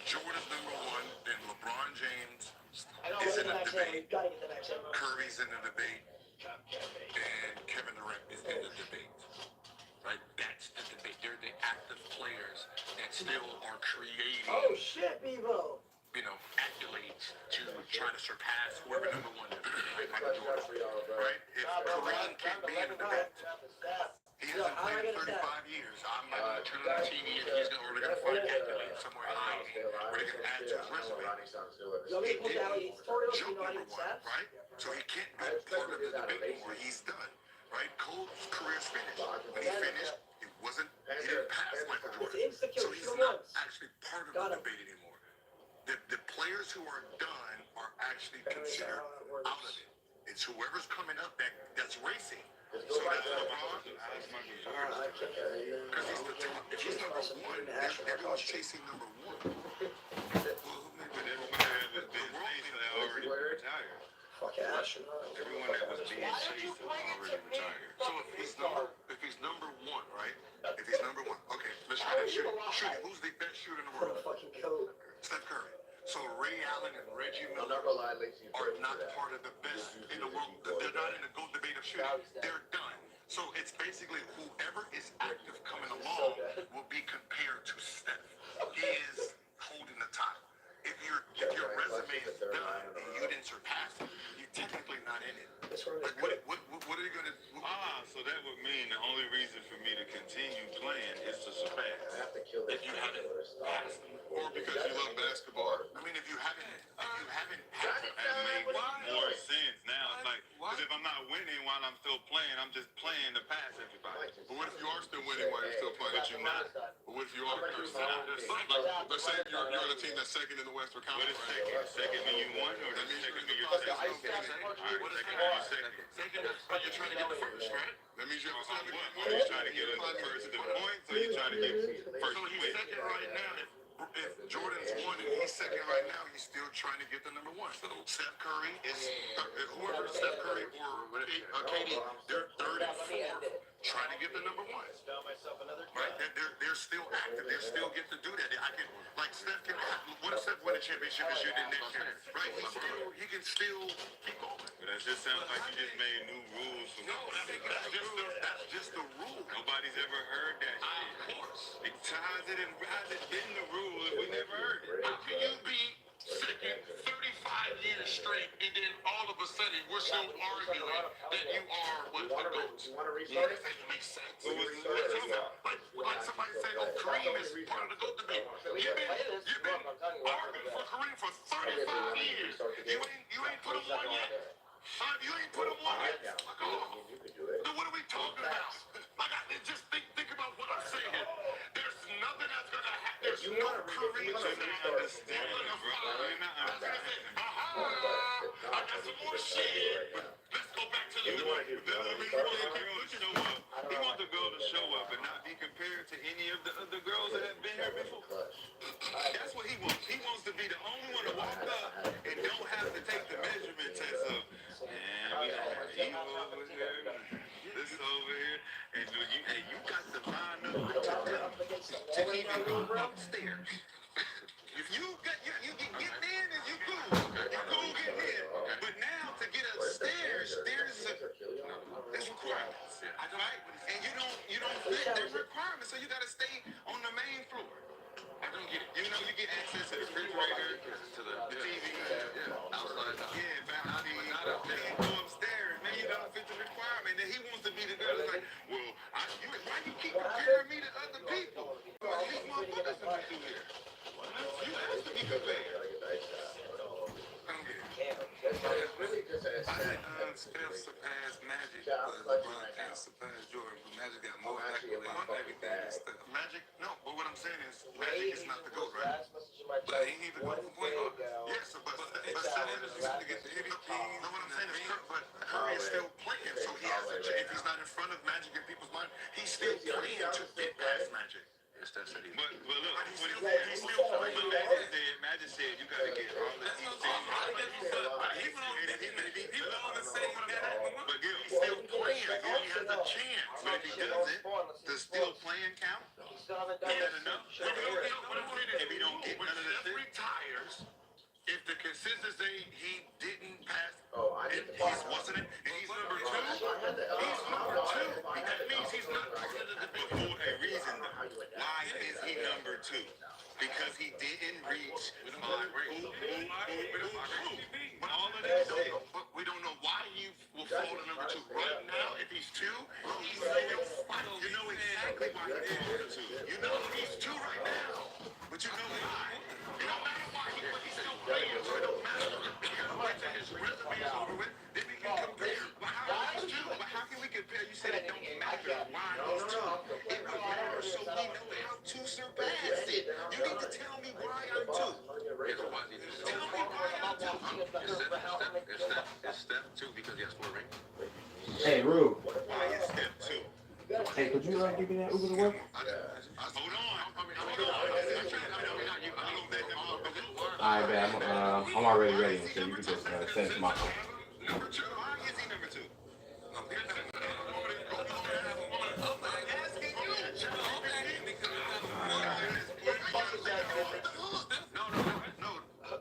Jordan's number one, then LeBron James is in the debate. Curry's in the debate, and Kevin Durant is in the debate. Right? That's the debate. They're the active players that still are creating. Oh shit, Bevo. You know, accolades to try to surpass whoever number one is. Right? Michael Jordan. Right? If Kareem can't be in the debate, he hasn't played in 35 years. I'm not going to turn on the TV and they're going to find accolades somewhere high where they can add to his resume. He didn't jump number one, right? So he can't be part of the debate anymore. He's done, right? Cole's career's finished. When he finished, he didn't pass Michael Jordan. So he's not actually part of the debate anymore. The players who are done are actually considered out of it. It's whoever's coming up that's racing. So that's LeBron. Because he's the top. If he's number one, everyone's chasing number one. But everybody that was being chased had already retired. Fucking astronaut. Everyone that was being chased already retired. So if he's number one, right? If he's number one, okay, let's try that shooting. Who's the best shooter in the world? Fucking code. Steph Curry. So Ray Allen and Reggie Miller are not part of the best in the world. They're not in the GOAT debate of shooting. They're done. So it's basically whoever is active coming along will be compared to Steph. He is holding the top. If your resume is done and you didn't surpass it, you're technically not in it. Like what are you gonna? So that would mean the only reason for me to continue playing is to surpass. If you haven't passed, or because you love basketball. I mean, if you haven't That makes more sense now. It's like, because if I'm not winning while I'm still playing, I'm just playing to pass everybody. But what if you are still winning while you're still playing? That you're not. But what if you are? Let's say you're on a team that's second in the Western Conference. What is second? Second mean you won, or That means second you're mean you're second? Alright, second means you're second. But you're trying to get the first, right? That means you're What? Are you trying to get the first to the points, or you trying to get first So he's win? second right now. If Jordan's one and he's second right now, he's still trying to get the number one. So Steph Curry is whoever Steph Curry or KD, they're third and fourth, trying to get the number one. Right? They're still active. They still get to do that. I can like Steph can. What if Steph win a championship this year? Then next year, right? He can still keep going. But that just sounds like you just made new rules for No, that's just the rule. Nobody's ever heard that shit. Of course. How's it been the rule if we never heard it? How can you be second 35 years straight and then all of a sudden we're still arguing that you are what the GOAT? That doesn't make sense. Like somebody said, oh, Kareem is part of the GOAT debate. You've been arguing for Kareem for 35 years. You ain't put him on yet. You ain't put him on yet. Like, oh, then what are we talking about? Like, just think about what I'm saying. There's nothing that's gonna happen. There's no Kareem to understand, bro. I got some more shit. Let's go back to the debate. You know what? He wants the girl to show up and not be compared to any of the other girls that have been here before. That's what he wants. He wants to be the only one to walk up and don't have to take the measurement test of, we got you over here, this over here, and you got to line up to even go upstairs. If you can get in and you cool. You cool getting in. But now to get upstairs, there's requirements. Right? And you don't fit there's requirements, so you gotta stay on the main floor. I don't get it. You get access to the refrigerator, to the TV, outside. Balcony. Then go upstairs. Man, you don't fit the requirement. And he wants to be the girl that's like, well, why you keep comparing me to other people? These motherfuckers coming through here. You have to be compared. I don't get it. I had Steph surpass Magic, but LeBron can't surpass Jordan. But Magic got more accolades and everything and stuff. Magic, no, but what I'm saying is, Magic is not the GOAT, right? But ain't he the GOAT for point guard? Yes, but It's so interesting to get the MVP. no, what I'm saying is, but Curry is still playing, so he has a chance. If he's not in front of Magic in people's mind, he's still playing to get past Magic. Steph said he. But look, he's still playing. Magic said you gotta get all the He went on to say that. But Gil, he's still playing. Gil, he has a chance. But if he doesn't, does still playing count? Is that enough? If he don't get none of this, retires. If the consistency he didn't pass, he's wasn't it, and he's number 2. He's number 2. That means he's not part of the debate for a reason. Why is he number 2? Because he didn't reach my rate. But all of this, but we don't know why he will fall to number 2. Right now, if he's 2, he's still fighting. You know exactly why he's number 2. You know he's 2 right now, but you know why. It don't matter why he's still playing, so it don't matter. We gotta wait till his resume is over with, then we can compare. But how can we compare? You said it don't matter why he's 2. It would matter so we know how to surpass it. You need to tell me why I'm 2. Tell me why I'm 2. It's Steph too because he has 4 rings. Hey, Rue. Why is Steph 2? Hey, could you give me that Uber to work? Hold on. Alright, man. I'm already ready, so you can just send it to my phone. Number 2. Why is he number 2?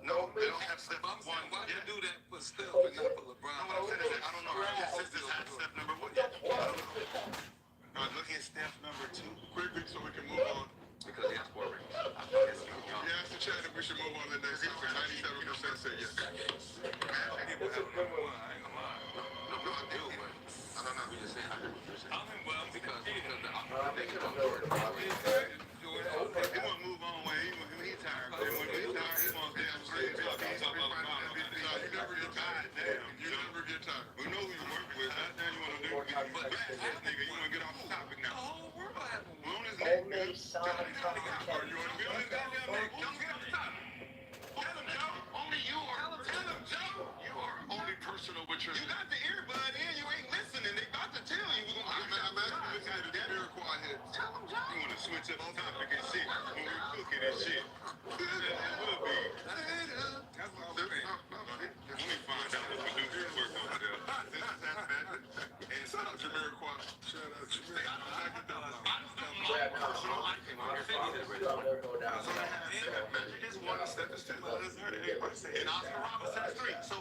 No, they don't have Steph 1. Why do you do that for Steph and not for LeBron? No, what I'm saying is, I don't know. His sisters had Steph number 1. Look at Steph number 2. Quickly, so we can move on. Because he has 4 rings. Yeah, it's the chat that we should move on to the next. 97% say yes. People have number 1. I ain't gonna lie. No, I do, but I don't know. We just saying. I heard what you're saying. Because they can come forward. He want to move on when he's tired. When he's tired, he wants to stay on straight. You never get tired. Damn, you never get tired. We know who you work with. That's now you want to do. But this nigga, you want to get off the topic now. We're on his neck, nigga. Are you on his goddamn neck? Don't get off the topic. Tell him, Joe. Only you are. Tell him, Joe. You are only personal with your. You got the earbud in. You ain't listening. They about to tell you. I'm listening to that Iroquois head. Tell him, Joe. You want to switch up the topic and shit when we cooking and shit. That would be. That's what I'm saying. Let me find out what producers work over there. And shout out Jamiroquai. Shout out Jamiroquai. Magic is 1, Steph is 2. And Oscar Robinson is 3. So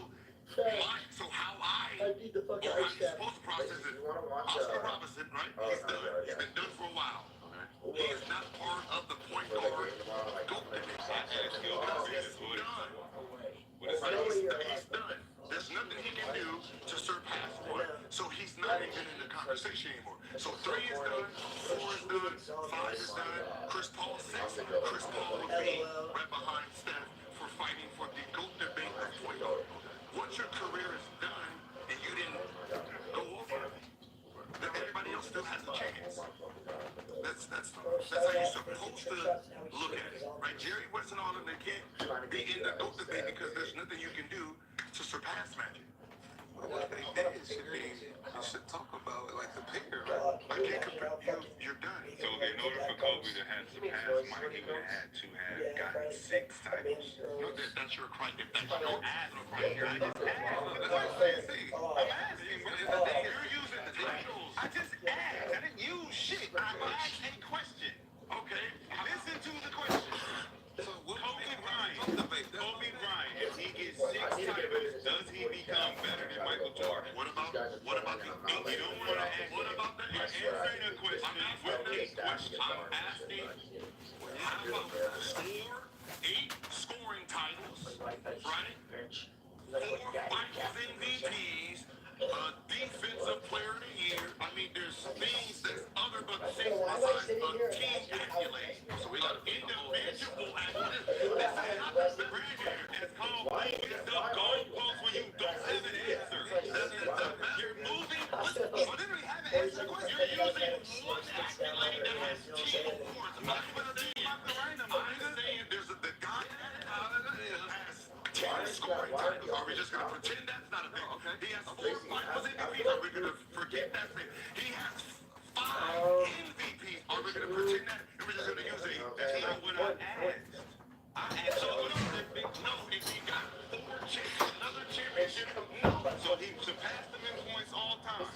how I'm supposed to process it. Oscar Robinson, right? He's done. He's been done for a while. He is not part of the point guard. He's done. There's nothing he can do to surpass 1. So he's not even in the conversation anymore. So 3 is done, 4 is done, 5 is done. Chris Paul 6. Chris Paul would be right behind Steph for fighting for the GOAT debate of point guard. Once your career is done and you didn't go over, then everybody else still has a chance. That's how you're supposed to look at it, right? Jerry West and all of them, they can't be in the GOAT debate because there's nothing you can do to surpass Magic. What they did should be, you should talk about it like the pair, right? I can't compare. You're done. So in order for Kobe to have surpassed Mike, he would have had to have gotten 6 titles. No, that's your criteria. That's your criteria. I just asked. That's what I'm saying. I'm asking. You're using the titles. I just asked. I didn't use shit. I asked a question. Okay. Listen to the question. Kobe Bryant, if he gets 6 titles, does he become better than Michael Jordan? What about the you don't want to ask? What about the answering a question with this question? I'm asking, how about score 8 scoring titles, right? 4 finals MVPs, defensive player of the year. I mean, there's things that's other but things besides a team accolade. So we got individual accolades. This is not the granddad. It's called moving the goalposts when you don't have an answer. You're moving gonna forget that thing. He has 5 MVPs. Are we gonna pretend that? And we're just gonna use it? That's not what I asked. I asked so no, if he got 4 another championship, no. So he surpassed them in points all time.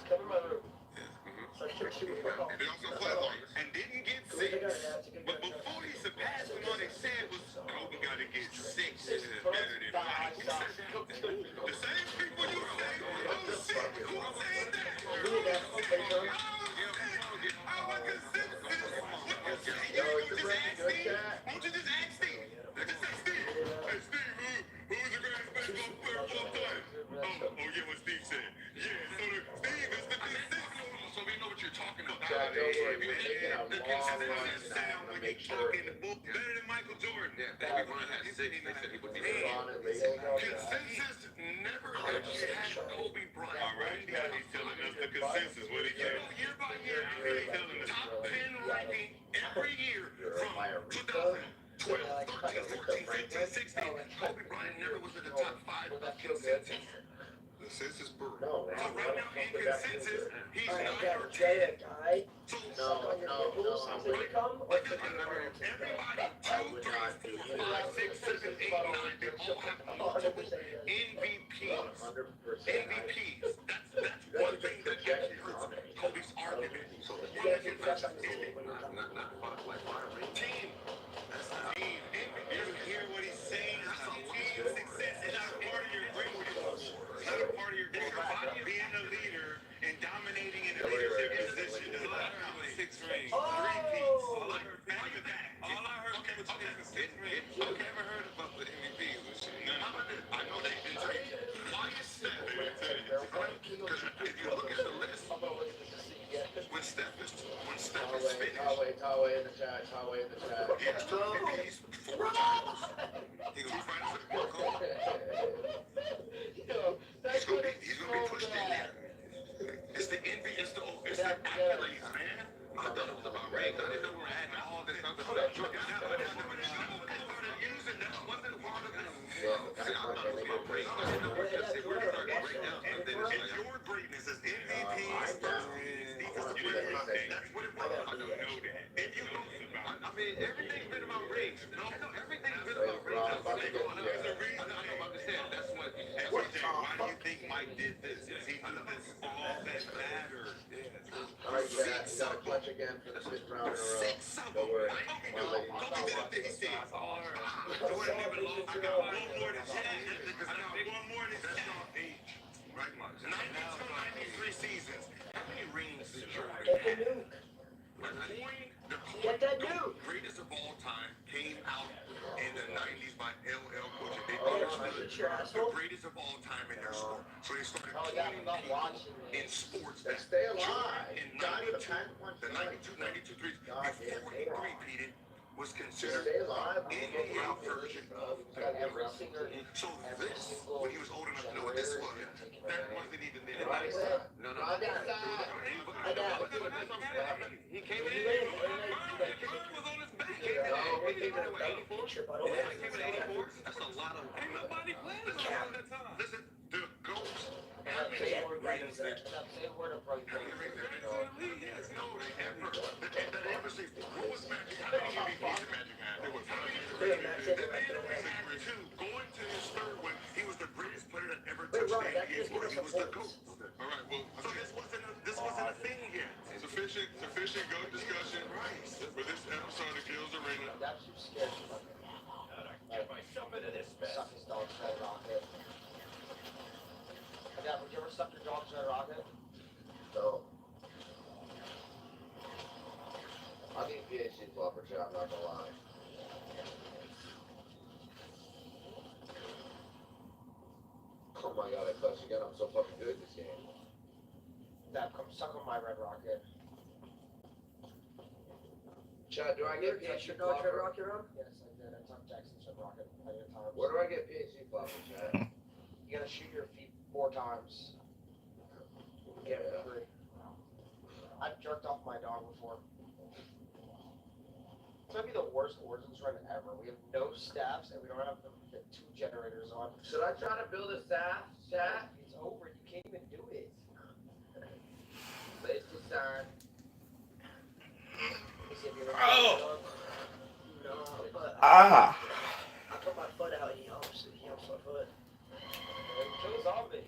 And they also flatlined and didn't get 6. But before he surpassed them, all they said was Kobe got to get 6 better than 5. Who said that? The same people you say, oh shit, who said that? Our consensus. Won't you just ask Steve? Just say Steve. Hey Steve, who's the greatest baseball player of all time? Oh yeah, what Steve said. Yeah, so Steve is the consensus. So we know what you're talking about. The consensus sound when you talk in the book better than Michael Jordan. Yeah, Baby Bryant had 6. They said he would be consensus never actually had Kobe Bryant. All right, now he's telling us the consensus. What he said. Year by year, he's telling the top 10 ranking every year from 2012, 13, 14, 15, 16. Kobe Bryant never was in the top 5 of consensus. The census bureau. So right now in consensus, he's not your 10. So everybody 2, 3, 4, 5, 6, 7, 8, 9, they all have multiple MVPs. MVPs. That's one thing that actually hurts Kobe's argument. So the one that gets not like fire team. That's not team. You hear what he's saying? Team success is not part of your greatness. It's not a part of your greatness. Being a leader and dominating in a leadership position is like 6 rings, 3 peats. All I heard was 6 rings. I never heard about the MVPs and shit. I know they didn't tell you. Why is Steph? They didn't tell you. Because if you look at the list, when Steph is finished, Tawe in the chat. he has 2 MVPs 4 times. He was finals with Kobe. He's gonna be pushed in there. It's the envy, it's the accolades, man. I thought it was about rings. I didn't know we were adding all this other stuff. Using that wasn't part of it. I thought it was about rings. I didn't know we were just saying we're starting to break down something. It's your greatness as MVPs, first defense. That's what it was. I don't know that. If you I mean, everything's been about rings. No, everything's been about rings. That's what they're going on. There's a reason. I know, I'm just saying. That's what. Why do you think Mike did this? Is he did this all that matters? All right, Jack, you got a clutch again for the 6th round in a row. Don't worry. Kobe did it. He said, I got one more than Shaq. I got one more than Shaq. Right, Mark. 92-93 seasons. How many rings did Jordan have? Get that new. Greatest of all time came out in the 90s by LL Cool J. They the greatest of all time in their sport. So they started pointing people in sports that stay alive. In 92, the 92, 93, before he repeated, was considered NBA version of every single. So this, when he was old enough to know what this was, that wasn't even there. No. He came in. Was on his back. He came in 84. That's a lot of. Ain't nobody playing at that time. Listen, the GOAT. Say a word of praise. No, they ever. That ever say, what was Magic? How many MVPs did Magic have? There was two. Going to his 3rd one, he was the greatest player that ever touched the NBA floor. He was the GOAT. All right, well, so this wasn't a thing yet. Sufficient GOAT discussion for this episode of Gills Arena. That's too scary. Get myself into this mess. Suck his dog's head rocket. Yeah, would you ever suck your dog's head rocket? No. I'll get PhD flopper shot, I'm not gonna lie. Oh my god, I clutched again. I'm so fucking good at this game. Dad, come suck on my red rocket. Chad, do I get PhD flopper? Rocket room? Yes, I did. I took Jackson's red rocket plenty of times. Where do I get PhD flopper, Chad? You gotta shoot your feet 4 times. Get it free. I've jerked off my dog before. It's gonna be the worst Origins run ever. We have no staffs and we don't have the 2 generators on. Should I try to build a staff, Chad? It's over. You can't even do it. Ah. I put my foot out, he humps my foot. Kill a zombie.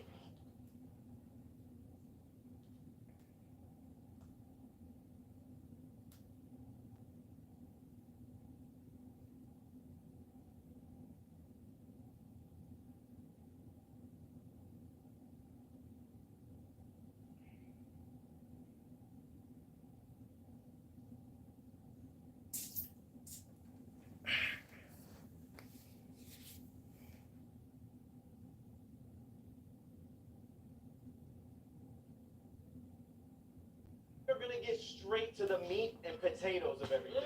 We're gonna get straight to the meat and potatoes of everything.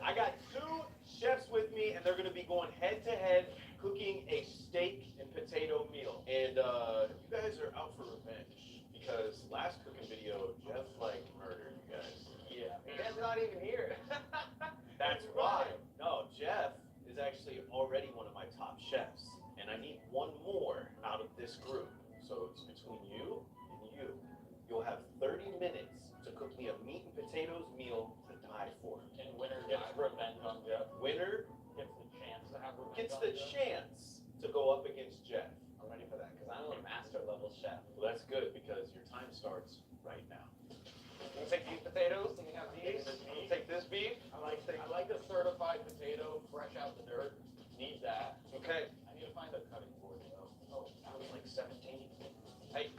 I got 2 chefs with me, and they're gonna be going head to head cooking a steak and potato meal. And you guys are out for revenge because last cooking video, Jeff murdered you guys. Yeah, Jeff's not even here. that's right. No, Jeff is actually already one of my top chefs, and I need one more out of this group. So it's between you and you. You'll have 30 minutes to cook me a meat and potatoes meal to die for. And winner gets revenge on Jeff. Winner Gets the chance to have revenge gets on the Jeff. chance to go up against Jeff. I'm ready for that because I'm a master level chef. Well, that's good because your time starts right now. You take these potatoes and you have these. You take this beef. I like the certified potato fresh out the dirt. Need that. Okay. I need to find a cutting board though. Oh, I was like 17. Hey.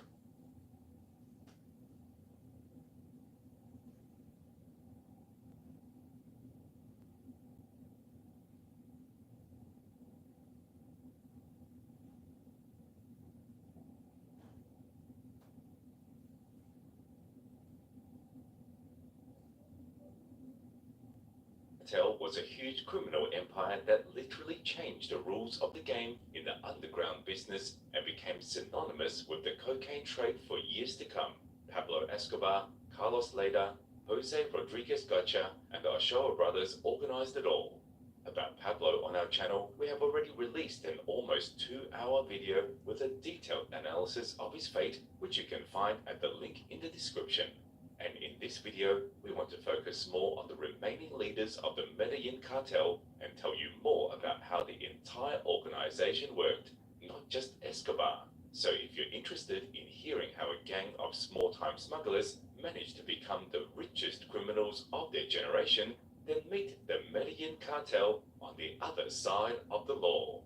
Cartel was a huge criminal empire that literally changed the rules of the game in the underground business and became synonymous with the cocaine trade for years to come. Pablo Escobar, Carlos Leda, Jose Rodriguez Gacha, and the Ochoa brothers organized it all. About Pablo on our channel, we have already released an almost 2-hour video with a detailed analysis of his fate, which you can find at the link in the description. And in this video, we want to focus more on the remaining leaders of the Medellin cartel and tell you more about how the entire organization worked, not just Escobar. So if you're interested in hearing how a gang of small-time smugglers managed to become the richest criminals of their generation, then meet the Medellin cartel on the other side of the law.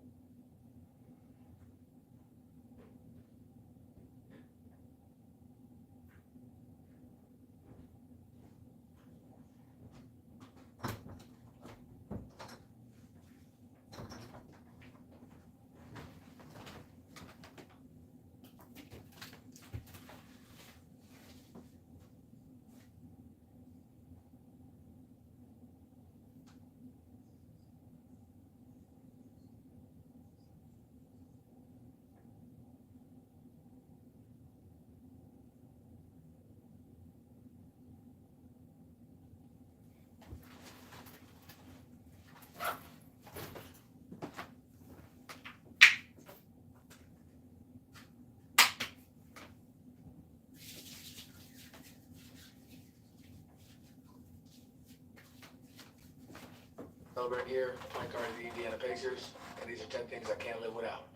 Celebrate here, point guard of the Indiana Pacers, and these are 10 things I can't live without.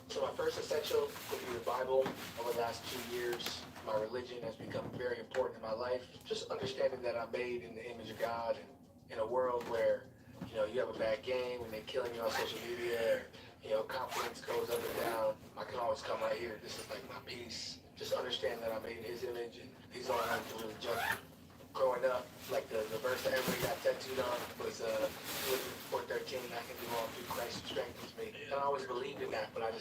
So my first essential would be the Bible. Over the last 2 years, my religion has become very important in my life. Just understanding that I'm made in the image of God, and in a world where, you have a bad game and they're killing you on social media, or, confidence goes up and down, I can always come right here. This is like my peace. Just understand that I'm made in his image, and he's the only one who can really judge me. Growing up, like the verse that everybody got tattooed on was Philippians 4:13, I can do all through Christ who strengthens me. And I always believed in that, but I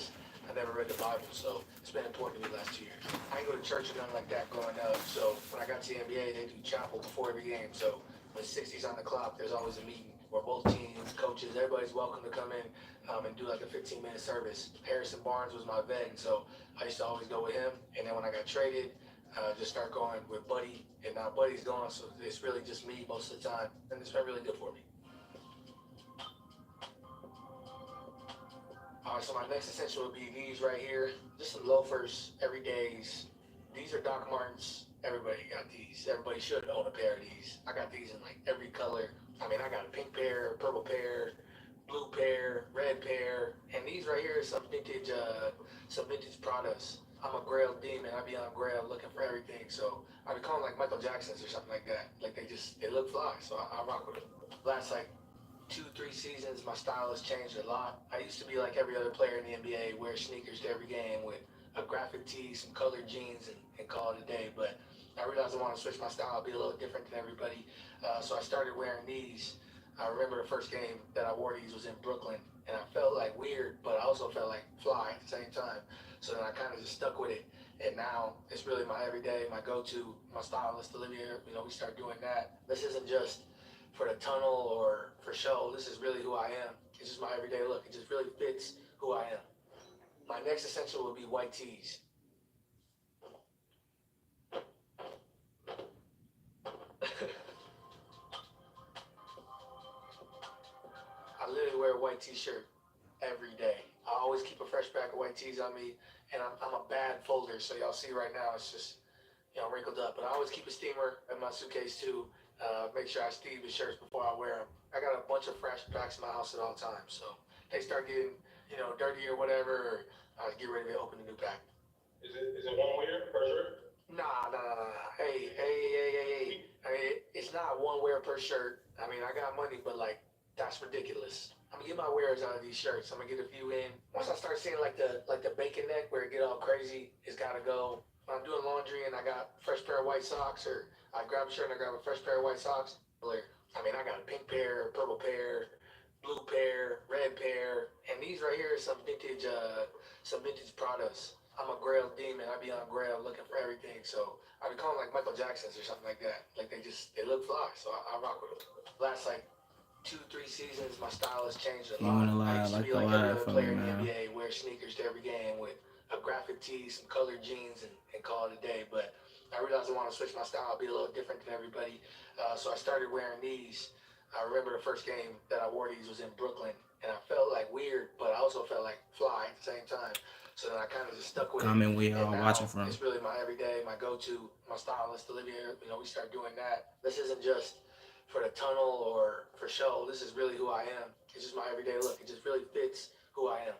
never read the Bible, so it's been important to me the last 2 years. I didn't go to church or nothing like that growing up, so when I got to the NBA, they do chapel before every game, so when 60's on the clock, there's always a meeting where both teams, coaches, everybody's welcome to come in and do like a 15-minute service. Harrison Barnes was my vet, and so I used to always go with him, and then when I got traded, just start going with Buddy, and now Buddy's gone, so it's really just me most of the time, and it's been really good for me. Alright, so my next essential would be these right here, just some loafers, everydays. These are Doc Martens, everybody got these. Everybody should own a pair of these. I got these in like every color. I mean, I got a pink pair, purple pair, blue pair, red pair, and these right here are some vintage products. I'm a Grail demon. I be on Grail looking for everything. So I be calling like Michael Jackson's or something like that. Like they look fly. So I rock with them. Last like 2-3 seasons, my style has changed a lot. I used to be like every other player in the NBA, wear sneakers to every game with a graphic tee, some colored jeans, and call it a day. But I realized I want to switch my style, be a little different than everybody. So I started wearing these. I remember the first game that I wore these was in Brooklyn, and I felt like weird, but I also felt like fly at the same time. So then I kind of just stuck with it. And now it's really my everyday, my go-to, my stylist, Olivia, we start doing that. This isn't just for the tunnel or for show. This is really who I am. It's just my everyday look. It just really fits who I am. My next essential would be white tees. I literally wear a white t-shirt every day. I always keep a fresh pack of white tees on me, and I'm a bad folder, so y'all see right now it's just wrinkled up. But I always keep a steamer in my suitcase too. Make sure I steam the shirts before I wear them. I got a bunch of fresh packs in my house at all times, so they start getting dirty or whatever, or I get ready to open a new pack. Is it one wear per shirt? Nah. Hey. I mean, it's not one wear per shirt. I mean, I got money, but like, that's ridiculous. I'm gonna get my wears out of these shirts. I'm gonna get a few in. Once I start seeing like the bacon neck where it get all crazy, it's gotta go. When I'm doing laundry and I got a fresh pair of white socks, or I grab a shirt and I grab a fresh pair of white socks. I mean, I got a pink pair, purple pair, blue pair, red pair, and these right here are some vintage products. I'm a Grail demon. I be on Grail looking for everything. So I be calling like Michael Jackson's or something like that. Like they look fly. So I rock with them. Last like 2-3 seasons, my style has changed a lot. You wanna lie, I used to like be the like every live other for player me, in the man. NBA, wear sneakers to every game with a graphic tee, some colored jeans, and call it a day. But I realized I want to switch my style, be a little different than everybody. So I started wearing these. I remember the first game that I wore these was in Brooklyn, and I felt like weird, but I also felt like fly at the same time. So then I kind of just stuck with Comment it. where y'all And now watching from. it's really my everyday, my go-to, my stylist, Olivia. We start doing that. This isn't just for the tunnel or for show. This is really who I am. It's just my everyday look. It just really fits who I am.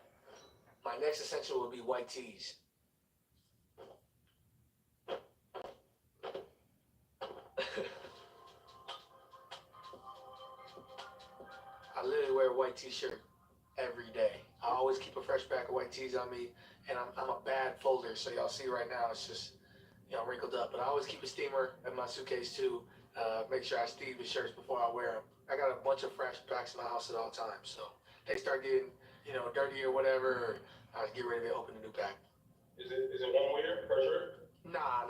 My next essential would be white tees. I literally wear a white t-shirt every day. I always keep a fresh pack of white tees on me, and I'm a bad folder, so y'all see right now it's just wrinkled up. But I always keep a steamer in my suitcase too. Make sure I steam the shirts before I wear them. I got a bunch of fresh packs in my house at all times, so they start getting dirty or whatever, or I get ready to open a new pack. Is it one wear per shirt? Nah.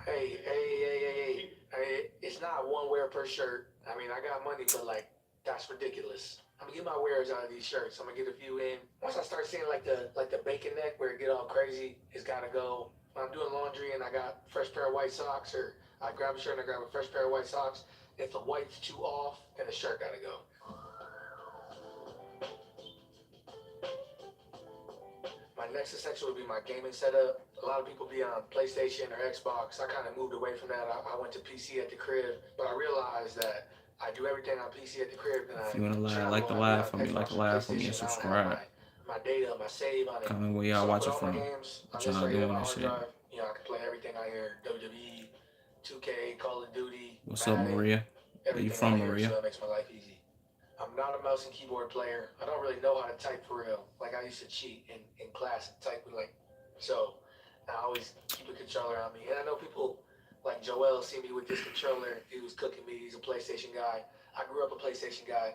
Hey. I mean, it's not one wear per shirt. I mean, I got money, but like, that's ridiculous. I'm gonna get my wears out of these shirts. I'm gonna get a few in. Once I start seeing like the bacon neck where it get all crazy, it's gotta go. When I'm doing laundry and I got a fresh pair of white socks, or I grab a shirt and I grab a fresh pair of white socks, if the white's too off, then the shirt gotta go. My next essential would be my gaming setup. A lot of people be on PlayStation or Xbox. I kind of moved away from that. I went to PC at the crib, but I realized that I do everything on PC at the crib. And If you wanna lie, like the live for me, and subscribe. My data, my save on it. Comment where y'all watching with all my from. games, What on this y'all right here, doing my and hard shit. drive, I can play everything on here. WWE, 2K, Call of Duty. What's up, Madden, Maria? Where you everything from, on here, Maria? So that makes my life easy. I'm not a mouse and keyboard player. I don't really know how to type for real. Like I used to cheat in class and type with so I always keep a controller on me. And I know people like Joel see me with this controller. He was cooking me. He's a PlayStation guy. I grew up a PlayStation guy,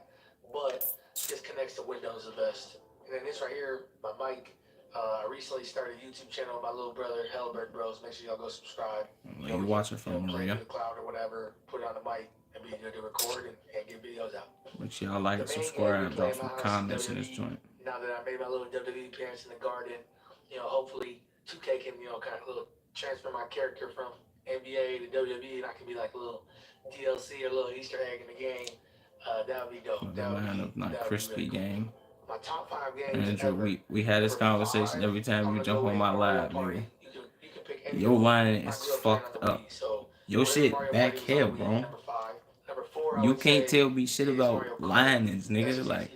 but this connects to Windows the best. And then this right here, my mic. I recently started a YouTube channel with my little brother, Hellberg Bros. Make sure y'all go subscribe. Where you watching from, Play Maria? to the cloud or whatever, put it on the mic, and be good to record and get videos out. Make sure y'all like and The main subscribe, game drop we play in some my house is comments in this WWE. joint. Now that I made my little WWE appearance in the garden, hopefully 2K can, kind of little transfer my character from NBA to WWE, and I can be like a little DLC or a little Easter egg in the game. That would be dope. The line of not crispy game. My top 5 games Andrew, ever. we had this Number conversation 5, every time I'm you gonna jump go on with my Mario live, Party. nigga. You can pick Your line is fucked up. Your shit back here, bro. You can't tell me shit about linings, nigga. Like,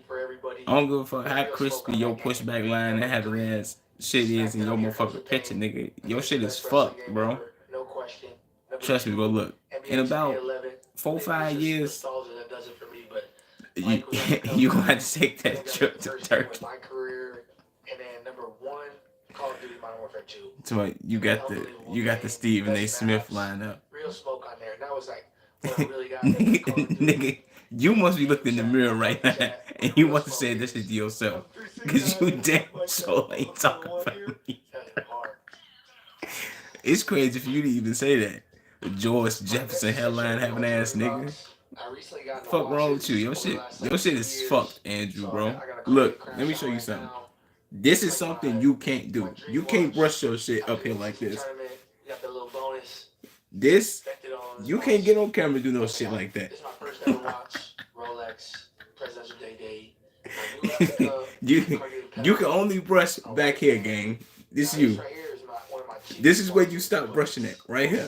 I don't give a fuck how crispy your pushback line and having ass shit is in your motherfucking picture, nigga. Your shit is fucked, bro. Trust me, bro. Look, in about 4-5 years, you gonna have to take that trip to Turkey. My career, and then number 1, Call of Duty Modern Warfare 2. So you got the Stephen A. Smith line up. Real smoke on there, and that was like what I really got. Call of Duty. Nigga, you must be looking in the mirror right now, and you must have said this shit to yourself, cause you damn sure ain't talking about me. It's crazy for you to even say that. The George Jefferson headline having ass nigga. Fuck wrong with you? Your shit is fucked, Andrew, bro. Look, let me show you something. This is something you can't do. You can't brush your shit up here like this. This, you can't get on camera and do no shit like that. This is my first ever watch, Rolex, Presidential Day date. You can only brush back here, gang. This is you. This is where you stop brushing it, right here.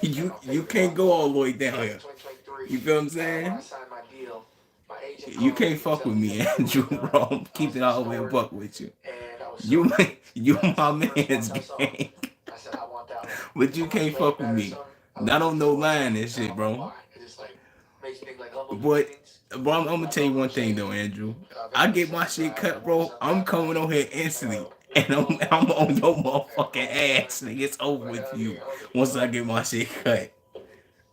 You can't go all the way down here. You feel what I'm saying? You can't fuck with me, Andrew, bro. I'm keeping all the way a buck with you. You my man's gang. But you can't fuck with me. Not on no line and shit, bro. But, bro, I'm gonna tell you one thing though, Andrew. I get my shit cut, bro. I'm coming on here instantly. And I'm on your motherfucking ass, nigga. It's over with you once I get my shit cut.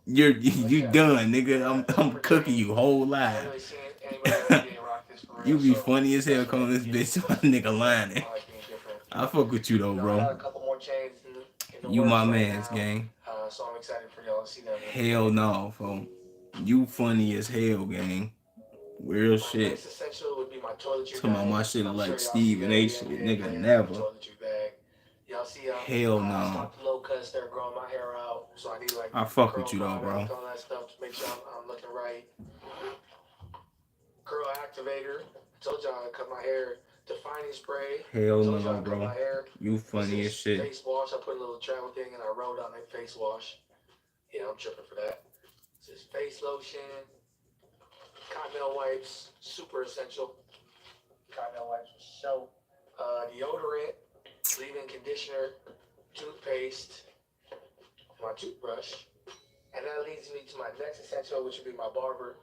You done, nigga. I'm cooking you whole live. You be funny as hell calling this bitch my nigga lying. I fuck with you though, bro. You my man's gang. So I'm excited for y'all to see that. Hell no, fo. You funny as hell, gang. Real shit. Talking about my shit like Stephen A. shit, nigga, never. Hell no. I fuck with you though, bro. Curl activator. I told y'all I cut my hair. Defining spray. Hell no, bro. You funny as shit. Face wash. I put a little travel thing and I rolled on that face wash. Yeah, I'm tripping for that. This is face lotion. Continental wipes, super essential. Continental wipes for show. Deodorant, leave-in conditioner, toothpaste, my toothbrush. And that leads me to my next essential, which would be my barber.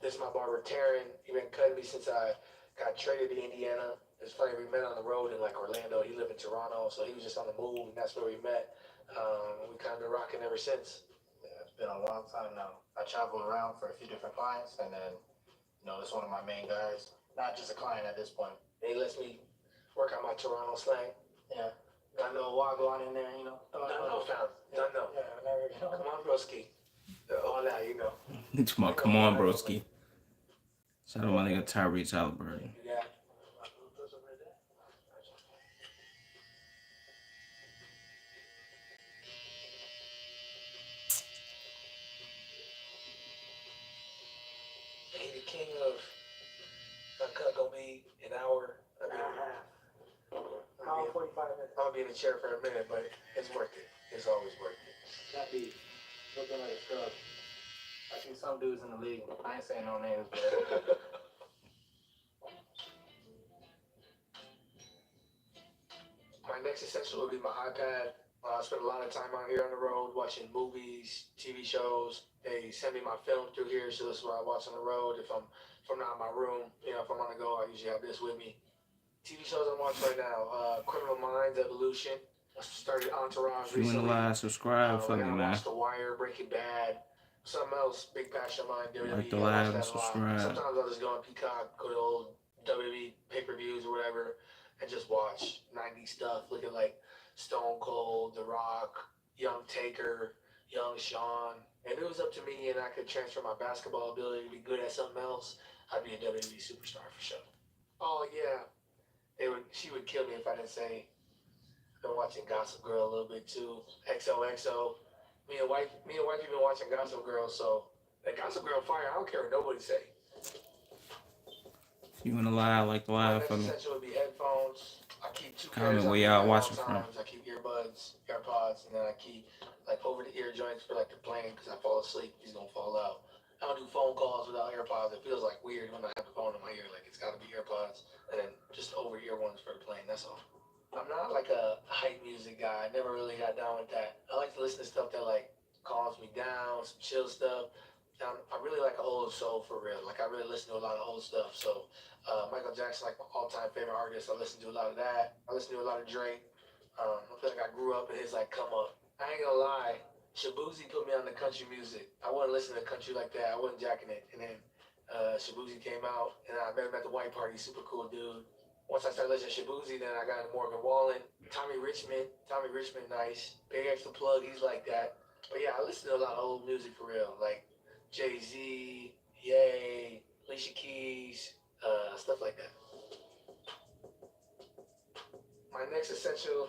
This is my barber, Taryn. He been cutting me since I got traded to Indiana. It's funny, we met on the road in like Orlando. He lived in Toronto, so he was just on the move, and that's where we met. We kind of been rocking ever since. Yeah, it's been a long time now. I traveled around for a few different clients, and then, it's one of my main guys. Not just a client at this point. And he lets me work on my Toronto slang. Yeah. Got a little wagwan in there, Dunno, fam. Dunno. Yeah, there we go. Come on, broski. All that, Come on, broski. Shout out my nigga Tyrese Halliburton. Yeah. Hey, the king of my cut gonna be an hour. Hour 45 minutes. I'm gonna be in the chair for a minute, but it's worth it. It's always worth it. That be looking like a scrub. I see some dudes in the league. I ain't saying no names, but my next essential would be my iPad. I spend a lot of time out here on the road watching movies, TV shows. They send me my film through here, so this is what I watch on the road. If I'm not in my room, if I'm on the go, I usually have this with me. TV shows I'm watching right now: Criminal Minds, Evolution. I started Entourage If you recently. wanna subscribe for me, I man. watched The Wire, Breaking Bad. Something else, big passion of mine, WWE. Like the I live watch and that a lot. subscribe. Sometimes I'll just go on Peacock, go to old WWE pay-per-views or whatever, and just watch 90s stuff. Look at like Stone Cold, The Rock, Young Taker, Young Sean. And if it was up to me and I could transfer my basketball ability to be good at something else, I'd be a WWE superstar for sure. Oh yeah, she would kill me if I didn't say. I've been watching Gossip Girl a little bit too. XOXO. Me and wife have been watching Gossip Girl, so that Gossip Girl fire. I don't care what nobody say. If you wanna lie, like the My live next for me. essential would be headphones. I keep 2 Comment pairs on where me y'all at all watching from. times. I keep earbuds, AirPods, and then I keep like over the ear joints for like the plane because I fall asleep. He's gonna fall out. I don't do phone calls without AirPods. It feels like weird when I have the phone in my ear. Like it's got to be AirPods, and then just over ear ones for the plane. That's all. I'm not like a hype music guy. I never really got down with that. I like to listen to stuff that like calms me down, some chill stuff. I really like old soul for real. Like I really listen to a lot of old stuff. So Michael Jackson, like my all-time favorite artist. I listen to a lot of that. I listen to a lot of Drake. I feel like I grew up in his like come up. I ain't gonna lie. Shabuzi put me on the country music. I wasn't listening to country like that. I wasn't jacking it. And then Shabuzi came out, and I met him at the white party. Super cool dude. Once I started listening to Shabuzi, then I got into Morgan Wallen, Tommy Richmond, nice. Big Extra Plug, he's like that. But yeah, I listen to a lot of old music for real, like Jay-Z, Ye, Alicia Keys, stuff like that. My next essential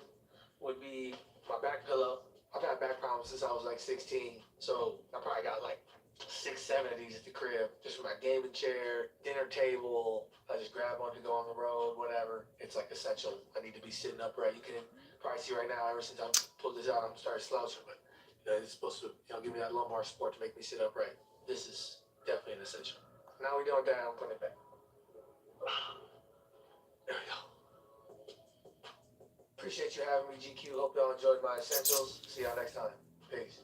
would be my back pillow. I've had back problems since I was like 16, so I probably got like 6, 7 of these at the crib. Just for my gaming chair, dinner table. I just grab one to go on the road, whatever. It's like essential. I need to be sitting upright. You can probably see right now, ever since I pulled this out, I'm starting slouching, but it's supposed to, give me that lumbar support to make me sit upright. This is definitely an essential. Now we're doing that, I'm putting it back. There we go. Appreciate you having me, GQ. Hope y'all enjoyed my essentials. See y'all next time. Peace.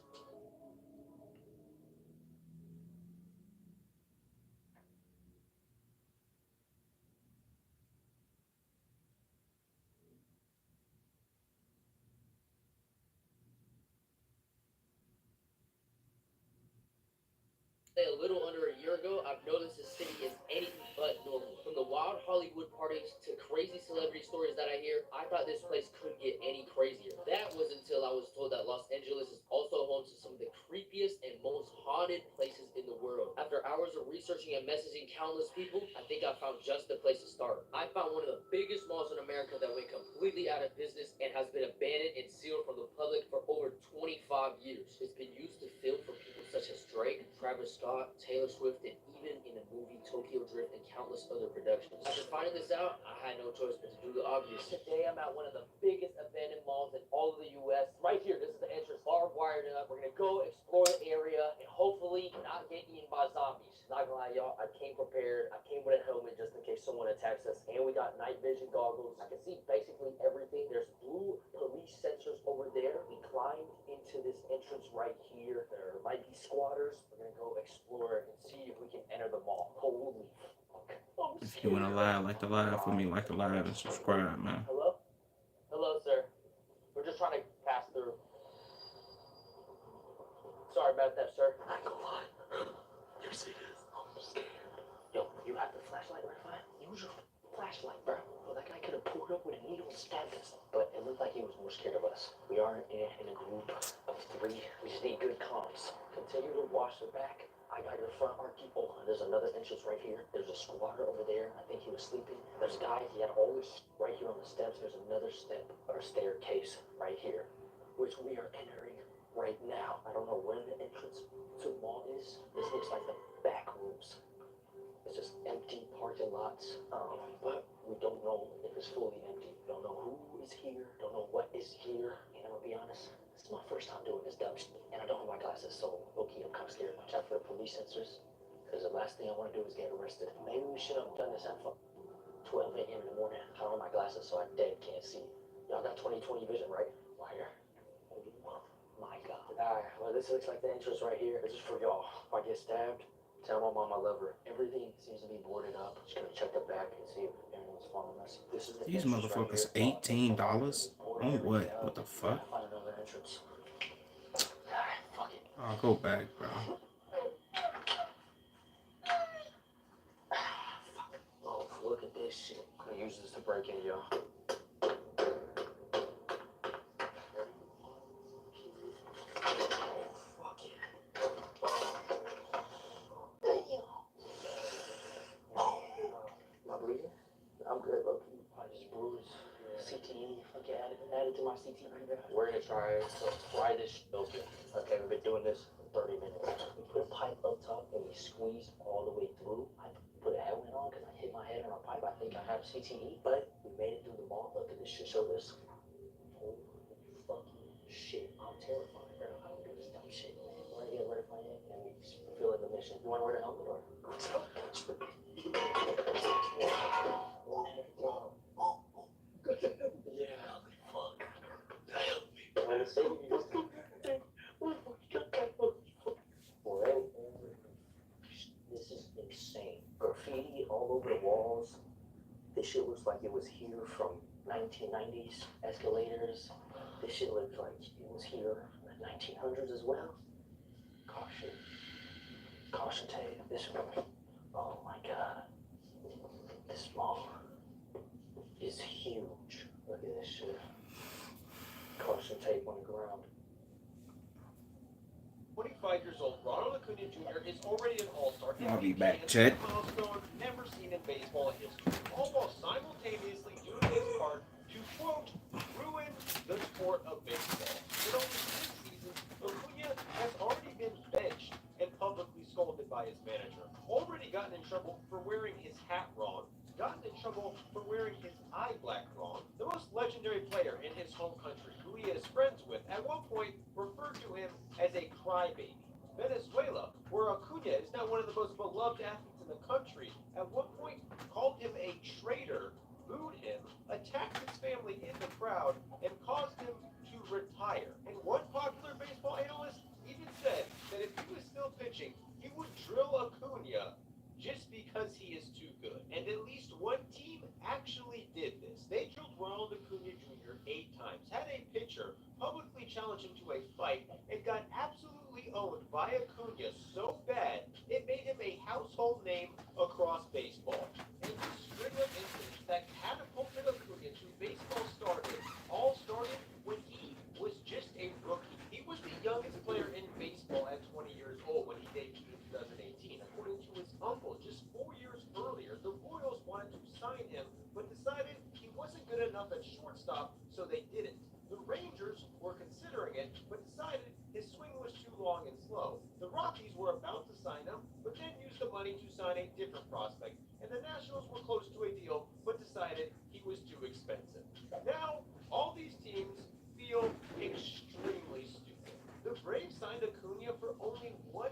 A little under a year ago, I've noticed the city is anything but normal. From the wild Hollywood parties to crazy celebrity stories that I hear, I thought this place couldn't get any crazier. That was until I was told that Los Angeles is also home to some of the creepiest and most haunted places in the world. After hours of researching and messaging countless people, I think I found just the place to start. I found one of the biggest malls in America that went completely out of business and has been abandoned and sealed from the public for over 25 years. It's been used to film for people such as Drake, Travis Scott, Taylor Swift, and even in the movie Tokyo Drift and countless other productions. After finding this out, I had no choice but to do the obvious. Today I'm at one of the biggest abandoned malls in all of the US. Right here, this is the entrance, barbed wired up. We're gonna go explore the area and hopefully not get eaten by zombies. Not gonna lie, y'all, I came prepared. I came with a helmet just in case someone attacks us. And we got night vision goggles. I can see basically everything. There's blue police sensors over there. We climbed into this entrance right here. There might be squatters. We're gonna go explore and see if we can enter the mall. Holy fuck. If you wanna lie, like the live for me, like the live and subscribe, man. Hello? Hello, sir. We're just trying to pass through. Sorry about that, sir. Not gonna lie. You're serious. I'm scared. Yo, you have the flashlight right fine? Use your flashlight, bro. Well, that guy could have pulled up with a needle and stabbed us. But it looked like he was more scared of us. We are in a group of 3. We just need good comms. Continue to watch the back. I got your front arc. Oh, there's another entrance right here. There's a squatter over there. I think he was sleeping. There's a guy. He had all this right here on the steps. There's another step or staircase right here, which we are entering right now. I don't know where the entrance to the mall is. This looks like the back rooms. It's just empty parking lots. But we don't know if it's fully empty. Don't know who is here. Don't know what is here. And I'm gonna be honest, this is my first time doing this dump. And I don't have my glasses, so low-key, I'm kind of scared. Watch out for the police sensors. Because the last thing I want to do is get arrested. Maybe we should have done this at 12 a.m. in the morning. I don't have my glasses, so I dead can't see. Y'all got 20/20 vision, right? Wire. Oh my God. Alright, well, this looks like the entrance right here. This is for y'all. If I get stabbed, tell my mom I love her. Everything seems to be boarded up. Just gonna check the back and see if anyone's following us. This is the These entrance motherfuckers right here. $18 on what? What the fuck? Find another entrance. Alright, fuck it. I'll go back, bro. Oh, look at this shit. I'm gonna use this to break in, y'all. Fuck yeah. Am I bleeding? I'm good, bro. I just bruised. CTE, fucking added to my CTE. We're gonna try to pry this shit open. Okay, we've been doing this for 30 minutes. We put a pipe up top and we squeeze all the way through. I put a helmet on because I hit my head on a have CTE, but we made it through the mall. Look at this shit. Show this. Holy fucking shit. I'm terrified, bro. I don't do this dumb shit, man. We're gonna get ready for it and we fulfill the mission. You wanna wear the helmet or? Yeah, fuck. Help me. I'm saving you. This is insane. Graffiti all over the walls. This shit looks like it was here from 1990s. Escalators. This shit looks like it was here from the 1900s as well. Caution. Caution tape. This one. Oh my god. This mall is huge. Look at this shit. Caution tape on the ground. 25 years old, Ronald Acuna Jr. is already an all-star. I'll be back, Chet. Milestone never seen in baseball history, all while simultaneously doing his part to, quote, ruin the sport of baseball. In only 6 seasons, Acuna has already been benched and publicly scolded by his manager, already gotten in trouble for wearing his hat wrong, gotten in trouble for wearing his eye black wrong. The most legendary player in his home country, who he is friends with, at one point referred to him as a crybaby. Venezuela, where Acuna is now one of the most beloved athletes in the country, at one point called him a traitor, booed him, attacked his family in the crowd, and caused him to retire. And one popular baseball analyst even said that if he was still pitching, he would drill Acuna just because he is too good. And at least one team actually did this. They drilled Ronald Acuna Jr. 8 times, had a pitcher publicly challenge him to a fight, and got absolutely owned by Acuna so bad, it made him a household name across baseball. And the string of incidents that catapulted Acuna to baseball all started when he was just a rookie. He was the youngest player in baseball at 20 years old when he debuted in 2018. According to his uncle, just 4 years earlier, the Royals wanted to sign him, but decided he wasn't good enough at shortstop, so they didn't. The Rangers were considering it, but decided his swing was too long and slow. The Rockies were about to sign him, but then used the money to sign a different prospect. And the Nationals were close to a deal, but decided he was too expensive. Now, all these teams feel extremely stupid. The Braves signed Acuna for only $100,000,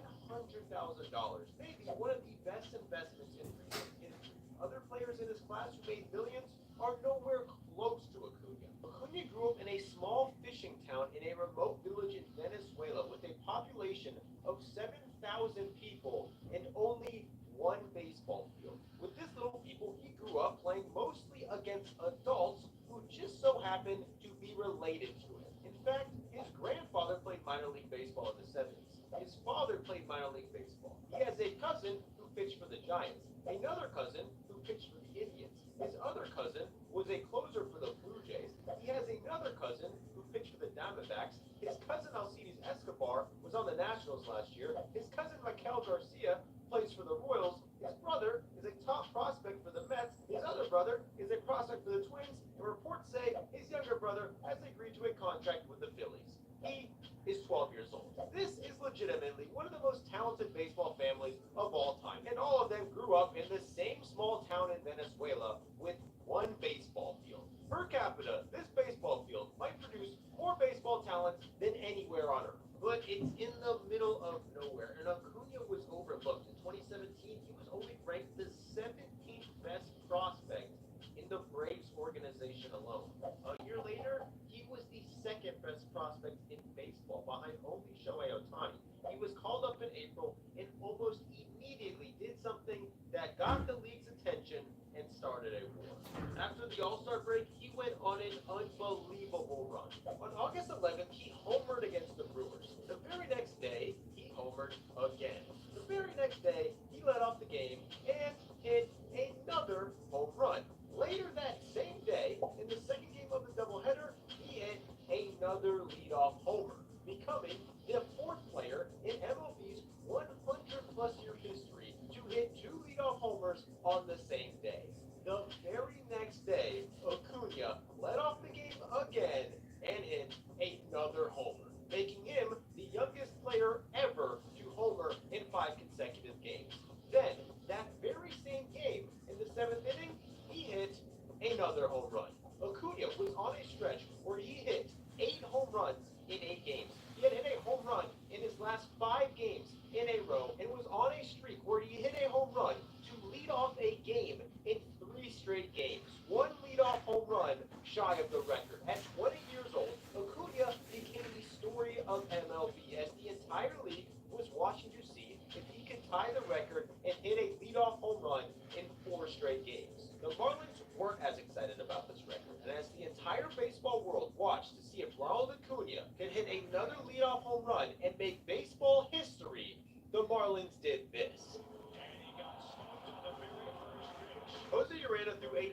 maybe one of the best investments in recent history. Other players in his class who made millions are nowhere close to Acuna. Acuna grew up in a small fishing town in a remote village in Venezuela with a population of 7,000 people and only one baseball field. With this little people, he grew up playing mostly against adults who just so happened to be related to him. In fact, his grandfather played minor league baseball in the 70s. His father played minor league baseball. He has a cousin who pitched for the Giants, another cousin who pitched for the Indians. His other cousin was a closer for the Blue Jays. He has another cousin who pitched for the Diamondbacks. His cousin Alcides Escobar was on the Nationals last year. His cousin Maikel Garcia plays for the Royals. His brother is a top prospect for the Mets. His other brother is a prospect for the Twins. And reports say his younger brother has agreed to a contract with the Phillies. He is 12 years old. This is legitimately one of the most talented baseball families of all time. And all of them grew up in the same small town in Venezuela with one baseball field. Per capita, this baseball field might produce more baseball talent than anywhere on Earth. But it's in the middle of nowhere. And Acuna was overlooked. In 2017, he was only ranked the 17th best prospect in the Braves organization alone. A year later, he was the second best prospect in baseball, behind only Shohei Ohtani. He was called up in April and almost immediately did something that got the league's attention and started a war. After the All-Star break, he went on an unbelievable run. On August 11th, he homered against the Brewers. The very next day, he homered again. The very next day, he led off the game and hit another home run. Later that same day, in the second game of the doubleheader, he hit another leadoff homer, becoming the 4th player in MLB's 100-plus year history to hit 2 leadoff homers on the same day. The very next day, Acuna led off the game again and hit another homer, making him the youngest player ever to homer in 5 consecutive games. Then, that very same game, in the 7th inning, he hit another home run. Acuna was on a stretch where he hit 8 home runs in 8 games. He had hit a home run in his last 5 games in a row and was on a streak where he hit a home run to lead off a game in 3 straight games. 1 leadoff home run shy of the record. At 20 years old, Acuna became the story of MLB as the entire league was watching to see if he could tie the record and hit a leadoff home run in 4 straight games. The Marlins weren't as excited about this record, and as the entire baseball world watched to see if Ronald Acuna could hit another leadoff home run and make baseball history, the Marlins did this. Jose Urena threw a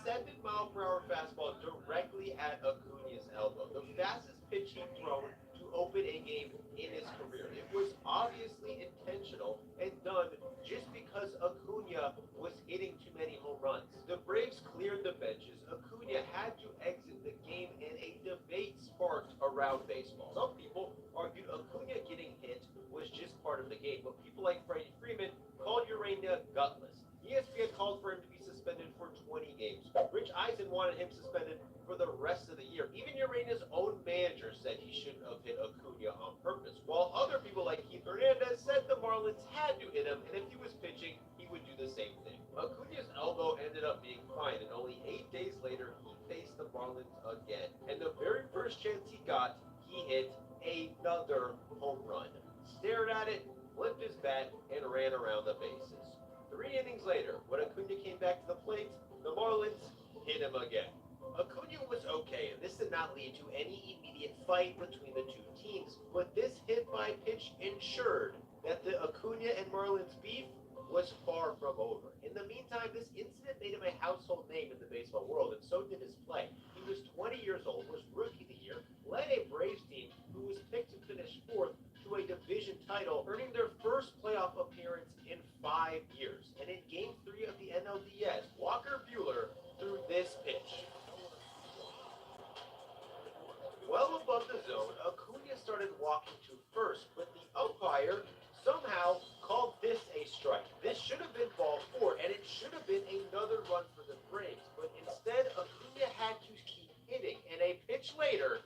97-mile-per-hour fastball directly at Acuna's elbow, the fastest pitch he'd thrown to open a game in his career. It was obviously intentional and done just because Acuna was hitting too many home runs. The Braves cleared the benches. Acuna had to exit the game, and a debate sparked around baseball. Some people argued Acuna getting hit was just part of the game, but people like Freddie Freeman called Urena gutless. ESPN called for him to be suspended for 20 games. Rich Eisen wanted him suspended for the rest of the year. Even Urena's own manager said he shouldn't have hit Acuna on purpose, while other people like Keith Hernandez said the Marlins had to hit him, and if he was pitching, he would do the same thing. Acuna's elbow ended up being fine, and only 8 days later, he faced the Marlins again. And the very first chance he got, he hit another home run. Stared at it, flipped his bat, and ran around the bases. 3 innings later, when Acuna came back to the plate, the Marlins hit him again. Acuna was okay, and this did not lead to any immediate fight between the two teams, but this hit-by-pitch ensured that the Acuna and Marlins beef was far from over. In the meantime, this incident made him a household name in the baseball world, and so did his play. He was 20 years old, was Rookie of the Year, led a Braves team who was picked to finish 4th to a division title, earning their first playoff appearance in 5 years. And in Game 3 of the NLDS, Walker Buehler threw this pitch. Well above the zone, Acuna started walking to first, but the umpire somehow called this a strike. This should have been ball 4, and it should have been another run for the Braves, but instead Acuna had to keep hitting, and a pitch later,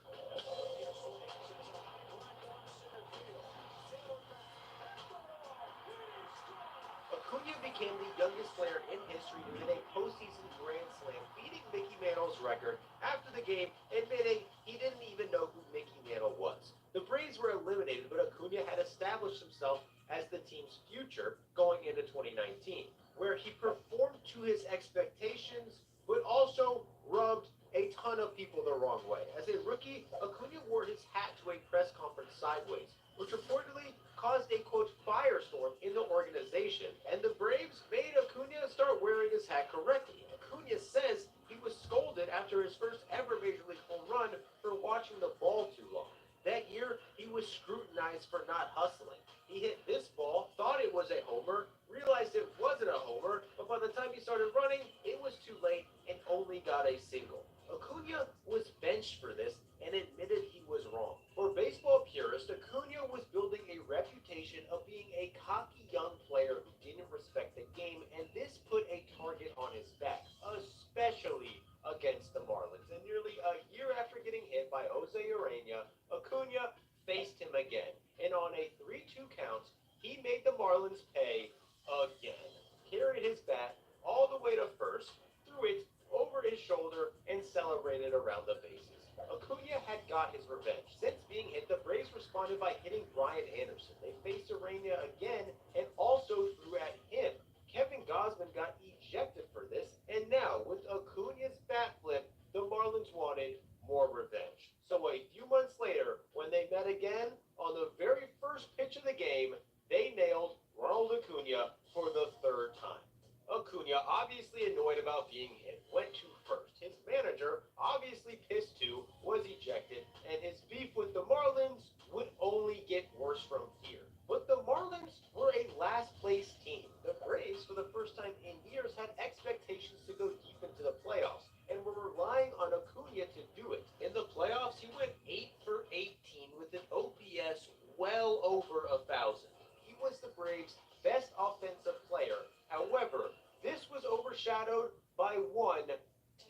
Acuna became the youngest player in history to hit a postseason grand slam, beating Mickey Mantle's record after the game, admitting he didn't even know who Mickey Mantle was. The Braves were eliminated, but Acuna had established himself as the team's future going into 2019, where he performed to his expectations, but also rubbed a ton of people the wrong way. As a rookie, Acuna wore his hat to a press conference sideways, which reportedly caused a, quote, firestorm in the organization, and the Braves made Acuna start wearing his hat correctly. Acuna says he was scolded after his first ever Major League home run for watching the ball too long. That year, he was scrutinized for not hustling. He hit this ball, thought it was a homer, realized it wasn't a homer, but by the time he started running, it was too late and only got a single. Acuna was benched for this and admitted he was wrong. For baseball purists, Acuna was building a reputation of being a cocky young player who didn't respect the game, and this put a target on his back, especially against the Marlins. And nearly a year after getting hit by Jose Urena, Acuna faced him again, and on a 3-2 count, he made the Marlins pay again. Carried his bat all the way to first, threw it over his shoulder, and celebrated around the bases. Acuna had got his revenge. Since being hit, the Braves responded by hitting Brian Anderson. They faced Urena again and also threw at him. Kevin Gausman got ejected for this, and now, with Acuna's bat flip, the Marlins wanted more revenge. So a few months later, when they met again, on the very first pitch of the game, they nailed Ronald Acuna for the 3rd time. Acuna, obviously annoyed about being hit, went to first. His manager, obviously pissed too, was ejected, and his beef with the Marlins would only get worse from here. But the Marlins were a last-place team. The Braves, for the first time in years, had expectations to go deep into the playoffs, and were relying on Acuna to do it. In the playoffs, he went 8 for 18 with an OPS well over 1,000. He was the Braves' best offensive player. However, this was overshadowed by one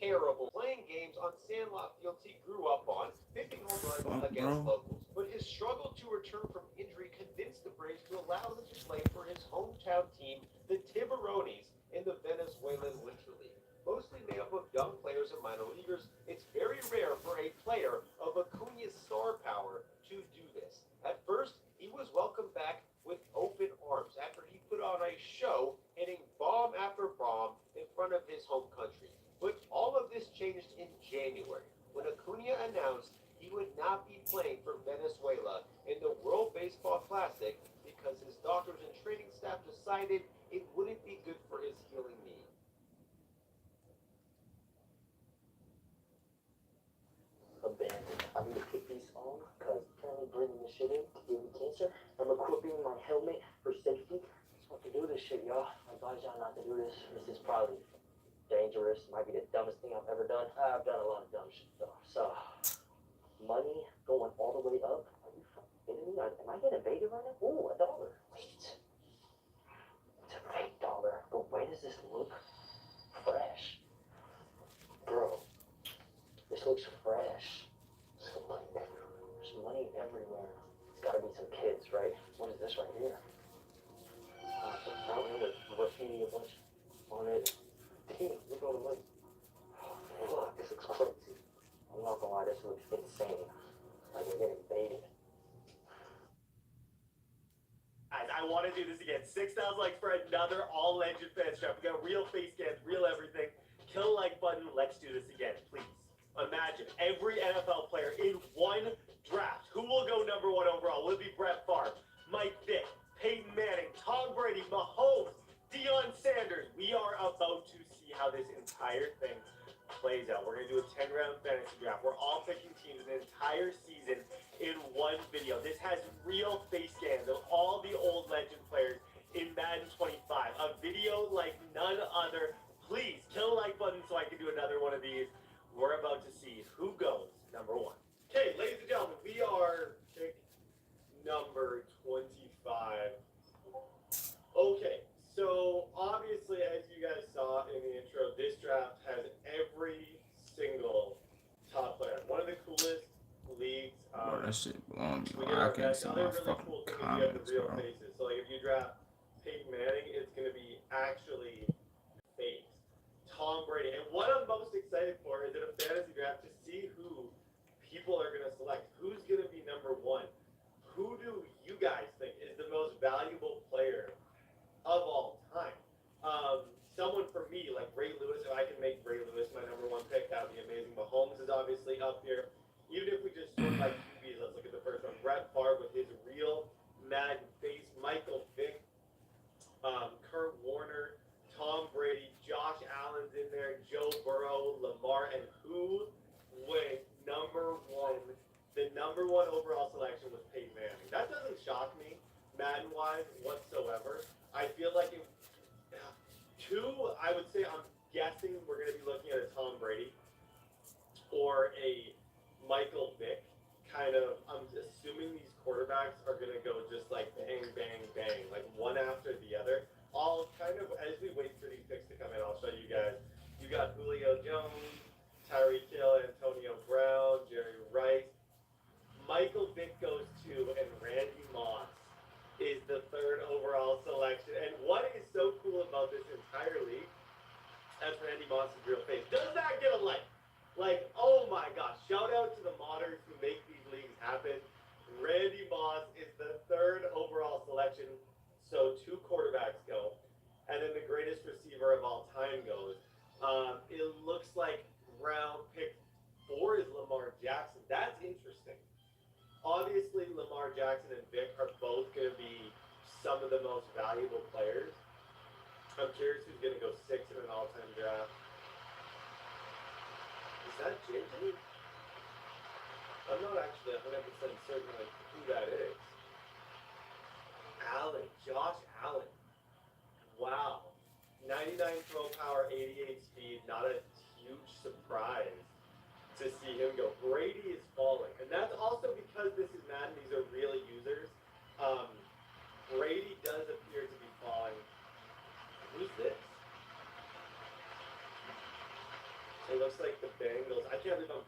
terrible, playing games on sandlot fields he grew up on, 50 home runs against locals. But his struggle to return from injury convinced the Braves to allow him to play for his hometown team, the Tiburones, in the Venezuelan Winter League. Mostly made up of young players and minor leaguers, it's very rare for a player of Acuña's star power to do this. At first, he was welcomed back with open arms after he put on a show, hitting bomb after bomb in front of his home country. But all of this changed in January, when Acuña announced he would not be playing for Venezuela in the World Baseball Classic because his doctors and training staff decided it wouldn't be good for his healing knee. Abandoned. I need to kick these on because apparently breathing this shit in could give me cancer. I'm equipping my helmet for safety. So I can do this shit, y'all. I advise y'all not to do this. This is probably dangerous. Might be the dumbest thing I've ever done. I've done a lot of dumb shit though. So, money going all the way up. Are you fucking kidding me? Am I getting baited right now? Ooh, $1. Wait. It's a fake dollar. But why does this look fresh? Bro. This looks fresh. There's money everywhere. It's gotta be some kids, right? What is this right here? A fountain with graffiti a bunch on it. Damn, look at all the money. Oh, fuck, this looks crazy. I'm not gonna lie, this looks insane. Like we're getting baited. Guys, I want to do this again. 6,000 likes for another all-legend fan strap. We got real face scans, real everything. Kill a like button. Let's do this again, please. Imagine every NFL player in one draft. Who will go number 1 overall? Will it be Brett Favre, Mike Vick, Peyton Manning, Tom Brady, Mahomes, Deion Sanders? We are about to see how this entire thing plays out. We're going to do a 10-round fantasy draft. We're all picking teams an entire season in one video. This has real face scans of all the old legend players in Madden 25. A video like none other. Please kill a like button so I can do another one of these. We're about to see who goes number 1. Okay, ladies and gentlemen, we are pick number 25. Okay, so obviously, as you guys saw in the intro, this draft has every single top player. One of the coolest leagues. Bro, that shit blowing me. I can't see my fucking comments, bro. Faces. So, like, if you draft Peyton Manning, it's going to be actually face. Tom Brady. And what I'm most excited for is in a fantasy draft to see who people are going to select. Who's going to be number 1? Who do you guys think is the most valuable player of all time? Someone for me, like Ray Lewis, if I can make Ray Lewis my number 1 pick, that would be amazing. Mahomes is obviously up here. Even if we just sort like QBs, let's look at the first one. Brett Favre with his real Madden face. Michael Vick, Kurt Warner, Tom Brady, Josh Allen's in there, Joe Burrow, Lamar, and who went number 1? The number 1 overall selection was Peyton Manning. That doesn't shock me, Madden-wise, whatsoever. I feel like if 2, I would say I'm guessing we're going to be looking at a Tom Brady or a Michael Vick. Kind of, I'm assuming these quarterbacks are going to go just like bang, bang, bang, like one after the other. All kind of, as we wait for these picks to come in, I'll show you guys. You got Julio Jones, Tyreek Hill, Antonio Brown, Jerry Rice. Michael Vick goes 2, and Randy Moss is the 3rd overall selection. And what is so cool about this entire league, that's Randy Moss's real face. Does that get a like? Like, oh my gosh, shout out to the modders who make these leagues happen. Randy Moss is the 3rd overall selection. So 2 quarterbacks go, and then the greatest receiver of all time goes. It looks like round pick 4 is Lamar Jackson. That's interesting. Obviously, Lamar Jackson and Vic are both going to be some of the most valuable players. I'm curious who's going to go 6 in an all-time draft. Is that JJ? I'm not actually 100% certain like who that is. Allen, Josh Allen. Wow. 99 throw power, 88 speed. Not a huge surprise to see him go. Brady is falling. And that's also because this is Madden. These are real users. Brady does appear to be falling. Who's this? Take a looks like the Bengals. I can't believe I'm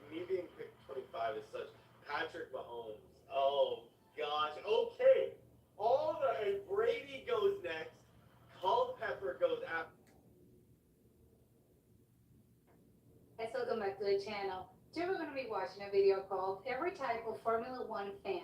me being picked 25 is such. Patrick Mahomes. Oh gosh. Okay. All right. Brady goes next. Culpepper goes after. Guys, welcome back to the channel. Today we're going to be watching a video called Every Type of Formula One Fan.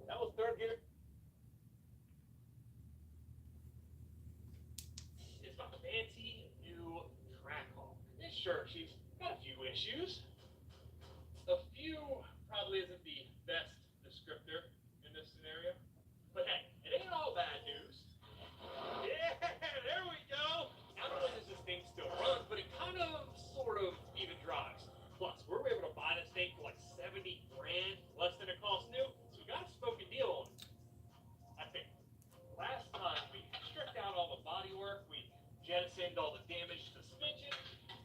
That was third gear. It's my fancy new Trackhawk. And sure, she's got a few issues. A few probably isn't the best descriptor in this scenario. But hey, it ain't all bad news. Yeah, there we go. Not only does this thing still runs, but it kind of, sort of, even drives. Plus, we were able to buy this thing for like 70 grand, less than it costs new. So we got a spoken deal on it. I think last time we stripped out all the bodywork, we jettisoned all the damaged suspension,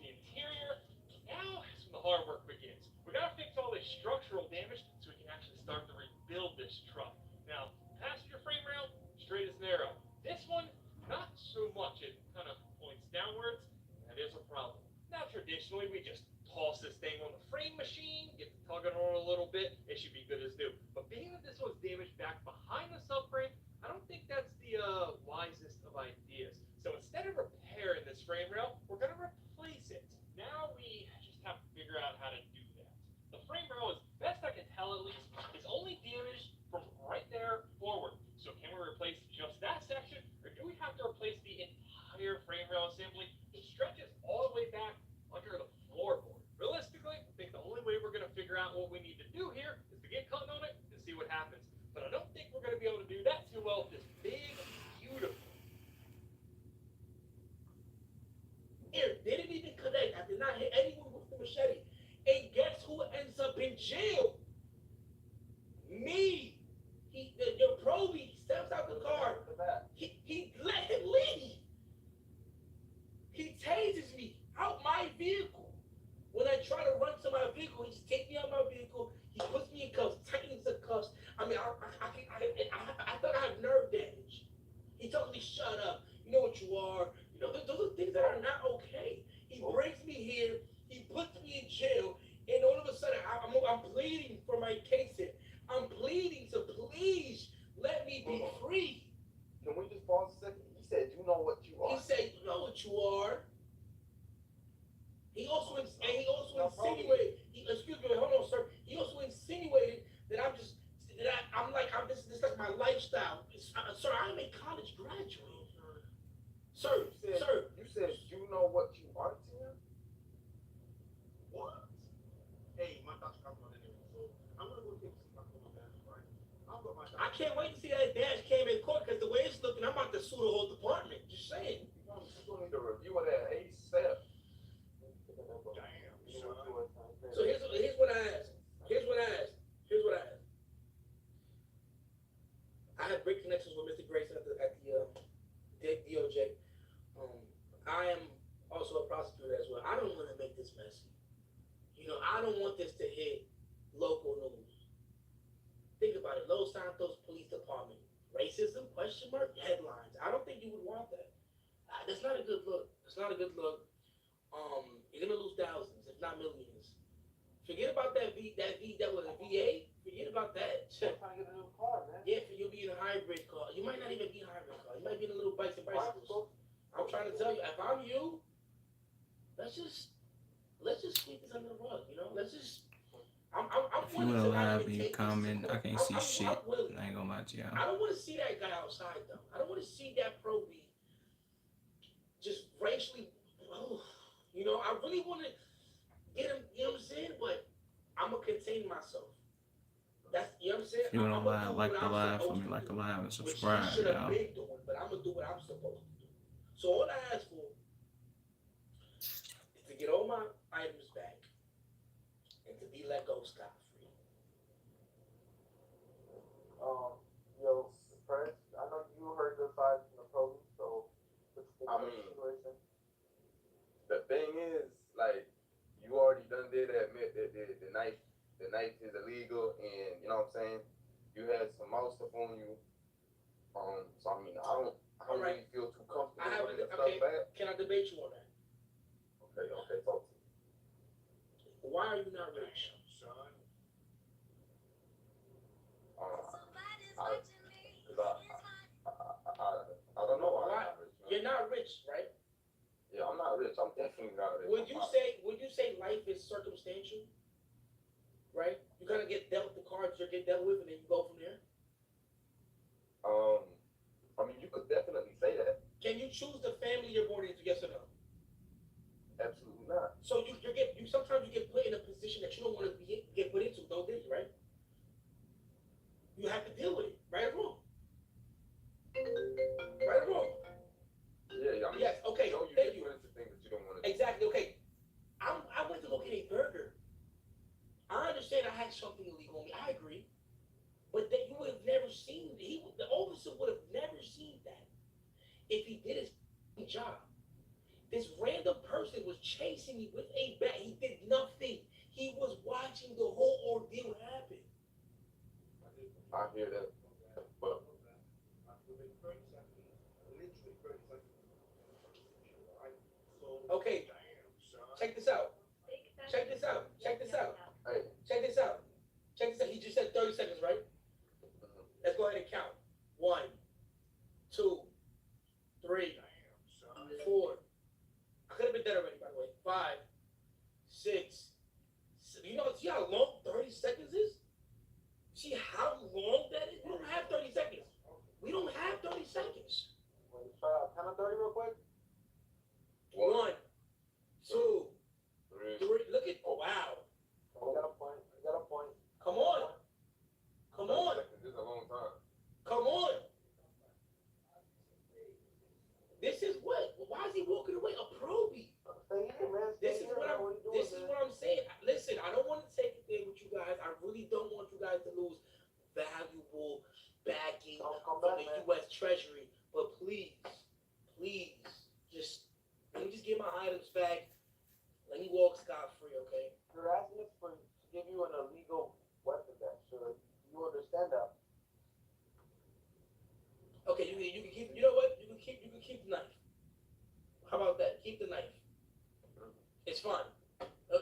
the interior. Now is when the hard work begins. We gotta fix all this structural damage so we can actually start to rebuild this truck. Now, passenger frame rail, straight as an arrow. This one, not so much. It kind of points downwards. That is a problem. Now, traditionally, we just toss this thing on the frame machine, get the tugging on it a little bit, it should be good as new. But being that this was damaged back behind the subframe, I don't think that's the wisest of ideas. So instead of repairing this frame rail, we're going to replace it. Now we just have to figure out how to do that. The frame rail, as best I can tell at least, is only damaged from right there forward. So can we replace just that section, or do we have to replace the entire frame rail assembly? It stretches all the way back under the floorboard. Realistically, I think the only way we're going to figure out what we need to do here is to get cutting on it and see what happens. But I don't think we're going to be able to do that too well with this big, beautiful. Here, they didn't even connect. I did not hit anyone with the machete. And guess who ends up in jail? Me. The probie steps out the car. He let him leave. He tases me out my vehicle. When I try to run to my vehicle, he takes me out my vehicle. He puts me in cuffs, tightens the cuffs. I mean, I thought I had nerve damage. He tells me, "Shut up. You know what you are." You know, those are things that are not okay. He brings me here. He puts me in jail, and all of a sudden, I'm pleading for my case here. I'm pleading, so please let me be free. Can we just pause a second? He said, "You know what you are." He said, "You know what you are." He also insinuated. Excuse me, hold on, sir. He also insinuated that this is like my lifestyle. Sir, I'm a college graduate. Sir, You said you know what you are to him? What? Hey, my doctor comes on anyway, so I'm gonna go take some stuff on my dash, right? I'll go my I can't wait to see that dash came in court because the way it's looking, I'm about to sue the whole department. Just saying. You're gonna need a review of that ASAP. So here's what I asked. I have great connections with Mr. Grayson at the DOJ. I am also a prosecutor as well. I don't want to make this messy. You know, I don't want this to hit local news. Think about it. Los Santos Police Department. Racism? ? Headlines. I don't think you would want that. That's not a good look. It's not a good look. You're gonna lose thousands, if not millions. Forget about that was a VA. Forget about that. I'm trying to get a new car, man. Yeah, you'll be in a hybrid car. You might not even be a hybrid car. You might be in a little bikes and bicycles. I'm trying to tell you, if I'm you, let's just sweep this under the rug. You know, let's just. I'm If you wanna live and you comment, I can't see shit. I ain't gonna lie to y'all. I don't want to see that guy outside though. I don't want to see that probie just racially. Oh, you know, I really want to get him. You know what I'm saying? But I'm gonna contain myself. That's, you know what I'm saying? If you want I'ma to live, do like what the I'm live for supposed me, to like the do, live and which you subscribe, should have y'all. been doing, but I'm gonna do what I'm supposed to do. So all I ask for is to get all my items back and to be let go scot-free. Yo, Fred, I know you heard the side from the police, so what's the situation? The thing is, like, you already done did admit that the knife is illegal, and you know what I'm saying. You had some more stuff on you. So I mean, I don't really feel too comfortable with the stuff back. Can I debate you on that? Okay, talk to me. Why are you not rich? I don't know why. Why? You're not rich, right? Yeah, I'm not rich. I'm definitely not rich. Would you say life is circumstantial? Right? You kind of get dealt the cards you get dealt with, and then you go from there. I mean, you could definitely say that. Can you choose the family you're born into? Yes or no? Absolutely not. So you sometimes you get put in a position that you don't want to get put into, don't you? Right? You have to deal with it, right or wrong. Right or wrong. Yeah. I mean, yes. Okay. You Thank you. into things that you don't want to do. Exactly. Okay. I went to go get a burger. I understand I had something illegal on me. I agree. But that you would have never seen, the officer would have never seen that if he did his job. This random person was chasing me with a bat. He did nothing. He was watching the whole ordeal happen. I hear that. But okay, check this out. Check this out. Check this out. Hey. Check this out. Check this out. He just said 30 seconds, right? Let's go ahead and count. 1, 2, 3, 4. I could have been dead already, by the way. 5, 6. See how long 30 seconds is? See how long that is? We don't have 30 seconds. We don't have 30 seconds. Count on 30 real quick. 1, 2, 3. Look at, wow. You got a point. Come on. Come on. This is a long time. Come on. This is what? Why is he walking away? A probie. This is what I'm saying. Listen, I don't want to take it there with you guys. I really don't want you guys to lose valuable backing from the U.S. Treasury. But please, just let me just get my items back. Let me walk scot-free, okay? You're asking us to give you an illegal weapon back, sure. You understand that? Okay, you can keep. You know what? You can keep the knife. How about that? Keep the knife. It's fine.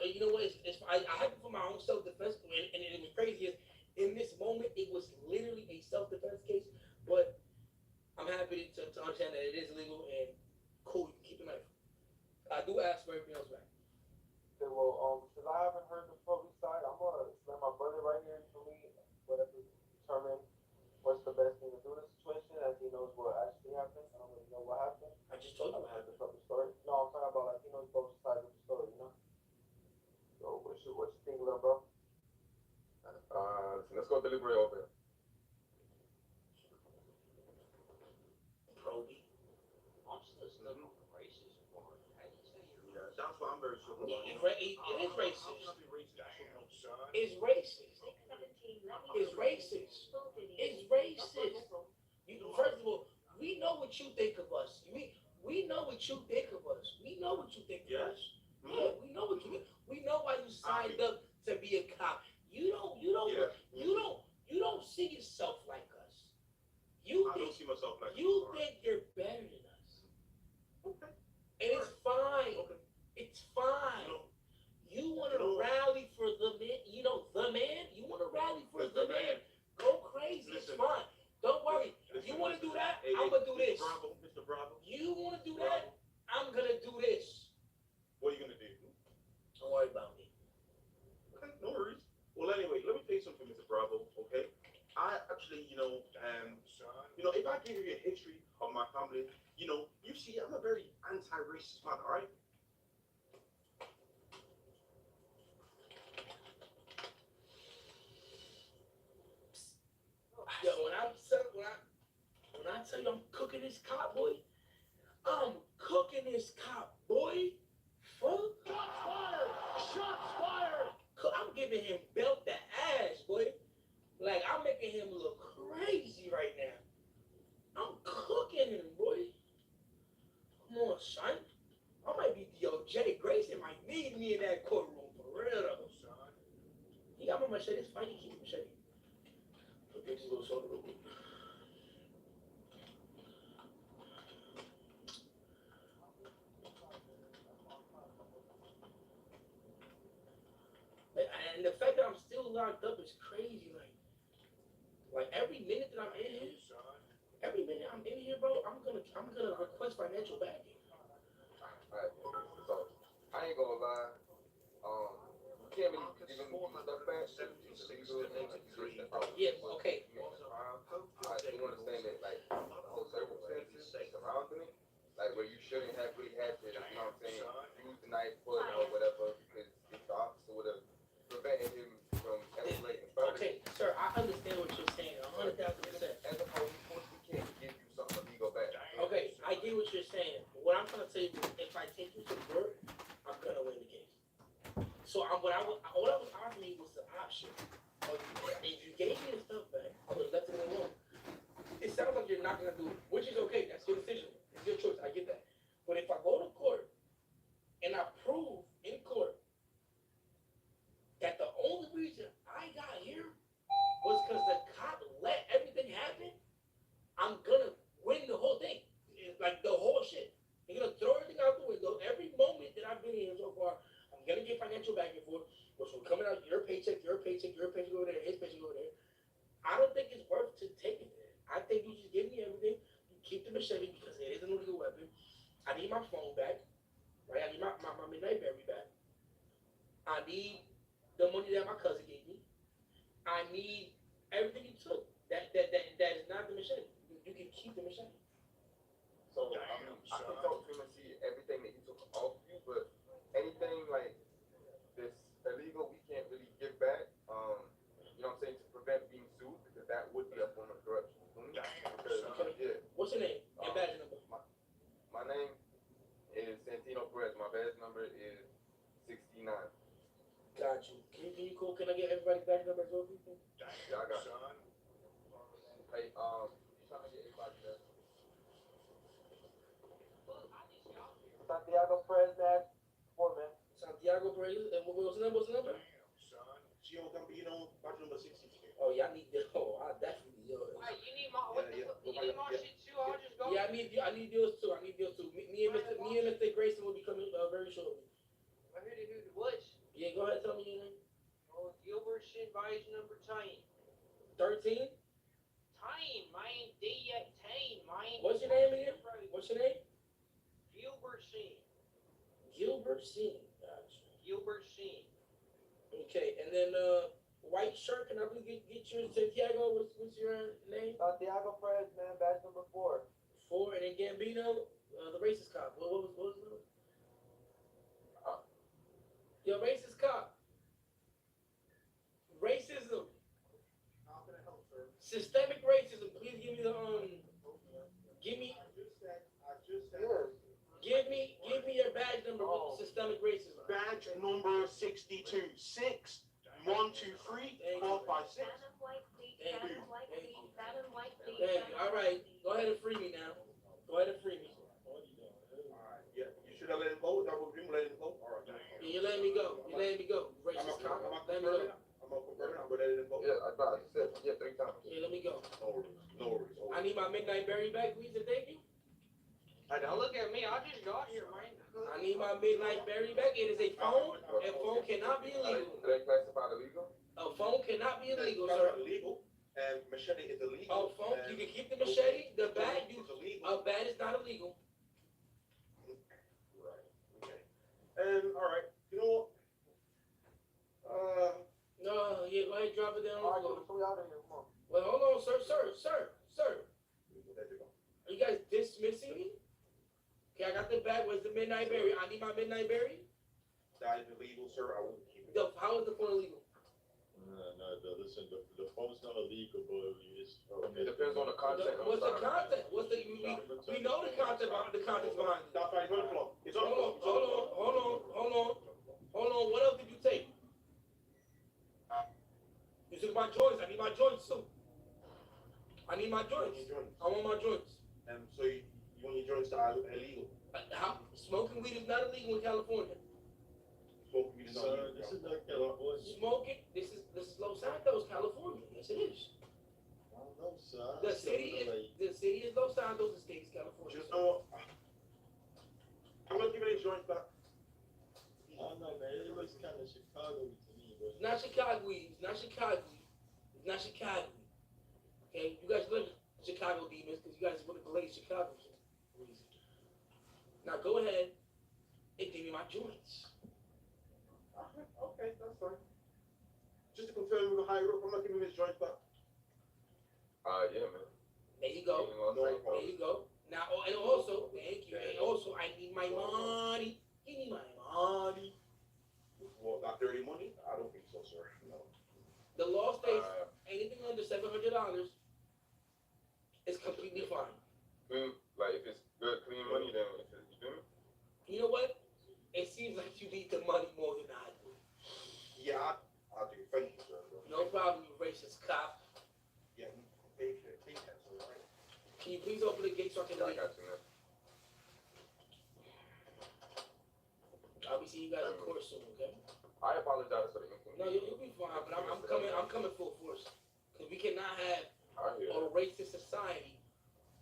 You know what? It's fine. I have it for my own self-defense, and it was crazy. In this moment, it was literally a self-defense case. But I'm happy to understand that it is legal and cool. You can keep the knife. I do ask for everything else back. Okay, well, since I haven't heard the police side, I'm gonna let my brother right here for me, whatever, determine what's the best thing to do in this situation, as he knows what actually happened. I don't really know what happened. I just told you I what heard the fucking story. No, I'm talking about like he knows both sides of the story, you know. So what you think, little bro? Let's go deliberate over. Probie. That's why I'm very sure. It is racist. It's racist. It's racist. It's racist. First of all, we know what you think of us. We know what you think of us. We know what you think of us. Yeah, we know what you think. We know why you signed up to be a cop. You don't see yourself like us. I don't see myself like you. Think you're better than us. Okay. And it's fine. Okay. It's fine. You want to rally for the man. You know, the man. You want to rally for the man. Go crazy. It's fine. Don't worry. You want to do that? I'm going to do this. Mr. Bravo. You want to do that? I'm going to do this. What are you gonna do? Don't worry about me. Okay, no worries. Well, anyway, let me tell you something, Mr. Bravo. Okay, I actually, if I give you a history of my family, you see, I'm a very anti-racist man. All right. I tell you, I'm cooking this cop, boy. I'm cooking this cop, boy. Fuck. Shots fired! Shots fired! I'm giving him belt the ass, boy. Like, I'm making him look crazy right now. I'm cooking him, boy. Come on, son. I might be, Jay Grayson might need me in that courtroom, for real, though, son. He got my machete. It's fine. He keep the machete. Put this little soda real quick. And the fact that I'm still locked up is crazy. Like every minute that I'm in here, bro, I'm gonna request financial backing. Alright, so I ain't gonna lie. You can't really give him stuff back. Yeah, okay. I do understand that, like, the circumstances surrounding it, like where you shouldn't have really had to, you know what I'm saying, use the knife, pull it out, whatever, because the officer would have prevented him from escalating further. Okay, sir, I understand what you're saying, 100,000%. As a police force, we can't give you something illegal back. Okay, I get what you're saying. What I'm trying to tell you is, if I take you to court, I'm gonna win the case. So what I was offering you was the option. If you gave me the stuff back, I would have left it alone. It sounds like you're not gonna do it, which is okay. That's your decision. It's your choice. I get that. But if I go to court and I prove in court that the only reason I got here was because the cop let everything happen, I'm gonna win the whole thing. It's like the whole shit. You're gonna throw everything out the window. Every moment that I've been here so far, I'm gonna get financial back and forth, which will coming out your paycheck over there, his paycheck over there. I don't think it's worth to take it there. I think you just give me everything. You keep the machete because it is an illegal weapon. I need my phone back. Right? I need my midnight berry back. I need the money that my cousin gave me. I need everything you took. That is not the machete. You can keep the machete. So I can talk to him and see everything that he took off you, but anything like this illegal, we can't really give back. You know what I'm saying, to prevent being sued, because that would be a form of corruption. Yeah. What's your name and badge number? My name is Santino Perez. My badge number is 69. Got you. Can I get everybody's badge number as well, people? Yeah, I got it. Hey, you trying to get everybody there? Santiago Perez, man. Santiago Perez. And what's the number? She don't come, you know, badge number 63. Oh, yeah, I need that. Oh, I definitely need yours. Hey, you need my shit too? I'll just go. Yeah, I need yours too. Me and Mr. Grayson will be coming very shortly. Who what? Yeah, go ahead, tell me your name. Oh, Gilbert Advice number 10. 13? 10, man. D10, man. What's your name again? What's your name? Gilbert Sin. Gilbert Sin. Gotcha. Gilbert Sin. Okay, and then white shirt. Can I please get you, Santiago? What's your name? Santiago Perez, man. Badge number 4. 4, and then Gambino, the racist cop. What was his name? Yo, racist cop. Racism. How can I help, sir? Systemic racism. Please give me the give me your badge number with the systemic racism. Badge number 62. 6, 1, 2, 3, 4, 5, 6. Thank you. All right. Go ahead and free me now. Go ahead and free me. Alright, yeah. You should have let him go. Double dream, let him go. Alright. Yeah, you letting me go. You letting me go. Racist cop. Let me go. I'm gonna confirm it, but let him go. Yeah, I thought I said, 3 times. Yeah, let me go. No worries. I need my midnight berry back, please, and thank you. Hey, don't look at me. I just got here, man. I need my midnight berry back. It is a phone. A phone cannot be illegal. Are they classified illegal? A phone cannot be illegal, It's sir. illegal, and machete is illegal. A phone, you can keep the machete. The bat, a bat is not illegal. Right. Okay. And all right. You know what? No, yeah, go ahead, drop it down. All right, so we out of here. Come on. Well, hold on, sir. Are you guys dismissing me? Okay, I got the bag. Where's the midnight berry? I need my midnight berry. That is illegal, sir. I won't keep it. How is the phone illegal? No, listen, the phone's not illegal, but it's. It depends on the context. What's the context? We know the content behind it. That's right, it's on the floor. It's on the floor. Hold on. What else did you take? You took my joints. I need my joints too. I need my joints. I want my joints. And so you want your joints to illegal? How? Smoking weed is not illegal in California. Smoking weed is not illegal. This is not California. Smoking. This is Los Santos, California. Yes, it is. I don't know, sir. The city is Los Santos. The state is California. Just know. I'm gonna give it a joint back. I don't know, man. It looks kind of Chicago to me, bro. It's not Chicago. It's not Chicago. It's not Chicago. Okay, you guys live in Chicago demons because you guys want to glaze Chicago for some reason. Now go ahead and give me my joints. Okay, that's fine. Just to confirm with the higher up, I'm not giving his joints back. Yeah, man. There you go. There you go. Now, and also, thank you. And also, I need my money. Give me my money. What, not dirty money? I don't think so, sir. No. The law states anything under $700 is completely fine. Like if it's good, clean money, then you feel me? You know what? It seems like you need the money more than I do. Yeah, I'll do it. Thank you, sir. No problem, you racist cop. Yeah, pay that, all right? Can you please open the gate so I can leave? I got you, man. I'll be seeing you guys in court soon, okay? I apologize for the inconvenience. No, you'll be fine, but I'm coming full force. Because we cannot have a racist society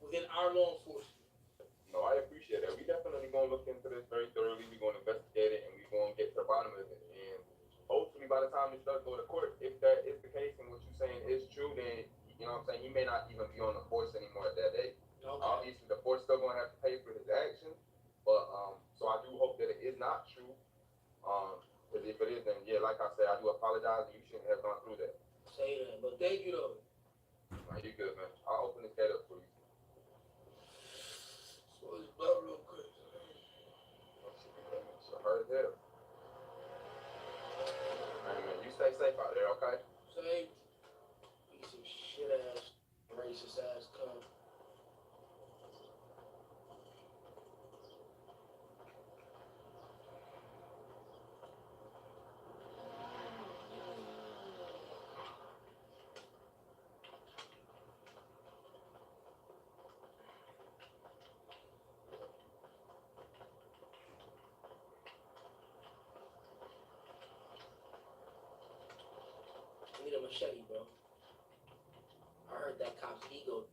within our law enforcement. No, I appreciate that. We definitely going to look into this very thoroughly. We're going to investigate it, and we're going to get to the bottom of it. And hopefully by the time this does go to court, if that is the case and what you're saying is true, then, you know what I'm saying, he may not even be on the force anymore at that day. Okay. Obviously, the force still going to have to pay for his actions. But, so I do hope that it is not true. Because if it is, then, yeah, like I said, I do apologize, and you shouldn't have gone through that. Say that, but thank you, though. No, you're good, man. I'll open this gate up for you. So it's about real quick. So hard as hell. Alright, man, you stay safe out there, okay? Safe. Piece of shit ass, racist ass cunt. I need a machete, bro. I heard that cop's ego.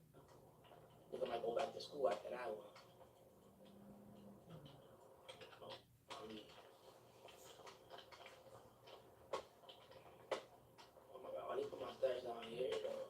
Nigga might go back to school after that one. Oh my god, I need to put my stash down here, though.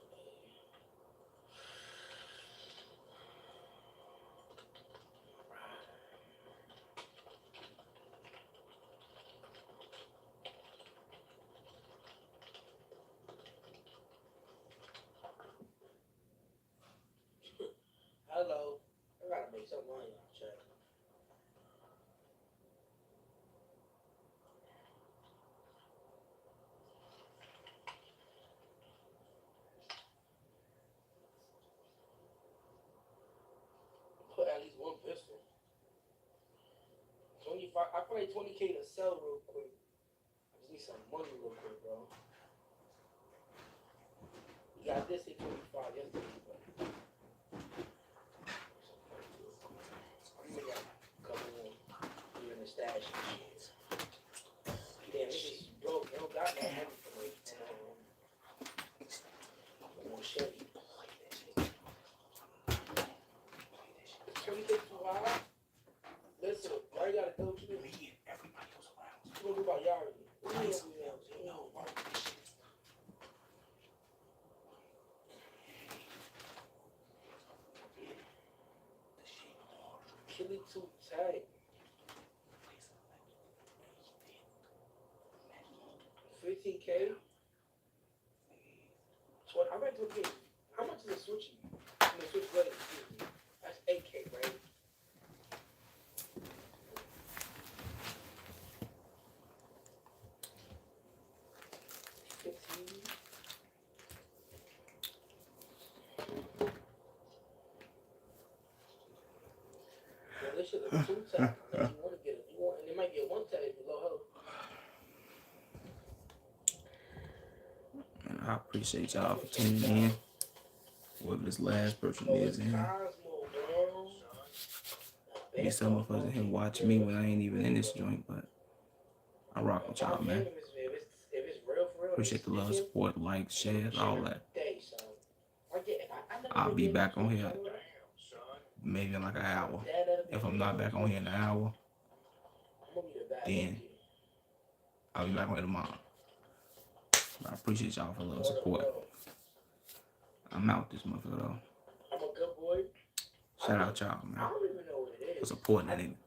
Hello. I gotta make some money on check. Put at least one pistol. 25. I play 20K to sell real quick. I just need some money real quick, bro. We got this at 25 yesterday, but. Stash and shit. Damn, this is broke. They don't got no money for me. More Chevy. 26 for a while. Listen, I gotta go to the meeting. Everybody goes around. What you gonna do about Yari? What do you do? Kill it too tight. 15K? I bet to get, how much is a switch? The switch blade, excuse me. That's 8K, right? a two tap. Like you want to get and they might get one tap if you low health. And I appreciate y'all for tuning in. Whoever this last person is in here. Maybe some of us in here watching me when I ain't even in this joint, but I rock with y'all, man. Appreciate the love, support, likes, shares, all that. I'll be back on here maybe in like an hour. If I'm not back on here in an hour, then I'll be back on here tomorrow. But I appreciate y'all for the love, support. I'm out this motherfucker though. Shout out y'all, man, for supporting that nigga.